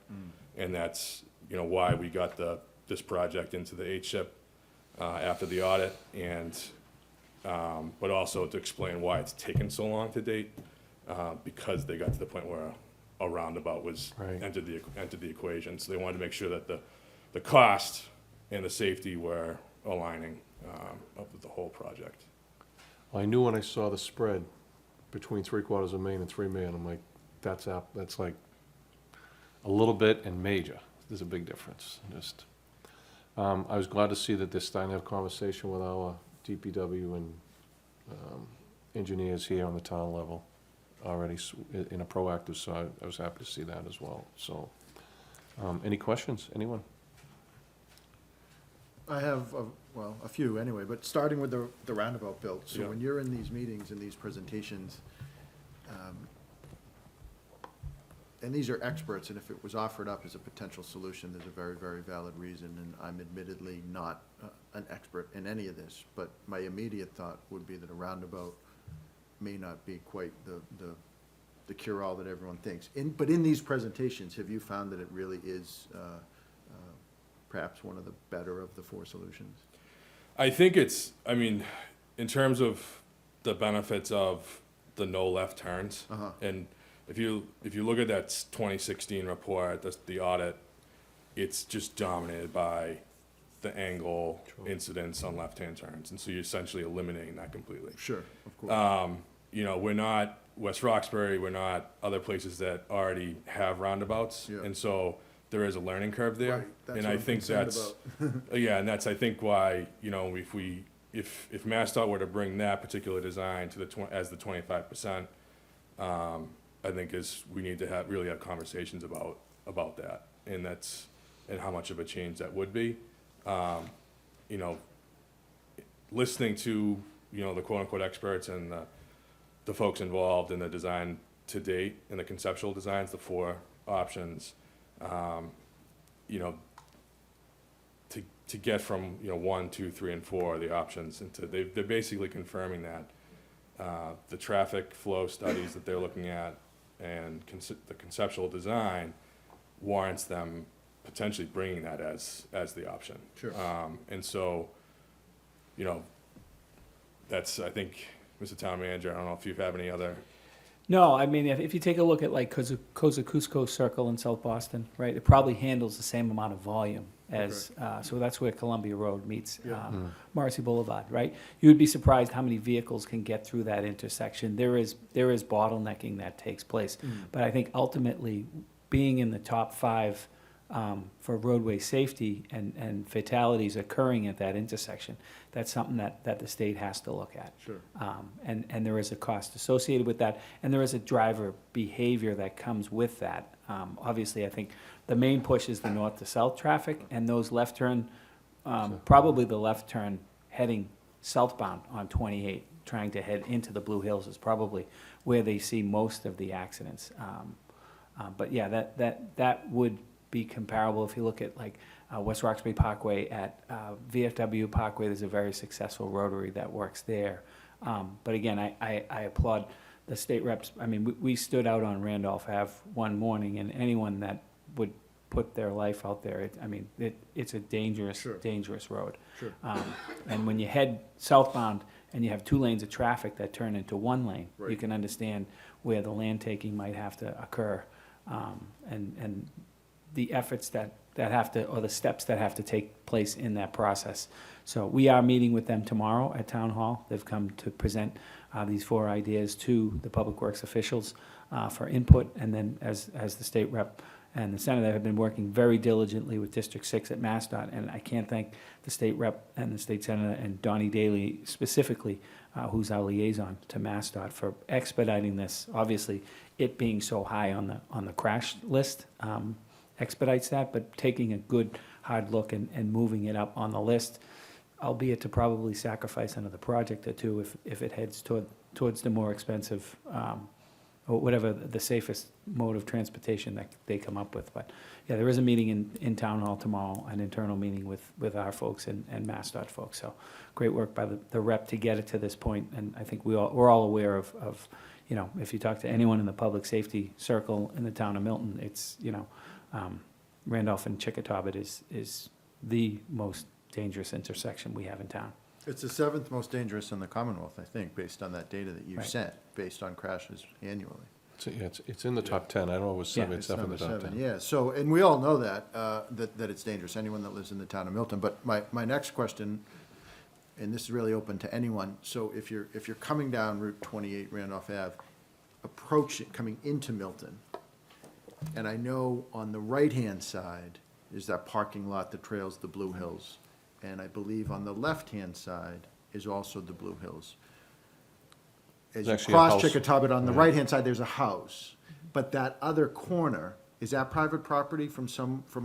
And that's, you know, why we got this project into the HSIP after the audit, and but also to explain why it's taken so long to date, because they got to the point where a roundabout was Right. entered the equation. So they wanted to make sure that the cost and the safety were aligning up with the whole project. Well, I knew when I saw the spread between 3/4 of Main and 3 Main, I'm like, that's like a little bit and major. There's a big difference. Just, I was glad to see that they're starting to have conversation with our DPW and engineers here on the town level already in a proactive side. I was happy to see that as well. So, any questions? Anyone? I have, a few anyway, but starting with the roundabout build. So Yeah. when you're in these meetings and these presentations, and these are experts, and if it was offered up as a potential solution, there's a very, very valid reason, and I'm admittedly not an expert in any of this, but my immediate thought would be that a roundabout may not be quite the cure-all that everyone thinks. But in these presentations, have you found that it really is perhaps one of the better of the 4 solutions? I think I mean, in terms of the benefits of the no left turns, and if you look at that 2016 report, the audit, it's just dominated by the angle incidents on left-hand turns, and so you're essentially eliminating that completely. Sure, of course. You know, we're not West Roxbury, we're not other places that already have roundabouts, Yeah. and so there is a learning curve there. Right, that's And what I I'm think concerned that's, about. yeah, and that's, I think, why, you know, if MassDOT were to bring that particular design to as the 25%, I think we need to really have conversations about that, and how much of a change that would be. You know, listening to, you know, the quote-unquote experts and the folks involved in the design to date, in the conceptual designs, the 4 options, you know, to get from, you know, 1, 2, 3, and 4, the options, they're basically confirming that the traffic flow studies that they're looking at and the conceptual design warrants them potentially bringing that as the option. Sure. And so, you know, that's, I think, Mr. Town Manager, I don't know if you have any other. No, I mean, if you take a look at like Kosciuszko Circle in South Boston, right, it probably handles the same amount of volume as, so that's where Columbia Road meets Yeah. Marcy Boulevard, right? You'd be surprised how many vehicles can get through that intersection. There is bottlenecking that takes place. But I think ultimately, being in the top 5 for roadway safety and fatalities occurring at that intersection, that's something that the state has to look at. Sure. And there is a cost associated with that, and there is a driver behavior that comes with that. Obviously, I think the main push is the north to south traffic, and those left turn, probably the left turn heading southbound on 28, trying to head into the Blue Hills is probably where they see most of the accidents. But yeah, that would be comparable if you look at like West Roxbury Parkway at VFW Parkway. There's a very successful rotary that works there. But again, I applaud the state reps. I mean, we stood out on Randolph Ave one morning, and anyone that would put their life out there, it's a dangerous, dangerous road. Sure. And when you head southbound and you have 2 lanes of traffic that turn into 1 lane, you Right. can understand where the land taking might have to occur. And the efforts that have to, or the steps that have to take place in that process. So we are meeting with them tomorrow at Town Hall. They've come to present these 4 ideas to the Public Works officials for input, and then as the state rep and the senator have been working very diligently with District 6 at MassDOT, and I can't thank the state rep and the state senator and Donnie Daly specifically, who's our liaison to MassDOT, for expediting this. Obviously, it being so high on the crash list expedites that, but taking a good hard look and moving it up on the list, albeit to probably sacrifice another project or 2 if it heads towards the more expensive, or whatever the safest mode of transportation that they come up with. But yeah, there is a meeting in Town Hall tomorrow, an internal meeting with our folks and MassDOT folks. So great work by the rep to get it to this point, and I think we're all aware of, if you talk to anyone in the public safety circle in the town of Milton, it's, Randolph and Chickatobit is the most dangerous intersection we have in town. It's the 7th most dangerous in the Commonwealth, I think, based on that data that you Right. sent, based on crashes annually. It's in the top 10. I don't know if it was 7, Yeah. it's definitely Number the top 10. 7, yeah. So, and we all know that, that it's dangerous, anyone that lives in the town of Milton. But my next question, and this is really open to anyone, so if you're coming down Route 28 Randolph Ave, coming into Milton, and I know on the right-hand side is that parking lot that trails the Blue Hills, and I believe on the left-hand side is also the Blue Hills. As There's you actually a cross house. Chickatobit, on the Yeah. right-hand side, there's a house. But that other corner, is that private property from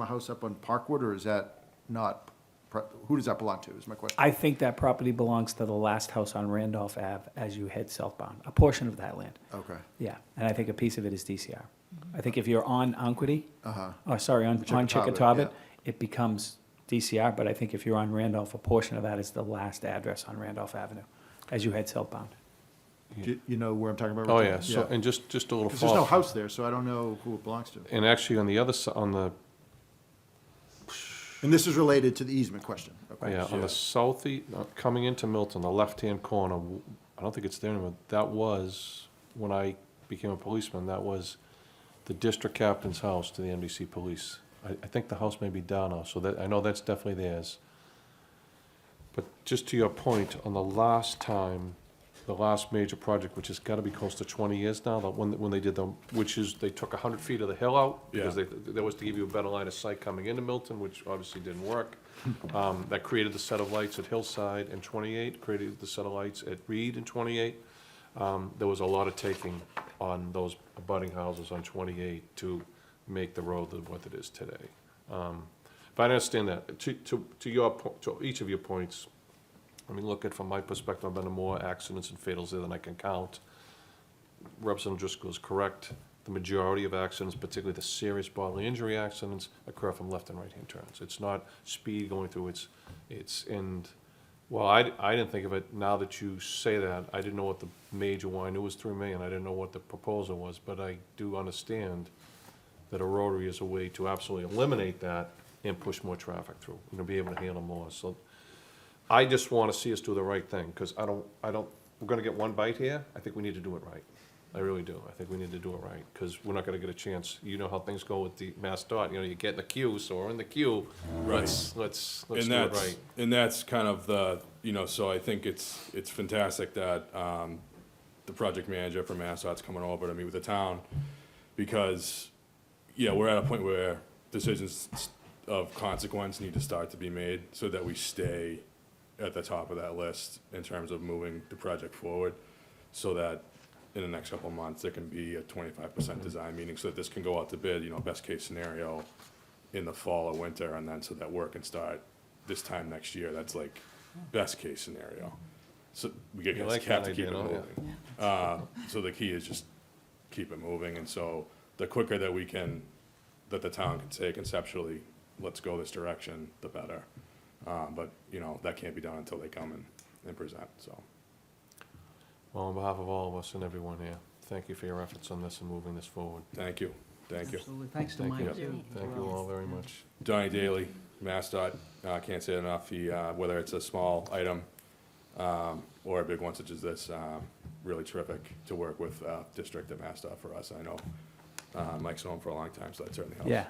a house up on Parkwood, or is that not? Who does that belong to, is my question? I think that property belongs to the last house on Randolph Ave as you head southbound, a portion of that land. Okay. Yeah, and I think a piece of it is DCR. I think if you're on Unquity, Uh-huh. on Chickatobit, Chickatobit, yeah. it becomes DCR, but I think if you're on Randolph, a portion of that is the last address on Randolph Avenue as you head southbound. Do you know where I'm talking about? Oh, Rick? yeah, so, and just a little Because there's no follow. house there, so I don't know who it belongs to. And actually, on the other side, And this is related to the easement question. Okay. yeah, on the coming into Milton, the left-hand corner, I don't think it's there anymore. That was, when I became a policeman, that was the district captain's house to the MDC police. I think the house may be down now, so I know that's definitely theirs. But just to your point, on the last major project, which has got to be close to 20 years now, when they did they took 100 feet of the hill out, because that was to give you a better line of sight coming into Milton, which obviously didn't work. That created the set of lights at Hillside and 28, created the set of lights at Reed and 28. There was a lot of taking on those abutting houses on 28 to make the road what it is today. But I understand that. To each of your points, I mean, look at, from my perspective, I've been in more accidents and fatals there than I can count. Representative Driscoll is correct. The majority of accidents, particularly the serious bodily injury accidents, occur from left and right-hand turns. It's not speed going through, well, I didn't think of it, now that you say that, I didn't know what the major one, I knew it was 3 million, I didn't know what the proposal was, but I do understand that a rotary is a way to absolutely eliminate that and push more traffic through, be able to handle more. So I just want to see us do the right thing, because we're going to get one bite here. I think we need to do it right. I really do. I think we need to do it right, because we're not gonna get a chance. You know how things go with the Mass Dot, you know, you get in the queue, so we're in the queue. Right. Let's do And it that's, right. and that's kind of the, you know, so I think it's fantastic that, the project manager from MassDOT's coming over to meet with the town, because, yeah, we're at a point where decisions of consequence need to start to be made, so that we stay at the top of that list in terms of moving the project forward, so that in the next couple of months, there can be a 25% design meeting, so that this can go out to bid, you know, best case scenario in the fall or winter, and then so that work can start this time next year. That's like best case scenario. So we You like have that to keep idea, it don't you? moving. So the key is just keep it moving, and so the quicker that we can, that the town can say conceptually, let's go this direction, the better. But, you know, that can't be done until they come and present, so. Well, on behalf of all of us and everyone here, thank you for your efforts on this and moving this forward. Thank you, thank you. Absolutely. Thanks to Thank you. Mike, too. Thank you all very much. Donnie Daly, MassDOT, can't say it enough, he, whether it's a small item, or a big one such as this, really terrific to work with, District at MassDOT for us, I know. Mike's known for a long time, so that certainly helps. Yeah.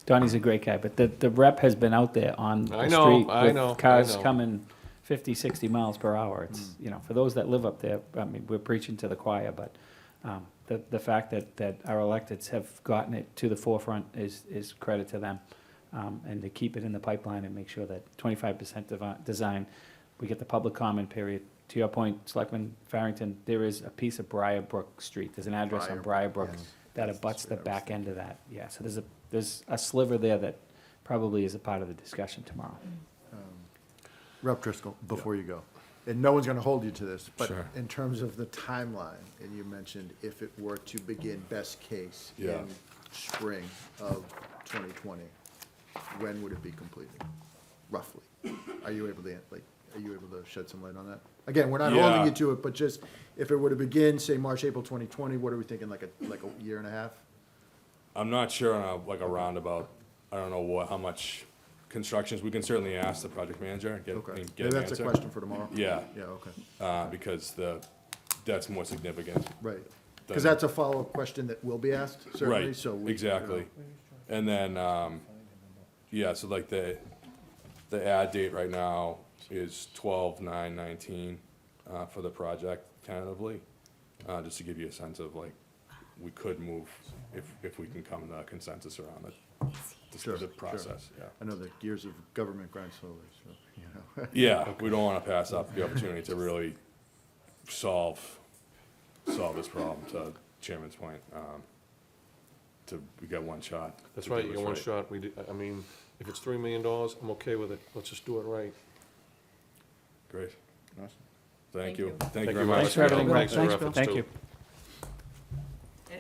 Donnie's a great guy, but the rep has been out there on the I know, street I know, I with cars know. coming 50, 60 miles per hour. It's, you know, for those that live up there, I mean, we're preaching to the choir, but the fact that our electeds have gotten it to the forefront is credit to them. And to keep it in the pipeline and make sure that 25% design, we get the public comment period. To your point, Selectman Farrington, there is a piece of Briarbrook Street. There's an address on Briarbrook that abuts the back end of that. Yeah, so there's a sliver there that probably is a part of the discussion tomorrow. Rep Driscoll, before you go, and no one's gonna hold you to this, but Sure. in terms of the timeline, and you mentioned if it were to begin best case Yeah. in spring of 2020, when would it be completed, roughly? Are you able to, shed some light on that? Again, we're not holding Yeah. you to it, but just, if it were to begin, say, March, April 2020, what are we thinking, like a year and a half? I'm not sure on a roundabout, I don't know how much constructions, we can certainly ask the project manager and get Okay, an maybe answer. that's a question for tomorrow. Yeah. Yeah, okay, Because that's more significant. right, than- because that's a follow-up question that will be asked, certainly, Right, so we. exactly. And then, yeah, so like the ad date right now is 12/9/19 for the project tentatively, just to give you a sense of like, we could move if we can come to a consensus around the Sure, process, yeah. I know the gears of government grind slowly, so, you know. Yeah, we don't want to pass up the opportunity to really solve this problem, to Chairman's point. We got one shot. That's to right, do you this got one shot. I mean, if it's $3 million, I'm okay with it. Let's just do it right. Great. Awesome. Thank you. Thank Thank you you very very much. Thanks for everything, Bill. Thanks for your Thanks, Bill. efforts, Thank too. you.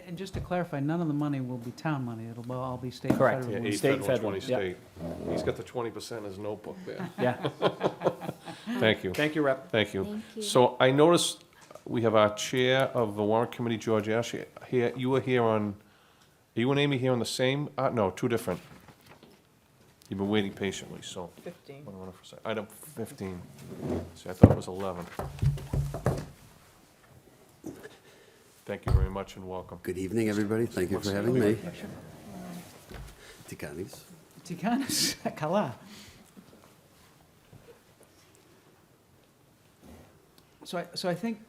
And just to clarify, none of the money will be town money. It'll all be state and Correct. federal Yeah, money. 8 State, federal, federal, 20 yeah. state. He's got the 20% in his notebook there. Yeah. Thank you. Thank you, Rep. Thank you. Thank you. So I noticed we have our chair of the warrant committee, George Ashley, here. You were here on, are you and Amy here on the same, no, two different. You've been waiting patiently, so. 15. Hold on for a sec. Item 15. See, I thought it was 11. Thank you very much and welcome. Good evening, everybody. Thank you for having me. Tikanis. Tikanis, kala. So I think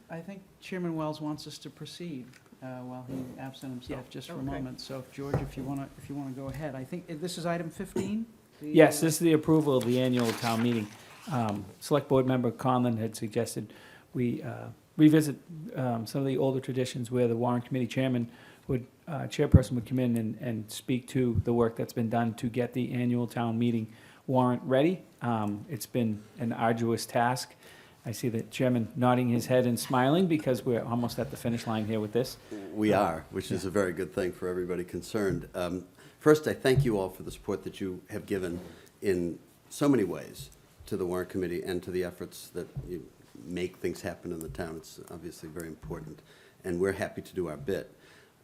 Chairman Wells wants us to proceed while he absent himself just for a Okay. moment. So if George, if you wanna go ahead. I think this is item 15? Yes, this is the approval of the annual town meeting. Select Board Member Conlon had suggested we revisit some of the older traditions where the warrant committee chairperson would come in and speak to the work that's been done to get the annual town meeting warrant ready. It's been an arduous task. I see the chairman nodding his head and smiling because we're almost at the finish line here with this. We are, which is a very good thing for everybody concerned. First, I thank you all for the support that you have given in so many ways to the warrant committee and to the efforts that you make things happen in the town. It's obviously very important, and we're happy to do our bit.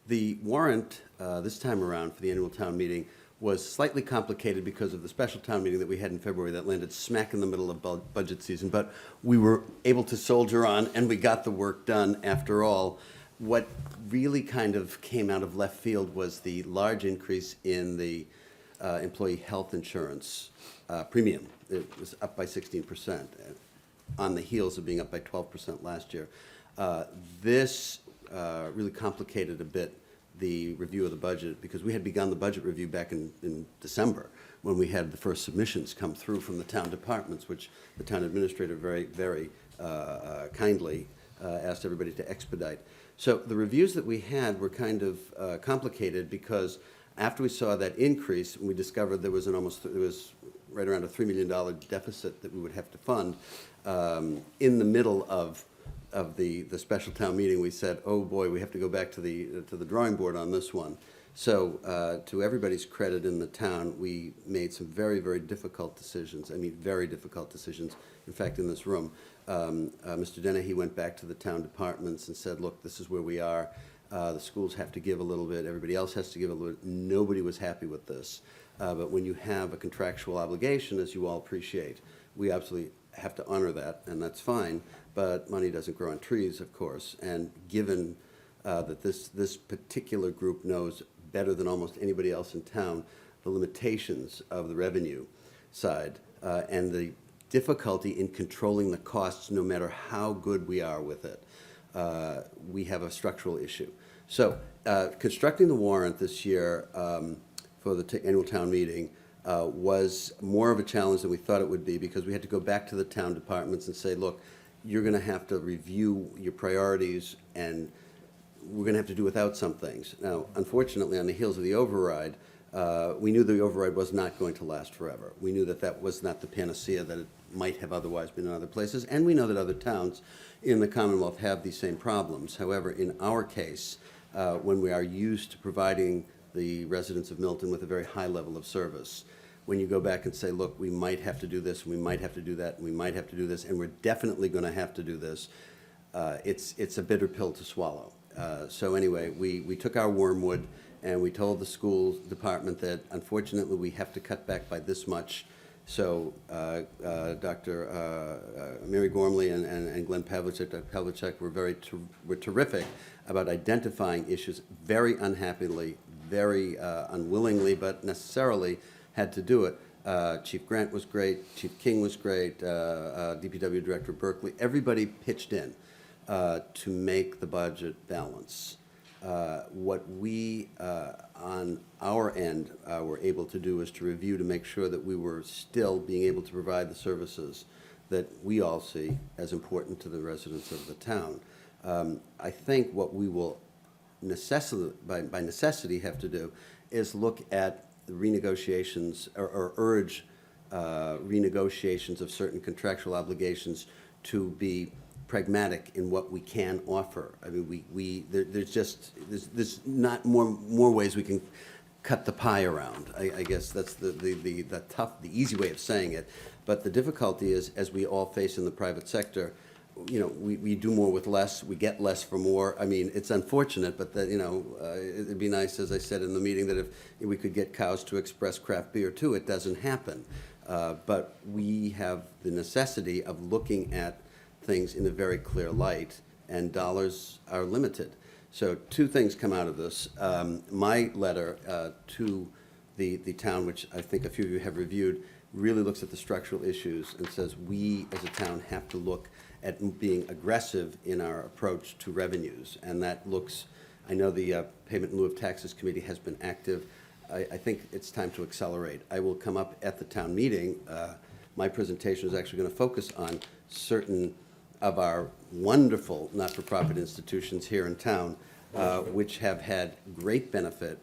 The warrant this time around for the annual town meeting was slightly complicated because of the special town meeting that we had in February that landed smack in the middle of budget season, but we were able to soldier on, and we got the work done after all. What really kind of came out of left field was the large increase in the employee health insurance premium. It was up by 16%, on the heels of being up by 12% last year. This really complicated a bit the review of the budget, because we had begun the budget review back in December, when we had the first submissions come through from the town departments, which the town administrator very kindly asked everybody to expedite. So the reviews that we had were kind of complicated, because after we saw that increase, we discovered there was right around a $3 million deficit that we would have to fund. In the middle of the special town meeting, we said, oh boy, we have to go back to the drawing board on this one. So to everybody's credit in the town, we made some very difficult decisions. I mean, very difficult decisions. In fact, in this room, Mr. Dennehy went back to the town departments and said, look, this is where we are. The schools have to give a little bit. Everybody else has to give a little bit. Nobody was happy with this. But when you have a contractual obligation, as you all appreciate, we absolutely have to honor that, and that's fine. But money doesn't grow on trees, of course. And given that this particular group knows better than almost anybody else in town the limitations of the revenue side and the difficulty in controlling the costs, no matter how good we are with it, we have a structural issue. So constructing the warrant this year for the annual town meeting was more of a challenge than we thought it would be, because we had to go back to the town departments and say, look, you're going to have to review your priorities, and we're going to have to do without some things. Now, unfortunately, on the heels of the override, we knew the override was not going to last forever. We knew that that was not the panacea that it might have otherwise been in other places, and we know that other towns in the Commonwealth have these same problems. However, in our case, when we are used to providing the residents of Milton with a very high level of service, when you go back and say, look, we might have to do this, we might have to do that, we might have to do this, and we're definitely going to have to do this, it's a bitter pill to swallow. So anyway, we took our wormwood, and we told the school department that unfortunately we have to cut back by this much. So Dr. Mary Gormley and Glenn Pavlicek, Dr. Pavlicek were terrific about identifying issues, very unhappily, very unwillingly, but necessarily had to do it. Chief Grant was great, Chief King was great, DPW Director Berkeley, everybody pitched in to make the budget balance. What we, on our end, were able to do is to review to make sure that we were still being able to provide the services that we all see as important to the residents of the town. I think what we will by necessity have to do is look at the renegotiations or urge renegotiations of certain contractual obligations to be pragmatic in what we can offer. I mean, there's not more ways we can cut the pie around. I guess that's the easy way of saying it. But the difficulty is, as we all face in the private sector, you know, we do more with less, we get less for more. I mean, it's unfortunate, but that, you know, it'd be nice, as I said in the meeting, that if we could get cows to express craft beer too. It doesn't happen. But we have the necessity of looking at things in a very clear light, and dollars are limited. So two things come out of this. My letter to the town, which I think a few of you have reviewed, really looks at the structural issues and says we as a town have to look at being aggressive in our approach to revenues. And that looks, I know the Payment in lieu of Taxes Committee has been active. I think it's time to accelerate. I will come up at the town meeting. My presentation is actually going to focus on certain of our wonderful not-for-profit institutions here in town, which have had great benefit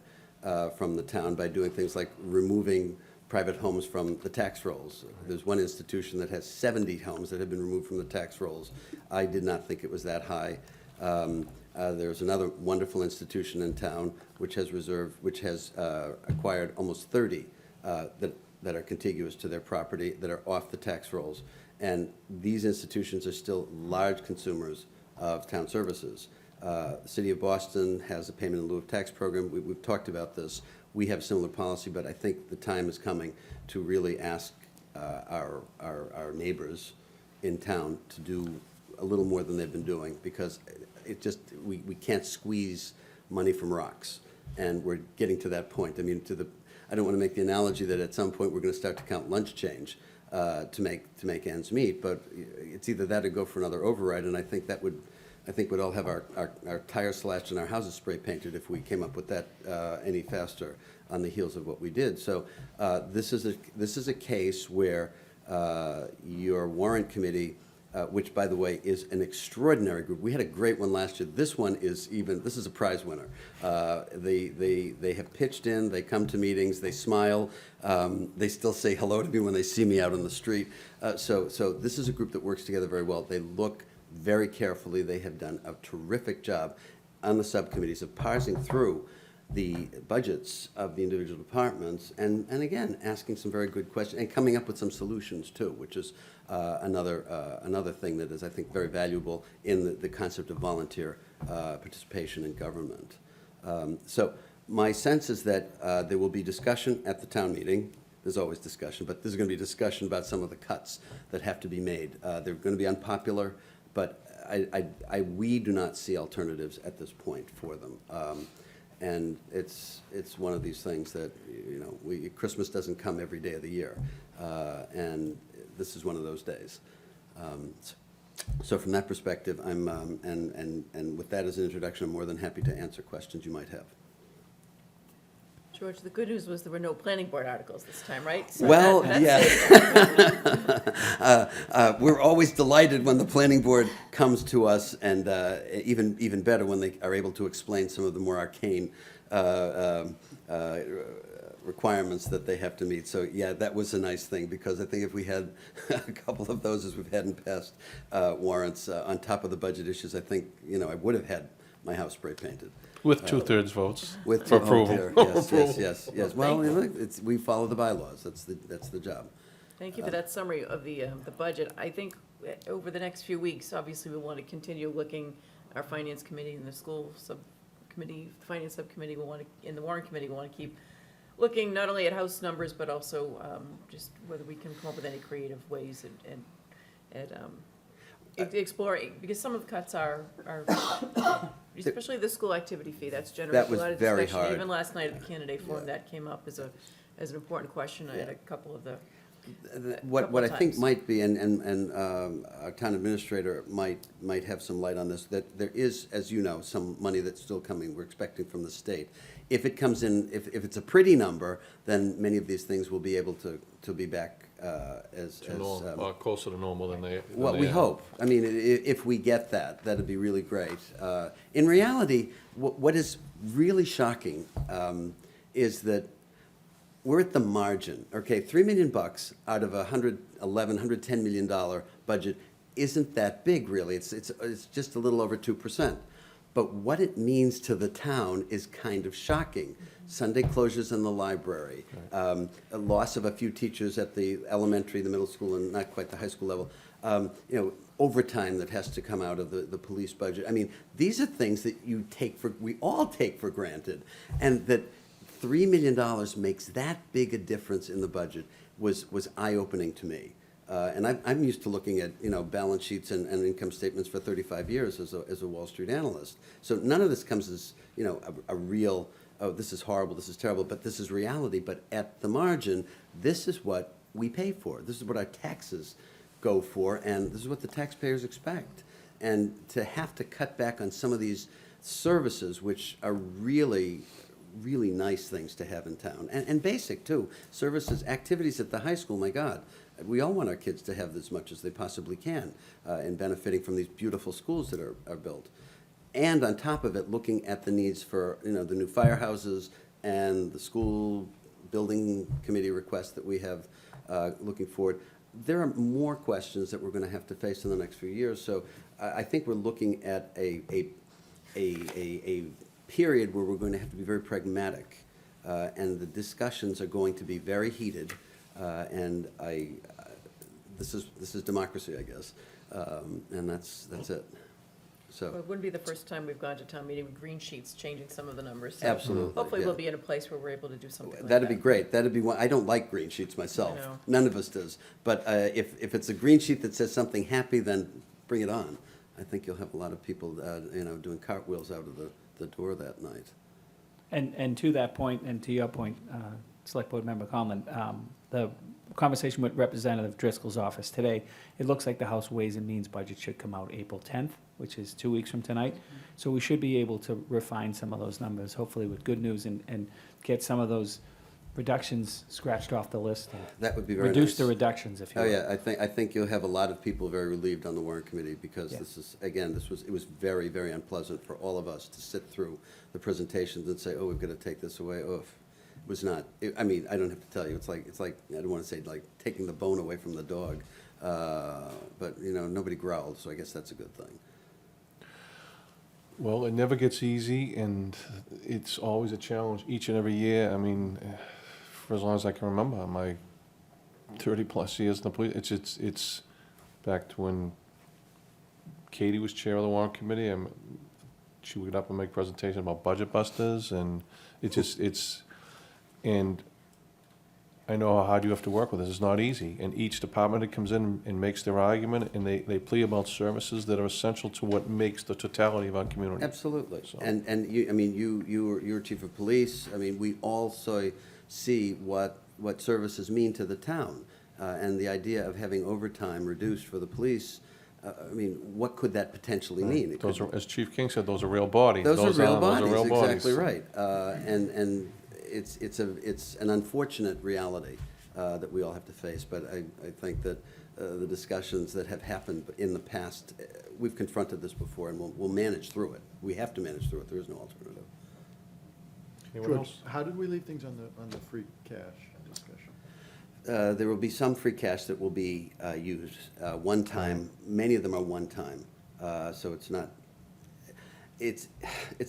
from the town by doing things like removing private homes from the tax rolls. There's one institution that has 70 homes that have been removed from the tax rolls. I did not think it was that high. There's another wonderful institution in town which has acquired almost 30 that are contiguous to their property that are off the tax rolls. And these institutions are still large consumers of town services. The City of Boston has a payment in lieu of tax program. We've talked about this. We have similar policy, but I think the time is coming to really ask our neighbors in town to do a little more than they've been doing, because we can't squeeze money from rocks. And we're getting to that point. I mean, I don't want to make the analogy that at some point we're going to start to count lunch change to make ends meet, but it's either that or go for another override, and I think we'd all have our tires slashed and our houses spray painted if we came up with that any faster on the heels of what we did. So this is a case where your warrant committee, which, by the way, is an extraordinary group. We had a great one last year. This one is this is a prize winner. They have pitched in, they come to meetings, they smile, they still say hello to me when they see me out on the street. So this is a group that works together very well. They look very carefully. They have done a terrific job on the subcommittees of parsing through the budgets of the individual departments, and again, asking some very good questions and coming up with some solutions too, which is another thing that is, I think, very valuable in the concept of volunteer participation in government. So my sense is that there will be discussion at the town meeting. There's always discussion, but there's going to be discussion about some of the cuts that have to be made. They're going to be unpopular, but we do not see alternatives at this point for them. And it's one of these things that, Christmas doesn't come every day of the year, and this is one of those days. So from that perspective, I'm and with that as an introduction, I'm more than happy to answer questions you might have. George, the good news was there were no planning board articles this time, right? So Well, that's yeah. We're always delighted when the planning board comes to us, and even better when they are able to explain some of the more arcane requirements that they have to meet. So yeah, that was a nice thing, because I think if we had a couple of those as we've had in past warrants on top of the budget issues, I think I would have had my house spray painted. With 2/3 votes With for approval. Yes. Well, we follow the bylaws. That's the job. Thank you for that summary of the budget. I think over the next few weeks, obviously, we want to continue looking, our finance committee and the school subcommittee, the finance subcommittee, in the warrant committee, we want to keep looking not only at house numbers, but also just whether we can come up with any creative ways and exploring, because some of the cuts are especially the school activity fee, that's generated a lot of very discussion. hard. Even last night at the candidate forum, that came up as an important question. I had a couple of the What I think times. might be, and our town administrator might have some light on this, that there is, as you know, some money that's still coming, we're expecting from the state. If it comes in, if it's a pretty number, then many of these things will be able to be back closer to normal than they. Well, we hope. I mean, if we get that, that'd be really great. In reality, what is really shocking is that we're at the margin. Okay, $3 million out of a $110 million budget isn't that big, really. It's just a little over 2%. But what it means to the town is kind of shocking. Sunday closures in the library, a loss of a few teachers at the elementary, the middle school, and not quite the high school level. Overtime that has to come out of the police budget. I mean, these are things that we all take for granted, and that $3 million makes that big a difference in the budget was eye-opening to me. And I'm used to looking at balance sheets and income statements for 35 years as a Wall Street analyst. So none of this comes as a real, oh, this is horrible, this is terrible, but this is reality. But at the margin, this is what we pay for. This is what our taxes go for, and this is what the taxpayers expect. And to have to cut back on some of these services, which are really nice things to have in town, and basic too, services, activities at the high school, my God. We all want our kids to have as much as they possibly can in benefiting from these beautiful schools that are built. And on top of it, looking at the needs for the new firehouses and the school building committee requests that we have looking forward. There are more questions that we're going to have to face in the next few years. So I think we're looking at a period where we're going to have to be very pragmatic, and the discussions are going to be very heated. And this is democracy, I guess, and that's it. So Well, it wouldn't be the first time we've gone to town meeting with green sheets changing some of the numbers. So Absolutely, hopefully yeah. we'll be in a place where we're able to do something like that. That'd be great. That'd be one. I don't like green sheets myself. I know. None of us does. But if it's a green sheet that says something happy, then bring it on. I think you'll have a lot of people, doing cartwheels out of the door that night. And to that point, and to your point, Select Board Member Conlon, the conversation with Representative Driscoll's office today, it looks like the House Ways and Means budget should come out April 10th, which is 2 weeks from tonight. So we should be able to refine some of those numbers, hopefully with good news, and get some of those reductions scratched off the list. And That would be very nice. reduce the reductions, if you Oh, will. yeah, I think you'll have a lot of people very relieved on the warrant committee, because Yeah. this is, again, it was very, very unpleasant for all of us to sit through the presentations and say, oh, we've got to take this away. Oh, it was not, I mean, I don't have to tell you, it's like, I don't want to say like taking the bone away from the dog. But, nobody growled, so I guess that's a good thing. Well, it never gets easy, and it's always a challenge each and every year. I mean, for as long as I can remember, my 30-plus years in the police, it's back to when Katie was chair of the warrant committee, and she would get up and make presentations about budget busters, and and I know how hard you have to work with this. It's not easy. And each department that comes in and makes their argument, and they plea about services that are essential to what makes the totality of our community. Absolutely. So- And you, I mean, you're chief of police. I mean, we also see what services mean to the town. And the idea of having overtime reduced for the police, I mean, what could that potentially mean? It Those could- are, as Chief King said, those are real bodies. Those are real bodies, real bodies. exactly right. And it's an unfortunate reality that we all have to face, but I think that the discussions that have happened in the past, we've confronted this before, and we'll manage through it. We have to manage through it. There is no alternative. Anyone George, else? how did we leave things on the free cash discussion? There will be some free cash that will be used one time. Many of them are one time, so it's not. It's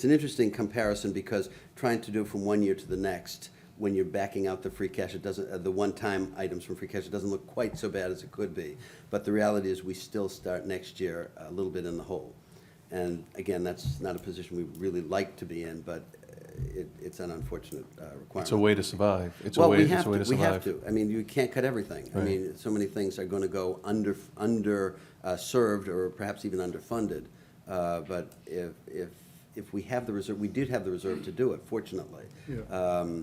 an interesting comparison, because trying to do it from one year to the next, when you're backing out the free cash, it doesn't. The one-time items from free cash, it doesn't look quite so bad as it could be. But the reality is, we still start next year a little bit in the hole. And again, that's not a position we really like to be in, but it's an unfortunate requirement. It's a way to survive. It's Well, a way we have to to. We have survive. to. I mean, you can't cut everything. I Right. mean, so many things are going to go under served, or perhaps even underfunded. But if we have the reserve, we did have the reserve to do it, fortunately. Yeah.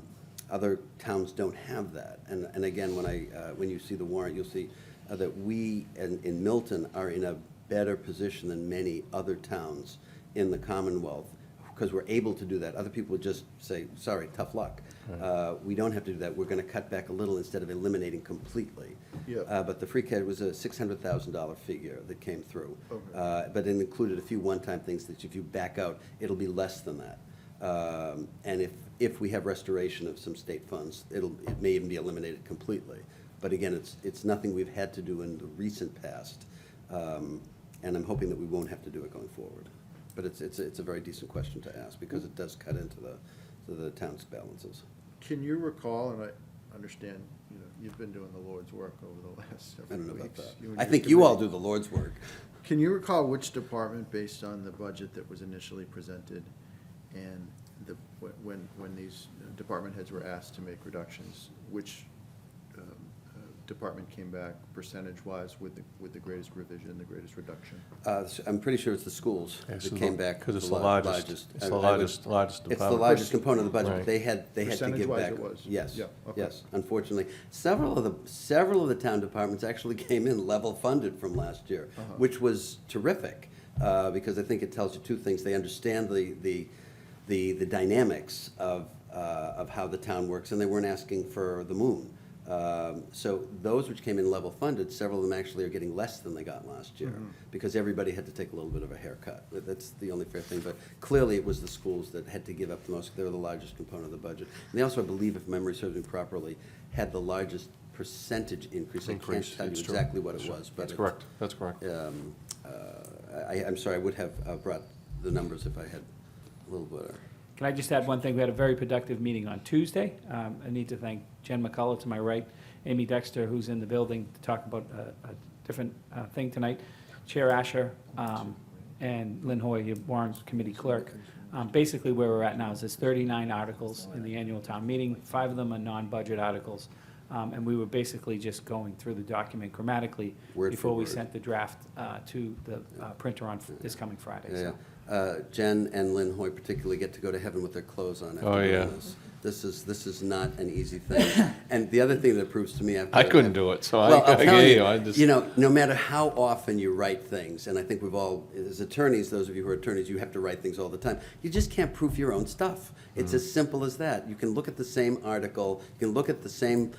Other towns don't have that. And again, when you see the warrant, you'll see that we in Milton are in a better position than many other towns in the Commonwealth, because we're able to do that. Other people would just say, sorry, tough luck. We don't have to do that. We're going to cut back a little instead of eliminating completely. Yeah. But the free cash was a $600,000 figure that came through. Okay. But it included a few one-time things that if you back out, it'll be less than that. And if we have restoration of some state funds, it may even be eliminated completely. But again, it's nothing we've had to do in the recent past. And I'm hoping that we won't have to do it going forward. But it's a very decent question to ask, because it does cut into the town's balances. Can you recall, and I understand, you've been doing the Lord's work over the last I don't know several about weeks. that. and I your think you all committee. do the Lord's work. Can you recall which department, based on the budget that was initially presented, and when these department heads were asked to make reductions, which department came back percentage-wise with the greatest revision, the greatest reduction? I'm pretty sure it's the schools Yes, that came back. because it's the the largest. It's the largest It's the department. largest component of the budget, but Right. they had to give Percentage-wise back. it was? Yes, Yeah, okay. yes, unfortunately. Several of the town departments actually came in level funded from last year, which was terrific, because I think it tells you two things. They understand the dynamics of how the town works, and they weren't asking for the moon. So those which came in level funded, several of them actually are getting less than they got last year, because everybody had to take a little bit of a haircut. That's the only fair thing, but clearly it was the schools that had to give up the most. They were the largest component of the budget. And they also, I believe, if memory serves me properly, had the largest percentage increase. I can't tell you It's true. exactly what it was, but That's correct. That's correct. I'm sorry, I would have brought the numbers if I had a little bit. Can I just add one thing? We had a very productive meeting on Tuesday. I need to thank Jen McCullough to my right, Amy Dexter, who's in the building to talk about a different thing tonight, Chair Asher, and Lynn Hoy, your Warrants Committee Clerk. Basically, where we're at now is there's 39 articles in the annual town meeting. 5 of them are non-budget articles. And we were basically just going through the document grammatically Word for before we word. sent the draft to the printer on this coming Friday. Yeah, So. yeah. Jen and Lynn Hoy particularly get to go to heaven with their clothes on after Oh, doing yeah. this. This is not an easy thing. And the other thing that proves to me, I couldn't do it, so Well, I I'm telling hear you, I just. You know, no matter how often you write things, and I think we've all, as attorneys, those of you who are attorneys, you have to write things all the time. You just can't proof your own stuff. It's as simple as that. You can look at the same article, you can look at the same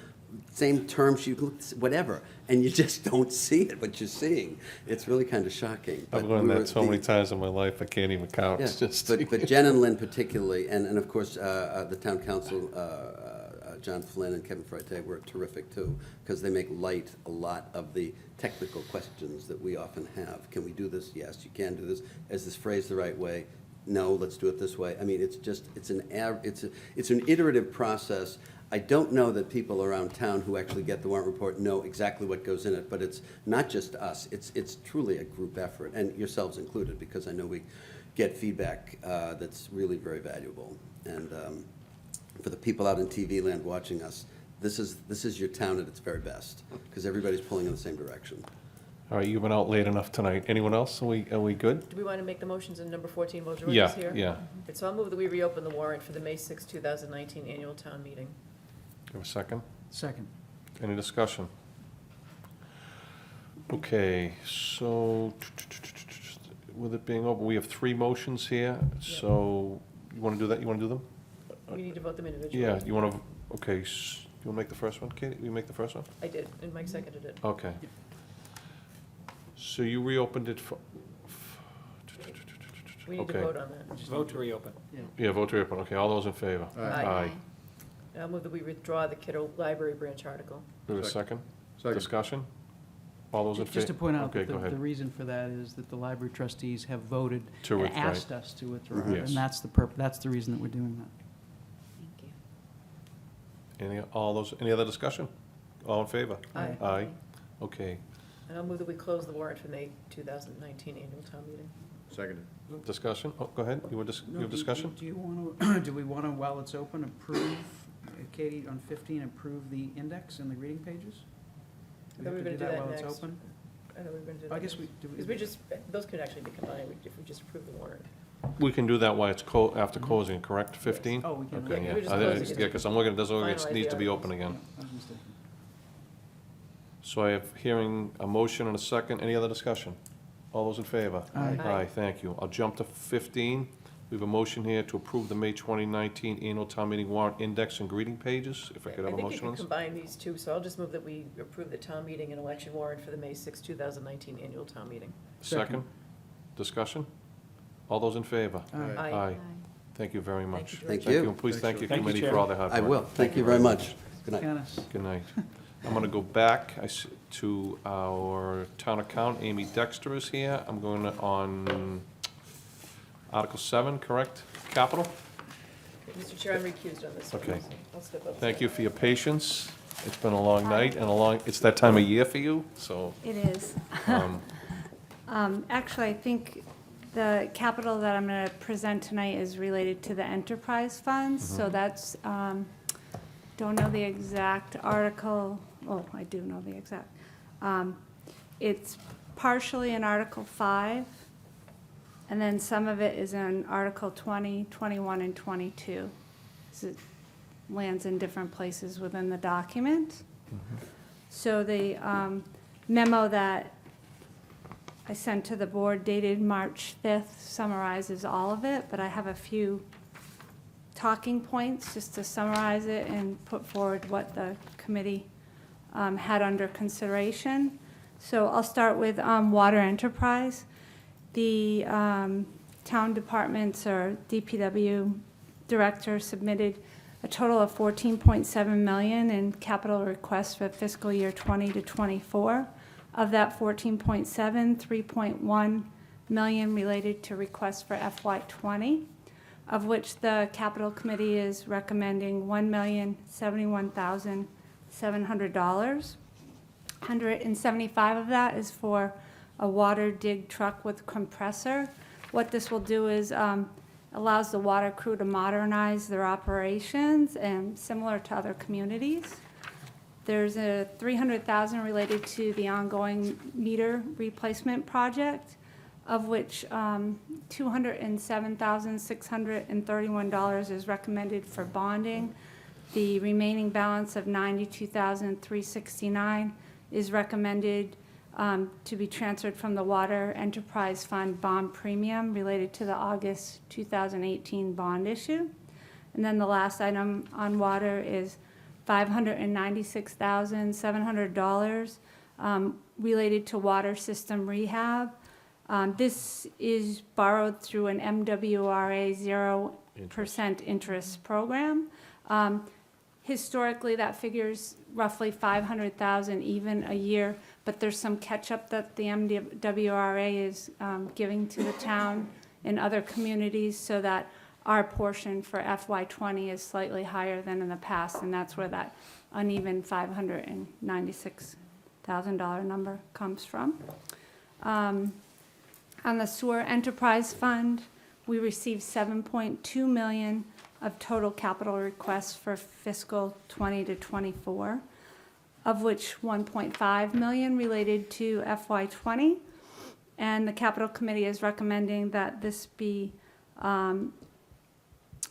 terms, you can look, whatever, and you just don't see it, what you're seeing. It's really kind of shocking. I've learned that so many times in my life, I can't even count. Yeah, It's just. but Jen and Lynn particularly, and of course, the town council, John Flynn and Kevin Freitag were terrific too, because they make light a lot of the technical questions that we often have. Can we do this? Yes, you can do this. Is this phrased the right way? No, let's do it this way. I mean, it's an iterative process. I don't know that people around town who actually get the warrant report know exactly what goes in it, but it's not just us. It's truly a group effort, and yourselves included, because I know we get feedback that's really very valuable. And for the people out in TV land watching us, this is your town at its very best, because everybody's pulling in the same direction. All right, you've been out late enough tonight. Anyone else? Are we good? Do we want to make the motions in number 14 while George Yeah, is here? yeah. So I'll move that we reopen the warrant for the May 6, 2019 annual town meeting. Give a second. Second. Any discussion? Okay, so with it being open, we have 3 motions here, so you want to do that? You want to do them? We need to vote them individually. Yeah, you want to, okay, you want to make the first one, Katie? You make the first one? I did, and Mike seconded it. Okay. So you reopened it for, We need to okay. vote on that. Vote to reopen. Yeah, vote to reopen. Okay, all those in favor? Aye. And I'll move that we withdraw the Kiddo Library branch article. Do we have a second? Second. Discussion? All those in favor? Just to point out Okay, that go the ahead. reason for that is that the library trustees have voted To and withdraw. asked us to withdraw. Yes. And that's that's the reason that we're doing that. Thank you. Any other discussion? All in favor? Aye. Aye. Okay. And I'll move that we close the warrant for May 2019 annual town meeting. Seconded. Discussion? Oh, go ahead. You have discussion? Do you want to, do we want to, while it's open, approve, Katie, on 15, approve the index and the greeting pages? I Do thought we we have were to gonna do do that that while it's next. open? I thought we were going to do that. I guess next. we, do Because we just, those could actually be combined if we just approve the warrant. We can do that while it's after closing, correct? 15? Oh, we can. Okay, Yeah, yeah. we just I close think- it. Yeah, because I'm looking, it Finalize needs the to be articles. open again. I was mistaken. So I have hearing a motion and a second. Any other discussion? All those in favor? Aye. Aye, thank you. I'll jump to 15. We have a motion here to approve the May 2019 annual town meeting warrant index and greeting pages. If I could have a think you motion can on this? combine these two, so I'll just move that we approve the town meeting and election warrant for the May 6, 2019 annual town meeting. Second. Discussion? All those in favor? Aye. Aye. Thank you very much. George. Thank Thank you. you, and please thank your Thank you, committee for Chairman. all their hard work. I will. Thank you very much. Good night. Janice? Good night. I'm going to go back to our town account. Amy Dexter is here. I'm going on Article 7, correct? Capital? Mr. Chair, I'm recused on this one. Okay. so I'll step up. Thank you for your patience. It's been a long night and it's that time of year for you, so. It is. um, Actually, I think the capital that I'm going to present tonight is related to the enterprise funds. So that's, don't know the exact article. Oh, I do know the exact. It's partially in Article 5, and then some of it is in Article 20, 21, and 22. So it lands in different places within the document. So the memo that I sent to the board dated March 5th summarizes all of it, but I have a few talking points just to summarize it and put forward what the committee had under consideration. So I'll start with water enterprise. The town departments or DPW director submitted a total of $14.7 million in capital requests for fiscal year 20 to 24. Of that 14.7, 3.1 million related to requests for FY20, of which the capital committee is recommending $1,071,700. 175 of that is for a water dig truck with compressor. What this will do is allows the water crew to modernize their operations, and similar to other communities. There's a $300,000 related to the ongoing meter replacement project, of which $207,631 is recommended for bonding. The remaining balance of $92,369 is recommended to be transferred from the Water Enterprise Fund bond premium related to the August 2018 bond issue. And then the last item on water is $596,700 related to water system rehab. This is borrowed through an MWRA 0% interest program. Historically, that figures roughly $500,000 even a year, but there's some catch-up that the MWRA is giving to the town and other communities, so that our portion for FY20 is slightly higher than in the past, and that's where that uneven $596,000 number comes from. On the Sewer Enterprise Fund, we received $7.2 million of total capital requests for fiscal 20 to 24, of which $1.5 million related to FY20, and the Capital Committee is recommending that this be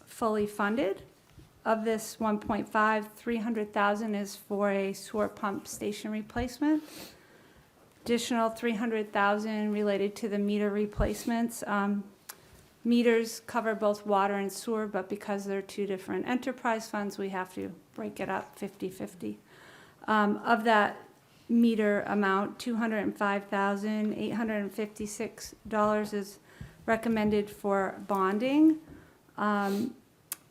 fully funded. Of this 1.5, $300,000 is for a sewer pump station replacement. Additional $300,000 related to the meter replacements. Meters cover both water and sewer, but because they're two different enterprise funds, we have to break it up 50-50. Of that meter amount, $205,856 is recommended for bonding. And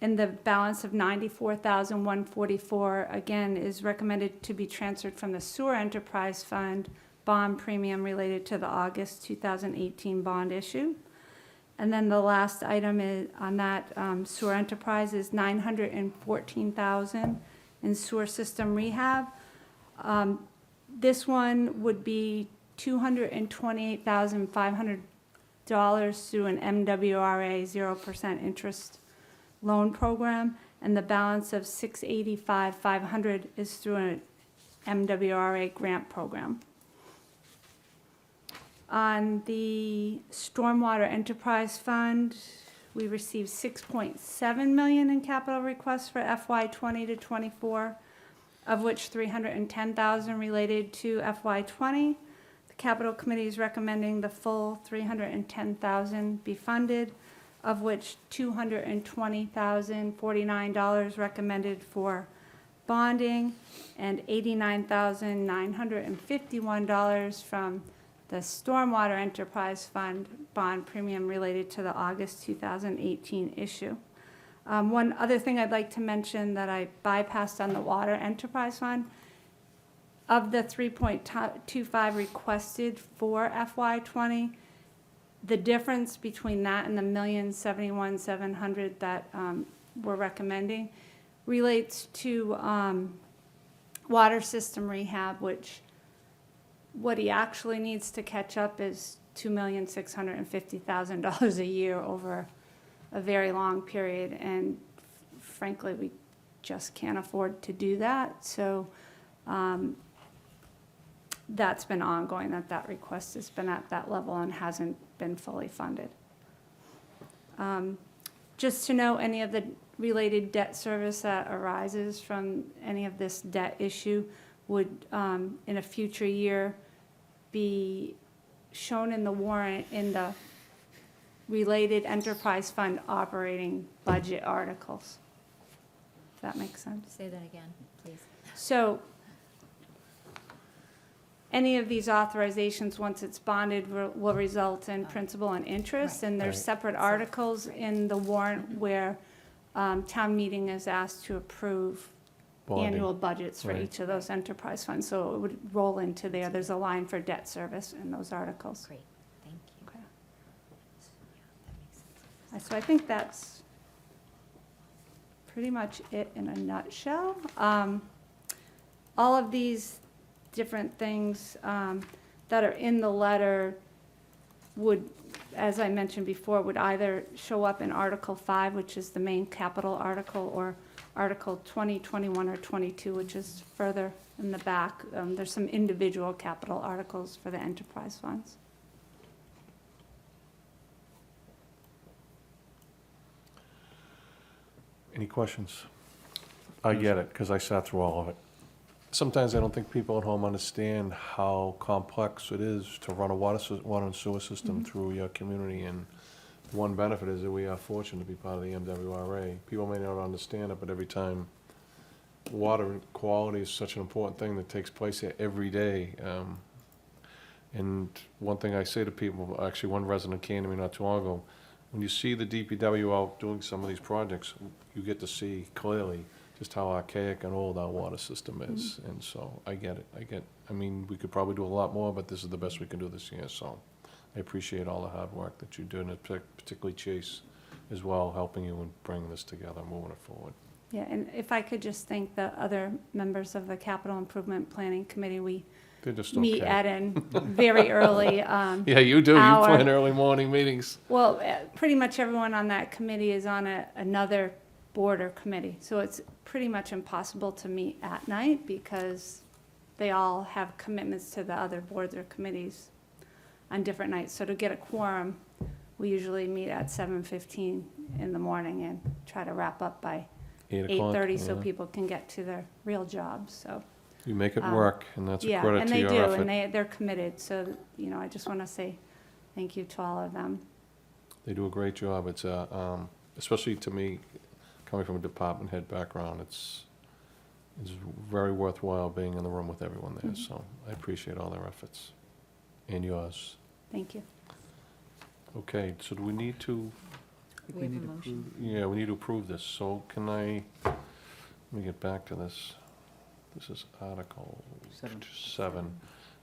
the balance of $94,144, again, is recommended to be transferred from the Sewer Enterprise Fund bond premium related to the August 2018 bond issue. And then the last item is on that sewer enterprise is $914,000 in sewer system rehab. This one would be $228,500 through an MWRA 0% interest loan program, and the balance of $685,500 is through an MWRA grant program. On the Stormwater Enterprise Fund, we received $6.7 million in capital requests for FY20 to 24, of which $310,000 related to FY20. The Capital Committee is recommending the full $310,000 be funded, of which $220,049 recommended for bonding and $89,951 from the Stormwater Enterprise Fund bond premium related to the August 2018 issue. One other thing I'd like to mention that I bypassed on the Water Enterprise Fund, of the 3.25 requested for FY20, the difference between that and the $1,071,700 that we're recommending relates to water system rehab, which what he actually needs to catch up is $2,650,000 a year over a very long period, and frankly, we just can't afford to do that. So that's been ongoing, that request has been at that level and hasn't been fully funded. Just to know, any of the related debt service that arises from any of this debt issue would, in a future year, be shown in the warrant in the related enterprise fund operating budget articles. Does that make sense? Say that again, please. So any of these authorizations, once it's bonded, will result in principal and interest, and there's separate articles in the warrant where town meeting is asked to approve Bonding. annual budgets for each of those enterprise funds, so it would roll into there. There's a line for debt service in those articles. Great, thank you. Okay. That makes sense. So I think that's pretty much it in a nutshell. All of these different things that are in the letter would, as I mentioned before, would either show up in Article 5, which is the main capital article, or Article 20, 21, or 22, which is further in the back. There's some individual capital articles for the enterprise funds. Any questions? I get it, because I sat through all of it. Sometimes I don't think people at home understand how complex it is to run a water and sewer system through your community, and one benefit is that we are fortunate to be part of the MWRA. People may not understand it, but every time, water quality is such an important thing that takes place here every day. And one thing I say to people, actually one resident came to me not too long ago, when you see the DPW out doing some of these projects, you get to see clearly just how archaic and old our water system is. And so I get it. I mean, we could probably do a lot more, but this is the best we can do this year. So I appreciate all the hard work that you're doing, particularly Chase as well, helping you and bringing this together, moving it forward. Yeah, and if I could just thank the other members of the Capital Improvement Planning Committee, we They're just meet okay. at an very early Yeah, you do. hour. You plan early morning meetings. Well, pretty much everyone on that committee is on another board or committee, so it's pretty much impossible to meet at night because they all have commitments to the other boards or committees on different nights. So to get a quorum, we usually meet at 7:15 in the morning and try to wrap up by 8:30 so people can get to their real jobs, so. You make it work, and that's a Yeah, credit and to they your do, effort. and they're committed, so, you know, I just want to say thank you to all of them. They do a great job. It's especially to me, coming from a department head background, it's very worthwhile being in the room with everyone there. So I appreciate all their efforts and yours. Thank you. Okay, so do we need to? We have a motion. Yeah, we need to approve this. So can let me get back to this. This is Article 7.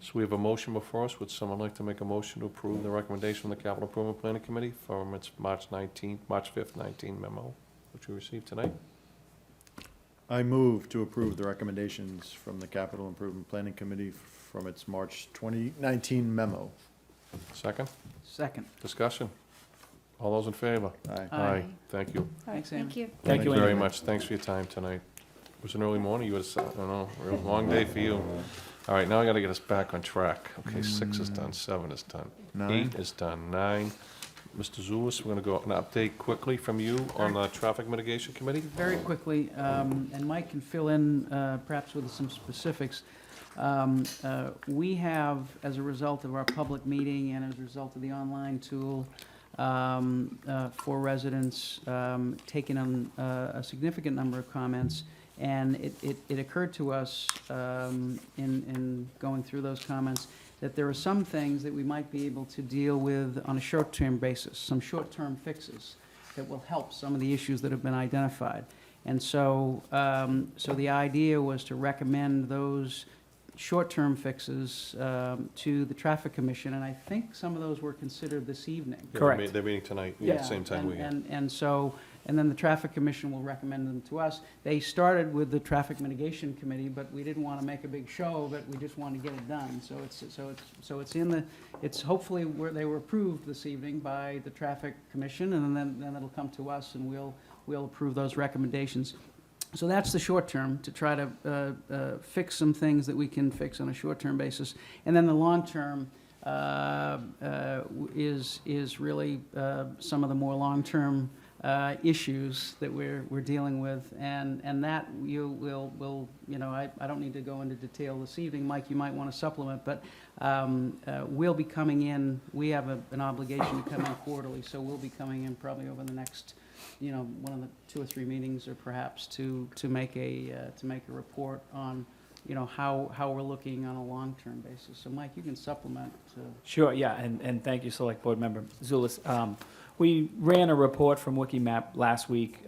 So we have a motion before us. Would someone like to make a motion to approve the recommendation from the Capital Improvement Planning Committee from its March 5th, 19 memo, which we received tonight? I move to approve the recommendations from the Capital Improvement Planning Committee from its March 2019 memo. Second? Second. Discussion? All those in favor? Aye. Aye. Thank you. All right, Thanks, Amy. thank you. Thank you very Amy. much. Thanks for your time tonight. It was an early morning. You was, I don't know, a long day for you. All right, now I gotta get us back on track. Okay, 6 is done, 7 is done. 9. 8 is done, 9. Mr. Zulus, we're gonna go, an update quickly from you on the Traffic Mitigation Committee? Very quickly, and Mike can fill in perhaps with some specifics. We have, as a result of our public meeting and as a result of the online tool for residents, taken on a significant number of comments. And it occurred to us in going through those comments that there are some things that we might be able to deal with on a short-term basis, some short-term fixes that will help some of the issues that have been identified. And so, so the idea was to recommend those short-term fixes to the Traffic Commission, and I think some of those were considered this evening. Yeah, Correct. They're meeting tonight, at the same time we are. And so, and then the Traffic Commission will recommend them to us. They started with the Traffic Mitigation Committee, but we didn't want to make a big show of it, we just wanted to get it done. So it's hopefully where they were approved this evening by the Traffic Commission, and then it'll come to us and we'll approve those recommendations. So that's the short term, to try to fix some things that we can fix on a short-term basis. And then the long term is really some of the more long-term issues that we're dealing with, and that will you know, I don't need to go into detail this evening. Mike, you might want to supplement, but we'll be coming in. We have an obligation to come in quarterly, so we'll be coming in probably over the next, you know, one of the 2 or 3 meetings, or perhaps to make a report on, you know, how we're looking on a long-term basis. So Mike, you can supplement. Sure, yeah, and thank you, Select Board Member Zulus. We ran a report from Wikimap last week,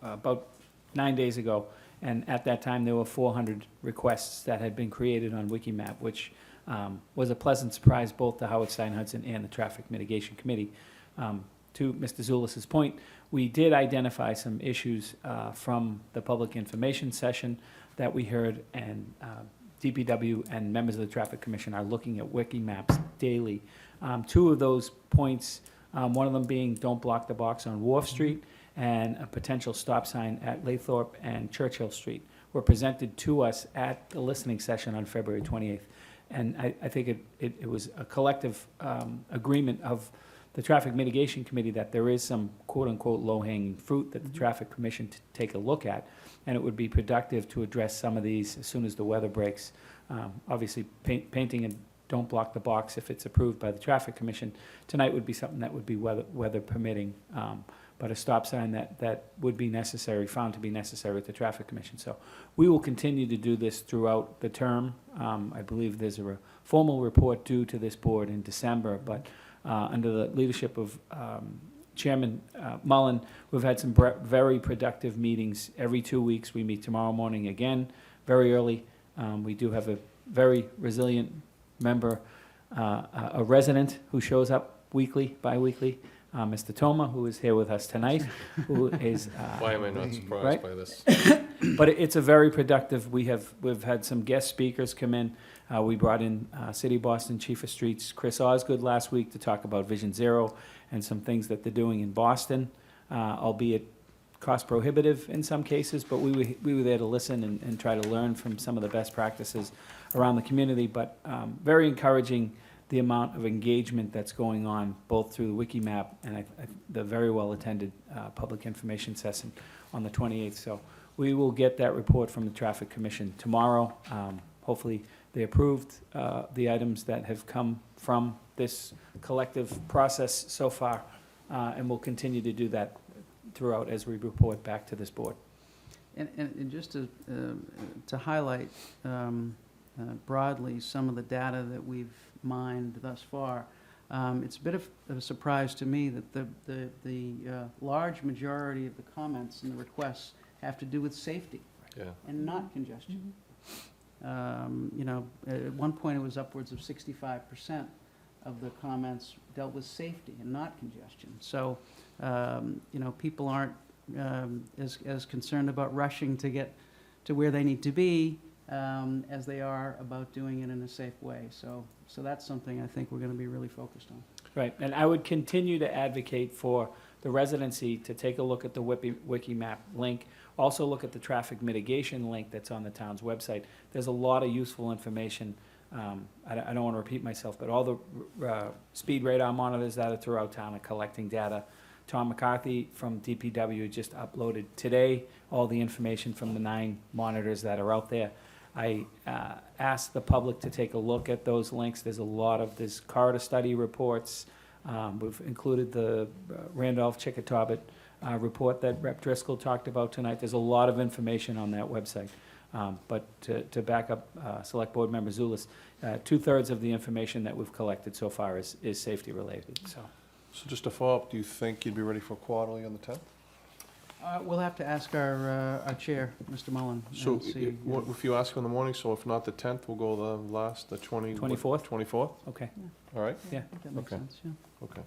about 9 days ago, and at that time, there were 400 requests that had been created on Wikimap, which was a pleasant surprise both to Howard Stein Hudson and the Traffic Mitigation Committee. To Mr. Zulus's point, we did identify some issues from the public information session that we heard, and DPW and members of the Traffic Commission are looking at Wikimaps daily. 2 of those points, one of them being don't block the box on Wharf Street, and a potential stop sign at Laythorpe and Churchill Street were presented to us at the listening session on February 28th. And I think it was a collective agreement of the Traffic Mitigation Committee that there is some quote-unquote low-hanging fruit that the Traffic Commission to take a look at, and it would be productive to address some of these as soon as the weather breaks. Obviously, painting and don't block the box if it's approved by the Traffic Commission tonight would be something that would be weather permitting, but a stop sign that would be necessary, found to be necessary with the Traffic Commission. So we will continue to do this throughout the term. I believe there's a formal report due to this board in December, but under the leadership of Chairman Mullen, we've had some very productive meetings every 2 weeks. We meet tomorrow morning again, very early. We do have a very resilient member, a resident who shows up weekly, bi-weekly, Mr. Toma, who is here with us tonight, who is... Why am I not surprised right? by this? But it's a very productive, we've had some guest speakers come in. We brought in City of Boston Chief of Streets, Chris Osgood, last week to talk about Vision Zero and some things that they're doing in Boston, albeit cost prohibitive in some cases, but we were there to listen and try to learn from some of the best practices around the community. But very encouraging the amount of engagement that's going on, both through the WikiMap and the very well-attended public information session on the 28th. So we will get that report from the Traffic Commission tomorrow. Hopefully they approved the items that have come from this collective process so far, and we'll continue to do that throughout as we report back to this board. And just to highlight broadly some of the data that we've mined thus far, it's a bit of a surprise to me that the large majority of the comments and the requests have to do with safety and not congestion. You know, at one point it was upwards of 65% of the comments dealt with safety and not congestion. So, you know, people aren't as concerned about rushing to get to where they need to be as they are about doing it in a safe way. So that's something I think we're going to be really focused on. Right, and I would continue to advocate for the residency to take a look at the WikiMap link. Also look at the traffic mitigation link that's on the town's website. There's a lot of useful information. I don't want to repeat myself, but all the speed radar monitors that are throughout town are collecting data. Tom McCarthy from DPW just uploaded today all the information from the 9 monitors that are out there. I asked the public to take a look at those links. There's corridor study reports. We've included the Randolph Chickatobit report that Rep. Driscoll talked about tonight. There's a lot of information on that website. But to back up Select Board Member Zulus, 2/3 of the information that we've collected so far is safety related. So just to follow up, do you think you'd be ready for quarterly on the 10th? We'll have to ask our chair, Mr. Mullen. So and see, if you ask in the morning, so if not the 10th, we'll go the 24th? 24th? Okay. All right? Yeah. That makes sense, yeah. Okay.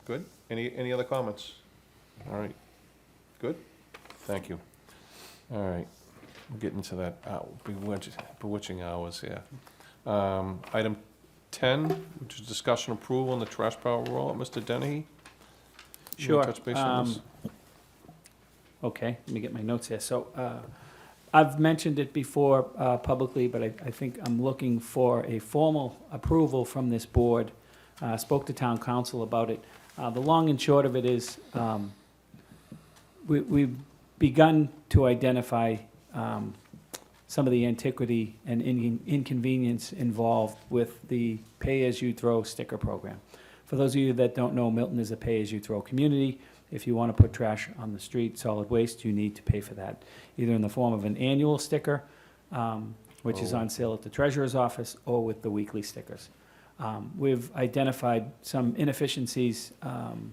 Good. Any other comments? All right. Good? Thank you. All right. We're getting to that bewitching hours here. Item 10, which is discussion approval on the trash power rollout. Mr. Dennehy? You wanna Sure. touch base on this? Okay, let me get my notes here. So I've mentioned it before publicly, but I think I'm looking for a formal approval from this board. Spoke to town council about it. The long and short of it is we've begun to identify some of the antiquity and inconvenience involved with the pay-as-you-throw sticker program. For those of you that don't know, Milton is a pay-as-you-throw community. If you want to put trash on the street, solid waste, you need to pay for that, either in the form of an annual sticker, which is on sale at the treasurer's office, or with the weekly stickers. We've identified some inefficiencies,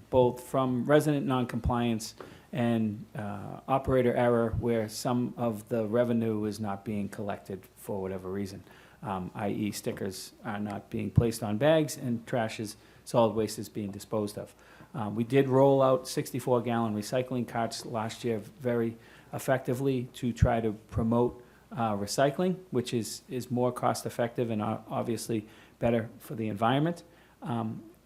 both from resident noncompliance and operator error, where some of the revenue is not being collected for whatever reason, i.e. stickers are not being placed on bags and solid waste is being disposed of. We did roll out 64-gallon recycling carts last year very effectively to try to promote recycling, which is more cost-effective and obviously better for the environment.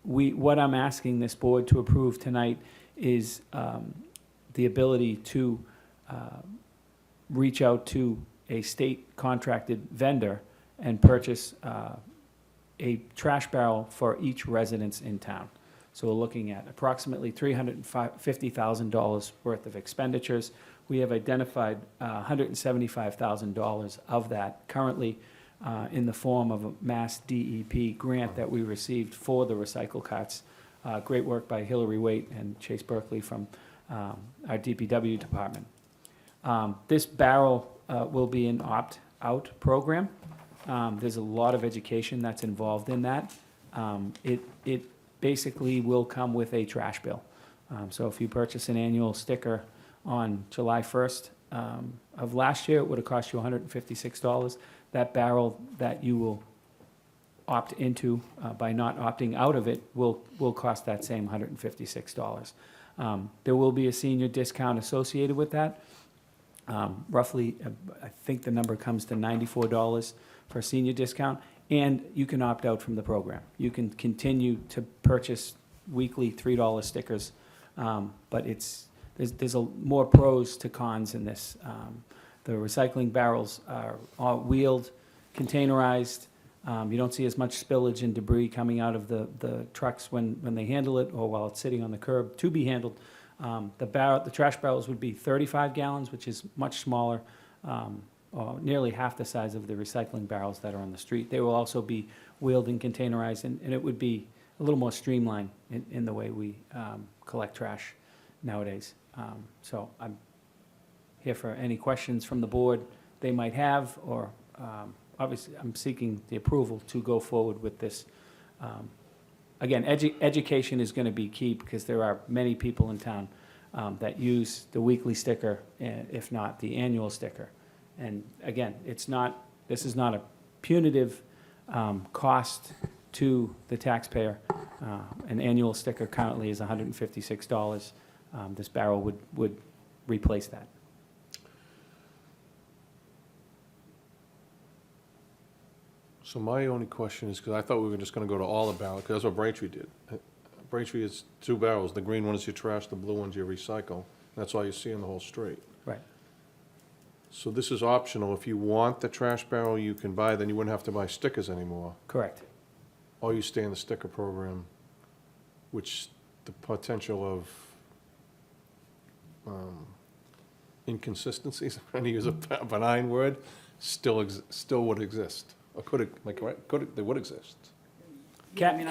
What I'm asking this board to approve tonight is the ability to reach out to a state contracted vendor and purchase a trash barrel for each residence in town. So we're looking at approximately $350,000 worth of expenditures. We have identified $175,000 of that currently in the form of a Mass DEP grant that we received for the recycle carts. Great work by Hillary Waite and Chase Berkeley from our DPW department. This barrel will be an opt-out program. There's a lot of education that's involved in that. It basically will come with a trash bill. So if you purchase an annual sticker on July 1st of last year, it would have cost you $156. That barrel that you will opt into by not opting out of it will cost that same $156. There will be a senior discount associated with that. Roughly, I think the number comes to $94 for a senior discount, and you can opt out from the program. You can continue to purchase weekly $3 stickers, but there's more pros to cons in this. The recycling barrels are wheeled, containerized. You don't see as much spillage and debris coming out of the trucks when they handle it or while it's sitting on the curb to be handled. The trash barrels would be 35 gallons, which is much smaller, or nearly half the size of the recycling barrels that are on the street. They will also be wheeled and containerized, and it would be a little more streamlined in the way we collect trash nowadays. So I'm here for any questions from the board they might have, or obviously I'm seeking the approval to go forward with this. Again, education is going to be key because there are many people in town that use the weekly sticker, if not the annual sticker. And again, this is not a punitive cost to the taxpayer. An annual sticker currently is $156. This barrel would replace that. So my only question is, because I thought we were just gonna go to all the barrels, because that's what Braintree did. Braintree is 2 barrels. The green one is your trash, the blue one's your recycle. That's all you see in the whole street. Right. So this is optional. If you want the trash barrel, you can buy, then you wouldn't have to buy stickers anymore. Correct. Or you stay in the sticker program, which the potential of inconsistencies, I'm trying to use a benign word, still would exist. Or could it, like, right, they would exist. Yeah, I mean,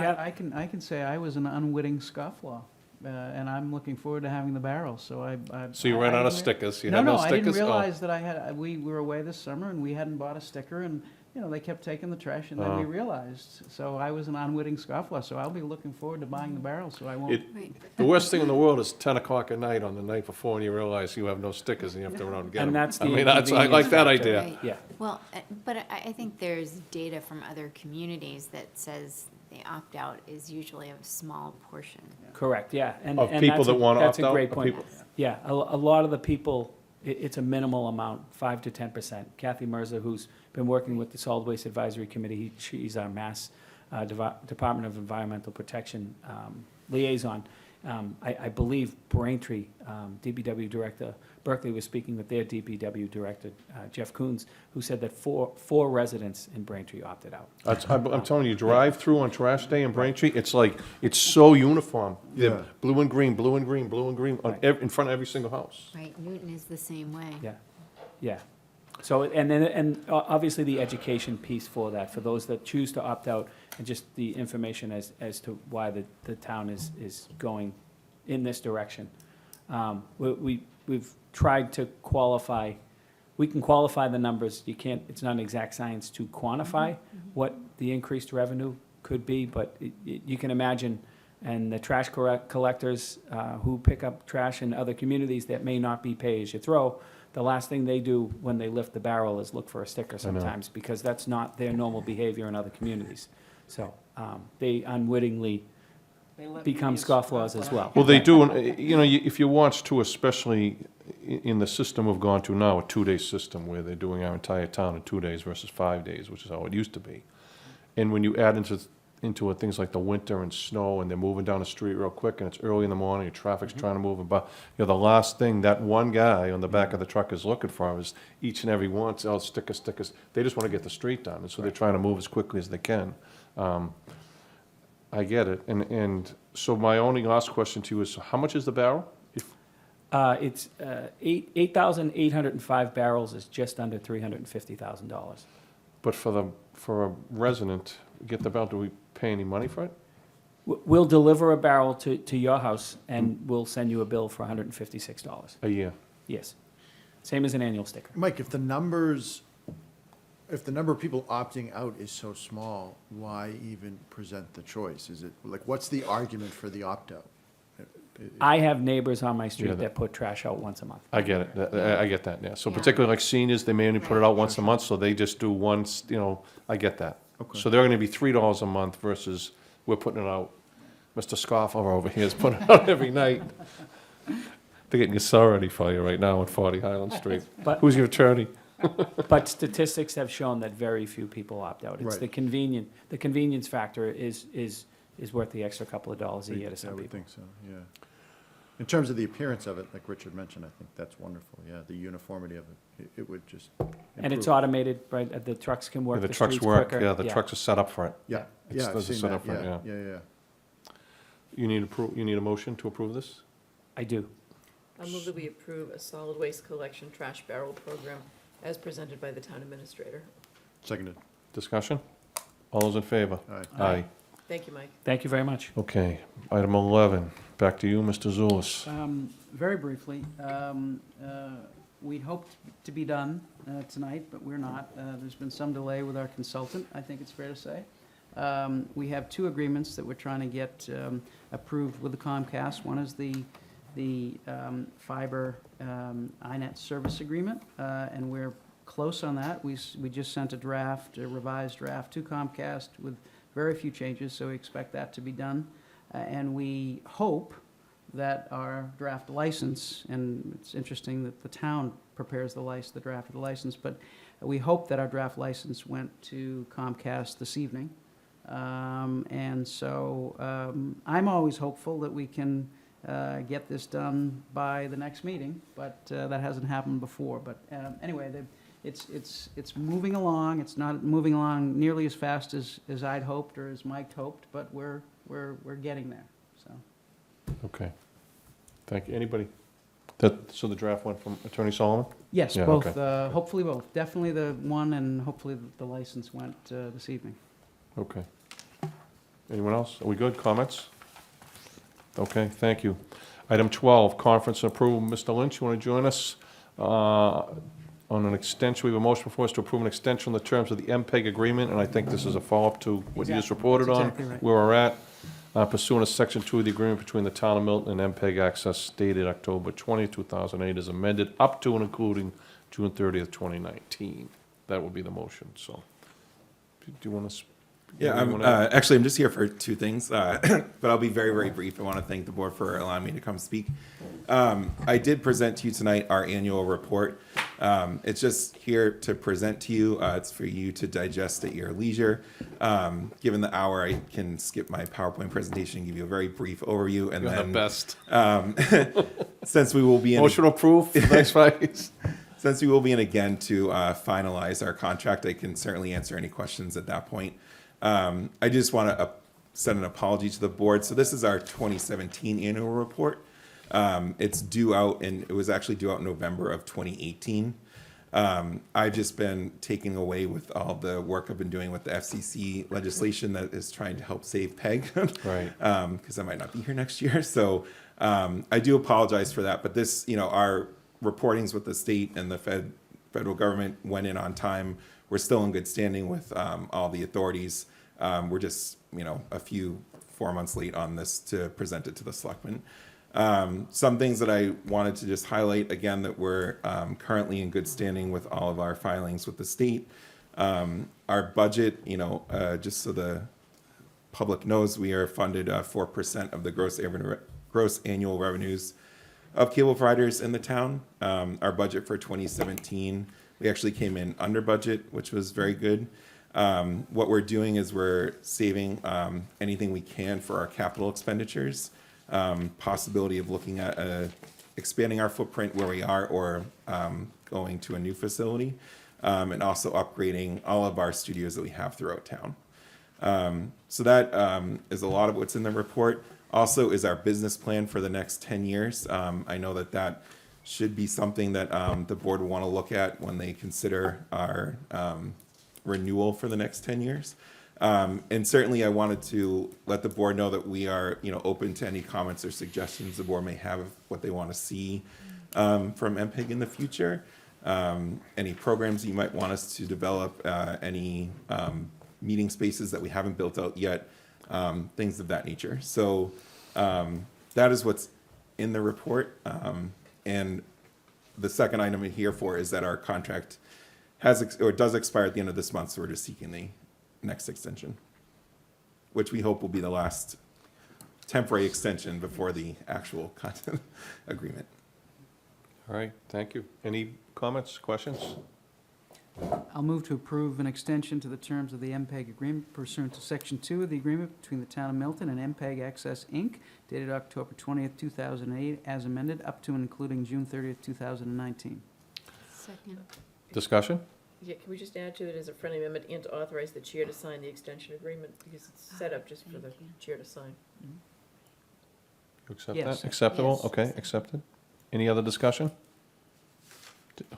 I can say I was an unwitting scofflaw, and I'm looking forward to having the barrel, so So you ran out of stickers, you had No, no stickers? I didn't Oh. realize that we were away this summer and we hadn't bought a sticker, and, they kept taking the trash, and then we realized. So I was an unwitting scofflaw, so I'll be looking forward to buying the barrel, so I won't. The worst thing in the world is 10 o'clock at night on the night before, and you realize you have no stickers, and you have to run out and get them. And that's the I mean, I like that idea. Right. Yeah. Well, but I think there's data from other communities that says the opt-out is usually a small portion. Correct, yeah. Of people that wanna That's opt a out, great of point. people- Yeah, a lot of the people, it's a minimal amount, 5 to 10%. Kathy Mirza, who's been working with the Solid Waste Advisory Committee, she's our Mass Department of Environmental Protection liaison. I believe Braintree, DPW Director Berkeley was speaking with their DPW Director, Jeff Coons, who said that four residents in Braintree opted out. I'm telling you, drive through on trash day in Braintree, it's like, it's so uniform. Yeah. Blue and green, blue and green, blue and green, on in front of every single house. Right, Newton is the same way. Yeah, yeah. So, and obviously the education piece for that, for those that choose to opt out, and just the information as to why the town is going in this direction. We've tried to qualify, we can qualify the numbers, it's not an exact science to quantify what the increased revenue could be, but you can imagine, and the trash collectors who pick up trash in other communities that may not be pay-as-you-throw, the last thing they do when they lift the barrel is look for a sticker sometimes, because that's not their normal behavior in other communities. So they unwittingly become scofflaws as well. Well, they do, and, if you watch too, especially in the system we've gone to now, a 2-day system where they're doing our entire town in 2 days versus 5 days, which is how it used to be. And when you add into into things like the winter and snow, and they're moving down the street real quick, and it's early in the morning, and traffic's trying to move, but, you know, the last thing that one guy on the back of the truck is looking for is each and every once, oh, stickers. They just wanna get the street done, and so they're trying to move as quickly as they can. I get it, and so my only last question to you is, how much is the barrel? It's 8,805 barrels is just under $350,000. But for a resident, get the barrel, do we pay any money for it? We'll deliver a barrel to your house, and we'll send you a bill for $156. A year? Yes. Same as an annual sticker. Mike, if the number of people opting out is so small, why even present the choice? Is it, like, what's the argument for the opt-out? I have neighbors on my Yeah, street that put trash out once a month. I get it, I get that, yeah. So Yeah. particularly like seniors, they may only put it out once a month, so they just do once, you know, I get that. Okay. So they're gonna be $3 a month versus we're putting it out, Mr. Scoffler over here is putting it out every night. They're getting your sorority for you right now at 40 Highland Street. But- Who's your attorney? But statistics have shown that very few people opt out. It's Right. the convenience factor is worth the extra couple of dollars a year to I some would people. think so, yeah. In terms of the appearance of it, like Richard mentioned, I think that's wonderful, yeah, the uniformity of it, it would just And it's improve. automated, right? The trucks can work The the trucks streets work, quicker. yeah, the trucks are set up for it. Yeah, It's- yeah, I've there's a seen setup that, for it, yeah, yeah, yeah. You need a motion to approve this? I do. I move that we approve a solid waste collection trash barrel program as presented by the town administrator. Seconded. Discussion? All those in favor? Aye. Aye. Thank you, Mike. Thank you very much. Okay, item 11, back to you, Mr. Zulus. Very briefly, we'd hoped to be done tonight, but we're not. There's been some delay with our consultant, I think it's fair to say. We have two agreements that we're trying to get approved with the Comcast. One is the fiber iNet service agreement, and we're close on that. We just sent a revised draft to Comcast with very few changes, so we expect that to be done. And we hope that our draft license, and it's interesting that the town prepares the draft of the license, but we hope that our draft license went to Comcast this evening. And so I'm always hopeful that we can get this done by the next meeting, but that hasn't happened before. But anyway, it's moving along. It's not moving along nearly as fast as I'd hoped or as Mike hoped, but we're getting there, so. Okay. Thank you. Anybody? So the draft went from Attorney Solomon? Yes, Yeah, both, okay. hopefully both. Definitely the one, and hopefully the license went this evening. Okay. Anyone else? Are we good? Comments? Okay, thank you. Item 12, conference and approval. Mr. Lynch, you want to join us on an extension? We have a motion before us to approve an extension on the terms of the MPEG agreement, and I think this is a follow-up to what you just Exactly. reported That's on, exactly right. where we're at. Pursuant to Section 2 of the agreement between the Town of Milton and MPEG Access dated October 20, 2008, is amended up to and including June 30th, 2019. That would be the motion, so. Do you want to? Yeah, actually, I'm just here for two things, but I'll be very, very brief. I want to thank the board for allowing me to come speak. I did present to you tonight our annual report. It's just here to present to you. It's for you to digest at your leisure. Given the hour, I can skip my PowerPoint presentation and give you a very brief overview. And You're then, the best. Since we will be in Motion approved for the next 5 years. Since we will be in again to finalize our contract, I can certainly answer any questions at that point. I just want to send an apology to the board. So this is our 2017 annual report. It's due out, and it was actually due out in November of 2018. I've just been taking away with all the work I've been doing with the FCC legislation that is trying to help save PEG. Right. Because I might not be here next year. So I do apologize for that. But this, our reportings with the state and the federal government went in on time. We're still in good standing with all the authorities. We're just, a few 4 months late on this to present it to the selectmen. Some things that I wanted to just highlight, again, that we're currently in good standing with all of our filings with the state. Our budget, just so the public knows, we are funded 4% of the gross annual revenues of cable providers in the town. Our budget for 2017, we actually came in under budget, which was very good. What we're doing is we're saving anything we can for our capital expenditures. Possibility of looking at expanding our footprint where we are, or going to a new facility, and also upgrading all of our studios that we have throughout town. So that is a lot of what's in the report. Also is our business plan for the next 10 years. I know that that should be something that the board will want to look at when they consider our renewal for the next 10 years. And certainly I wanted to let the board know that we are, open to any comments or suggestions the board may have of what they want to see from MPEG in the future. Any programs you might want us to develop, any meeting spaces that we haven't built out yet, things of that nature. So that is what's in the report. And the second item here for is that our contract does expire at the end of this month, so we're just seeking the next extension, which we hope will be the last temporary extension before the actual content agreement. All right, thank you. Any comments, questions? I'll move to approve an extension to the terms of the MPEG agreement pursuant to Section 2 of the agreement between the Town of Milton and MPEG Access, Inc., dated October 20th, 2008, as amended, up to and including June 30th, 2019. Second. Discussion? Yeah, can we just add to it as a friendly amendment and to authorize the chair to sign the extension agreement, because it's set up just for the chair to sign. You accept Yes. that? Acceptable? Yes. Okay, accepted. Any other discussion?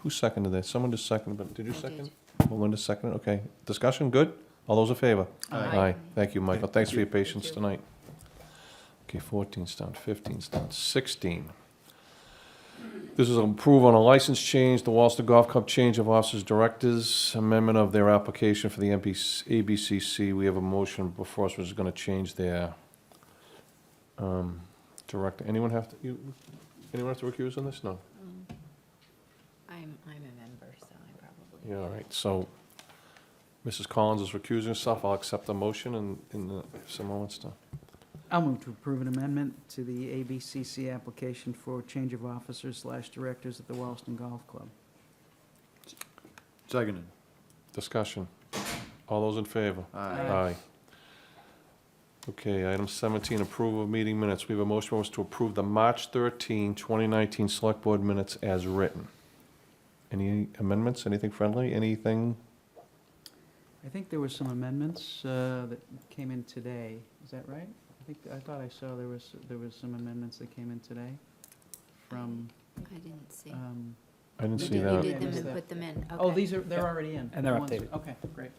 Who seconded that? Someone just seconded, but did you I second? did. Melinda seconded, okay. Discussion, good? All those in favor? Aye. Thank you, Michael. Thanks for your patience you. tonight. Okay, 14's down, 15's down, 16. This is approval on a license change, the Walston Golf Club change of officers directors, amendment of their application for the ABCC. We have a motion before us which is gonna change their director. Anyone have to recuse on this? No? I'm a member, so I probably. Yeah, all right, so Mrs. Collins is recusing herself. I'll accept the motion if someone wants to. I'll move to approve an amendment to the ABCC application for change of officers/directors at the Walston Golf Club. Seconded. Discussion. All those in favor? Aye. Okay, item 17, approval of meeting minutes. We have a motion was to approve the March 13, 2019 Select Board minutes as written. Any amendments, anything friendly, anything? I think there were some amendments that came in today. Is that right? I thought I saw there was some amendments that came in today from, I didn't see. I didn't You see did- that. You did them Missed and that. put them in, okay. oh, they're already in. And they're The ones- updated. Okay, great.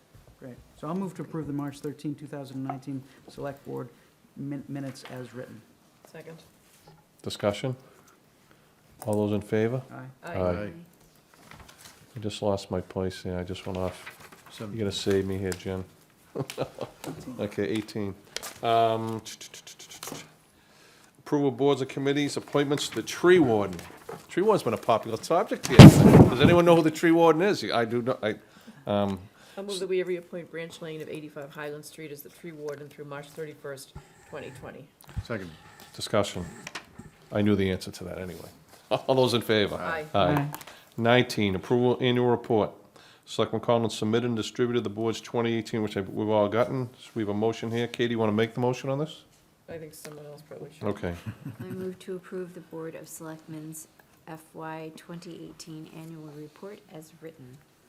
So I'll move to approve the March 13, 2019 Select Board minutes as written. Second. Discussion? All those in favor? Aye. Aye. I just lost my place here. I just went off. You're gonna save me here, Jen. Okay, 18. Approval of boards and committees, appointments to the tree warden. Tree warden's been a popular subject here. Does anyone know who the tree warden is? I do not, I'll move that we reappoint Branch Lane of 85 Highland Street as the tree warden through March 31st, 2020. Second. discussion. I knew the answer to that anyway. All those in favor? Aye. Aye. 19, approval annual report. Selectman Collins submitted and distributed the board's 2018, which we've all gotten. So we have a motion here. Katie, you want to make the motion on this? I think someone else probably should. Okay. I move to approve the Board of Selectmen's FY 2018 annual report as written.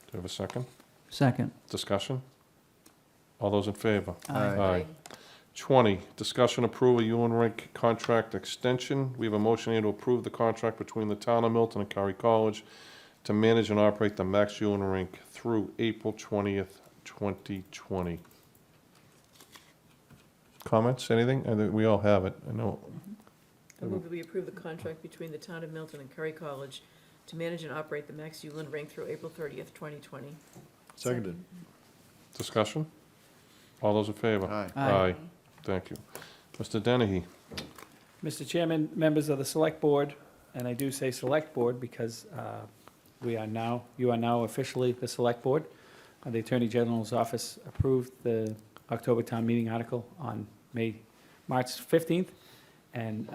Do you have a second? Second. Discussion? All those in favor? Aye. 20, discussion approval Ewan Rink contract extension. We have a motion here to approve the contract between the town of Milton and Curry College to manage and operate the Max Ewan Rink through April 20th, 2020. Comments, anything? I think we all have it, I know. I move that we approve the contract between the town of Milton and Curry College to manage and operate the Max Euland Rink through April 30th, 2020. Seconded. Discussion? All those in favor? Aye. Aye. Thank you. Mr. Dennehy? Mr. Chairman, members of the Select Board, and I do say Select Board because you are now officially the Select Board. The Attorney General's office approved the October town meeting article on March 15th, and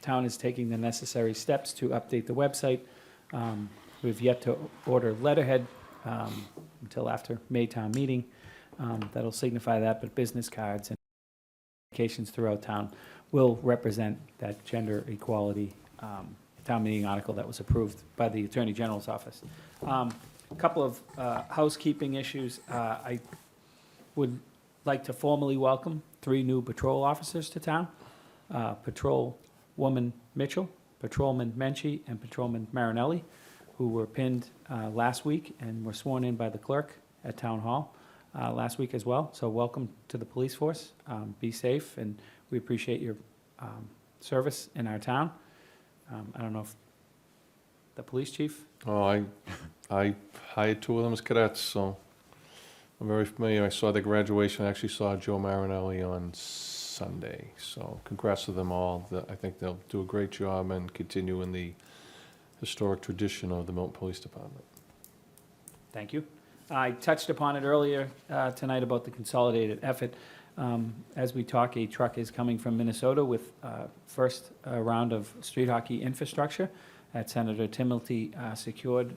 town is taking the necessary steps to update the website. We've yet to order letterhead until after May town meeting. that'll signify that, but business cards and applications throughout town will represent that gender equality town meeting article that was approved by the Attorney General's office. A couple of housekeeping issues. I would like to formally welcome 3 new patrol officers to town. Patrolwoman Mitchell, Patrolman Menchie, and Patrolman Marinelli, who were pinned last week and were sworn in by the clerk at Town Hall last week as well. So welcome to the police force. Be safe, and we appreciate your service in our town. I don't know if the police chief? Oh, I hired 2 of them as cadets, so I'm very familiar. I saw the graduation. I actually saw Joe Marinelli on Sunday, so congrats to them all. I think they'll do a great job and continue in the historic tradition of the Milton Police Department. Thank you. I touched upon it earlier tonight about the consolidated effort. As we talk, a truck is coming from Minnesota with first round of street hockey infrastructure that Senator Timilty secured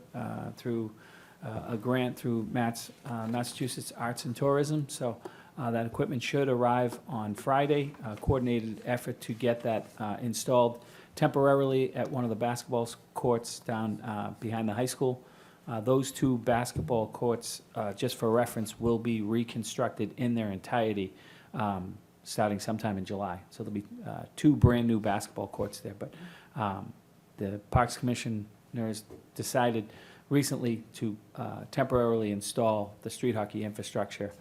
through a grant through Massachusetts Arts and Tourism. So that equipment should arrive on Friday. A coordinated effort to get that installed temporarily at one of the basketball courts down behind the high school. Those 2 basketball courts, just for reference, will be reconstructed in their entirety starting sometime in July. So there'll be 2 brand-new basketball courts there. But the Parks Commissioners decided recently to temporarily install the street hockey infrastructure,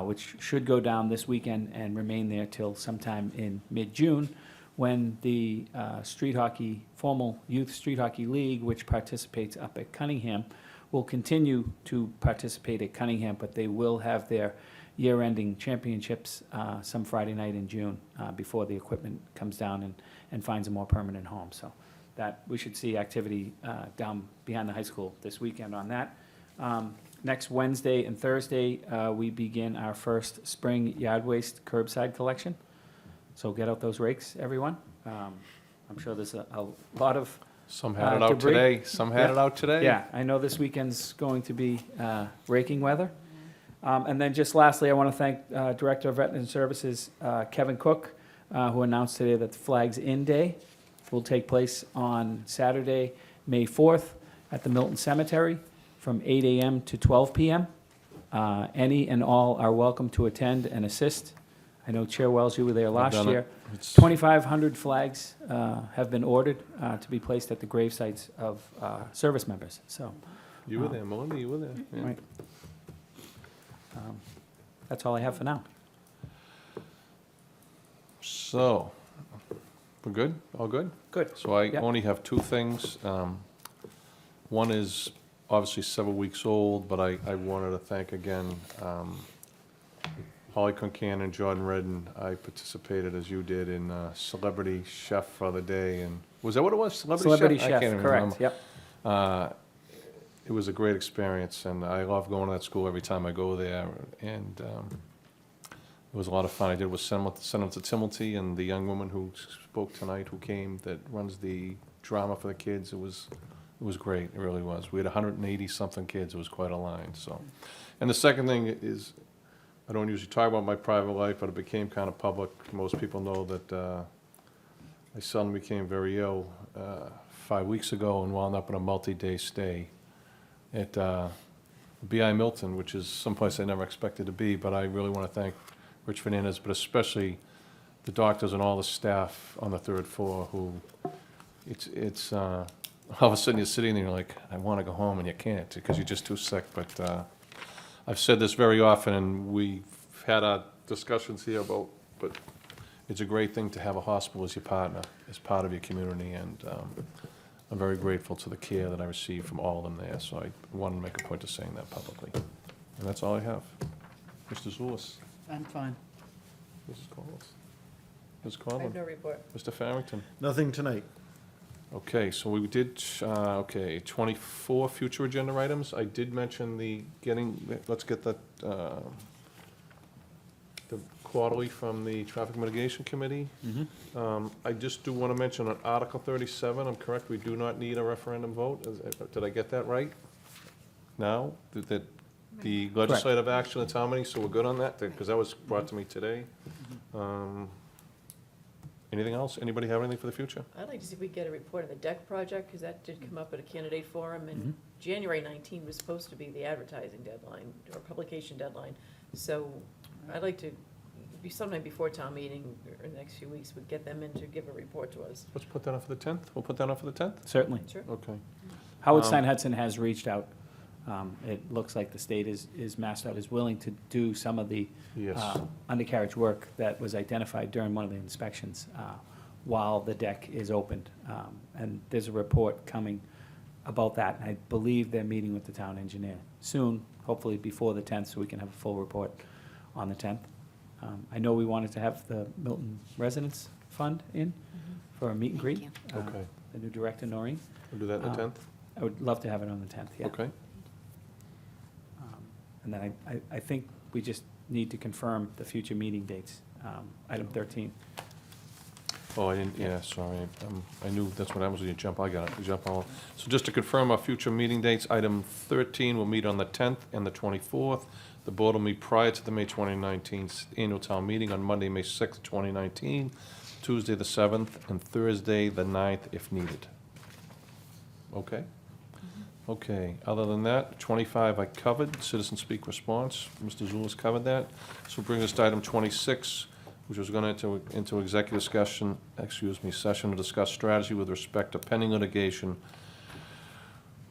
which should go down this weekend and remain there till sometime in mid-June, when the formal Youth Street Hockey League, which participates up at Cunningham, will continue to participate at Cunningham, but they will have their year-ending championships some Friday night in June before the equipment comes down and finds a more permanent home. So that we should see activity down behind the high school this weekend on that. Next Wednesday and Thursday, we begin our first spring yard waste curbside collection. So get out those rakes, everyone. I'm sure there's a lot of Some had it out debris. today. Some had it out today. Yeah, I know this weekend's going to be raking weather. And then just lastly, I want to thank Director of Veteran Services, Kevin Cook, who announced today that the Flags In Day will take place on Saturday, May 4th at the Milton Cemetery from 8 a.m. to 12 p.m. Any and all are welcome to attend and assist. I know Chair Wells, you were there last done it. year. It's- 2,500 flags have been ordered to be placed at the grave sites of service members, so. You were there, Melinda, you were there. Yeah. Right. That's all I have for now. So, we're good? All good? Good. So I Yep. only have 2 things. One is obviously several weeks old, but I wanted to thank again Holly Concan and Jordan Redden. I participated, as you did, in Celebrity Chef for the day, and was that what it was? Celebrity I Chef, can't even correct, remember. yep. It was a great experience, and I love going to that school every time I go there, and it was a lot of fun. I did with Senator Timilty and the young woman who spoke tonight, who came, that runs the drama for the kids. It was great, it really was. We had 180-something kids, it was quite a line, so. And the second thing is, I don't usually talk about my private life, but it became kind of public. Most people know that my son became very ill 5 weeks ago and wound up in a multi-day stay at BI Milton, which is someplace I never expected to be, but I really want to thank Rich Fernandez, but especially the doctors and all the staff on the 3rd floor who, it's all of a sudden you're sitting there and you're like, I want to go home, and you can't because you're just too sick. But I've said this very often, and we've had our discussions here about, but it's a great thing to have a hospital as your partner, as part of your community, and I'm very grateful to the care that I received from all of them there, so I wanted to make a point of saying that publicly. And that's all I have. Mr. Zulus. I'm fine. Mrs. Corliss. Ms. I have Conlon. no report. Mr. Farrington. Nothing tonight. Okay, so we did, 24 future agenda items. I did mention let's get the quarterly from the Traffic Mitigation Committee. I just do want to mention on Article 37, I'm correct, we do not need a referendum vote. Did I get that right? Now? the legislative action at town meeting, so we're good on that, because that was brought to me today. Anything else? Anybody have anything for the future? I'd like to see if we get a report on the deck project, because that did come up at a candidate forum, and January 19 was supposed to be the advertising deadline, or publication deadline. So I'd like to, be sometime before town meeting, or in the next few weeks, we'd get them in to give a report to us. Let's put that on for the 10th. We'll put that on for the 10th? Certainly. Sure. Okay. Howard Stein Hudson has reached out. It looks like the state is MassDOT is willing to do some of the Yes. undercarriage work that was identified during one of the inspections while the deck is opened. And there's a report coming about that. And I believe they're meeting with the town engineer soon, hopefully before the 10th, so we can have a full report on the 10th. I know we wanted to have the Milton Residents Fund in for a meet and greet. Okay. The new director, Noreen. We'll do that on the 10th? I would love to have it on the 10th, yeah. Okay. And then I think we just need to confirm the future meeting dates. Item 13. Oh, I didn't, yeah, sorry. I knew that's what happens when you jump. I got it. You jump all. So just to confirm our future meeting dates, item 13 will meet on the 10th and the 24th. The board will meet prior to the May 2019 annual town meeting on Monday, May 6th, 2019, Tuesday, the 7th, and Thursday, the 9th, if needed. Okay? Okay, other than that, 25 I covered, citizen speak response, Mr. Zulus covered that. So bring us to item 26, which was going to into executive discussion, session to discuss strategy with respect to pending litigation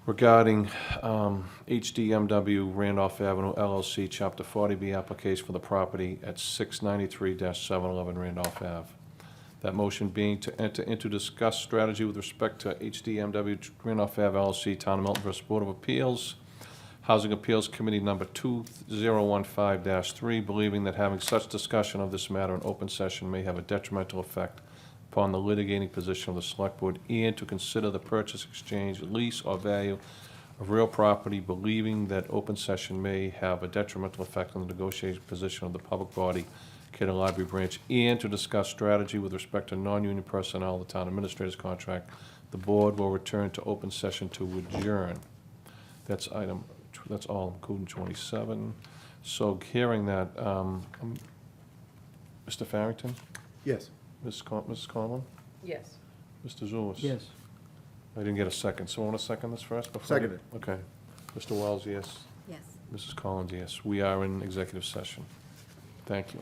regarding HDMW Randolph Avenue LLC, Chapter 40B application for the property at 693-711 Randolph Ave. That motion being to enter into discuss strategy with respect to HDMW Randolph Ave LLC, Town of Milton vs. Board of Appeals, Housing Appeals Committee number 2015-3, believing that having such discussion of this matter in open session may have a detrimental effect upon the litigating position of the Select Board, and to consider the purchase, exchange, lease, or value of real property, believing that open session may have a detrimental effect on the negotiating position of the public body, Cato Library Branch, and to discuss strategy with respect to non-union personnel, the town administrator's contract. The board will return to open session to adjourn. That's all, including 27. So hearing that, Mr. Farrington? Yes. Mrs. Conlon? Yes. Mr. Zulus? Yes. I didn't get a second, so I want to second this first? before- Seconded. Okay. Mr. Wells, yes. Yes. Mrs. Collins, yes. We are in executive session. Thank you.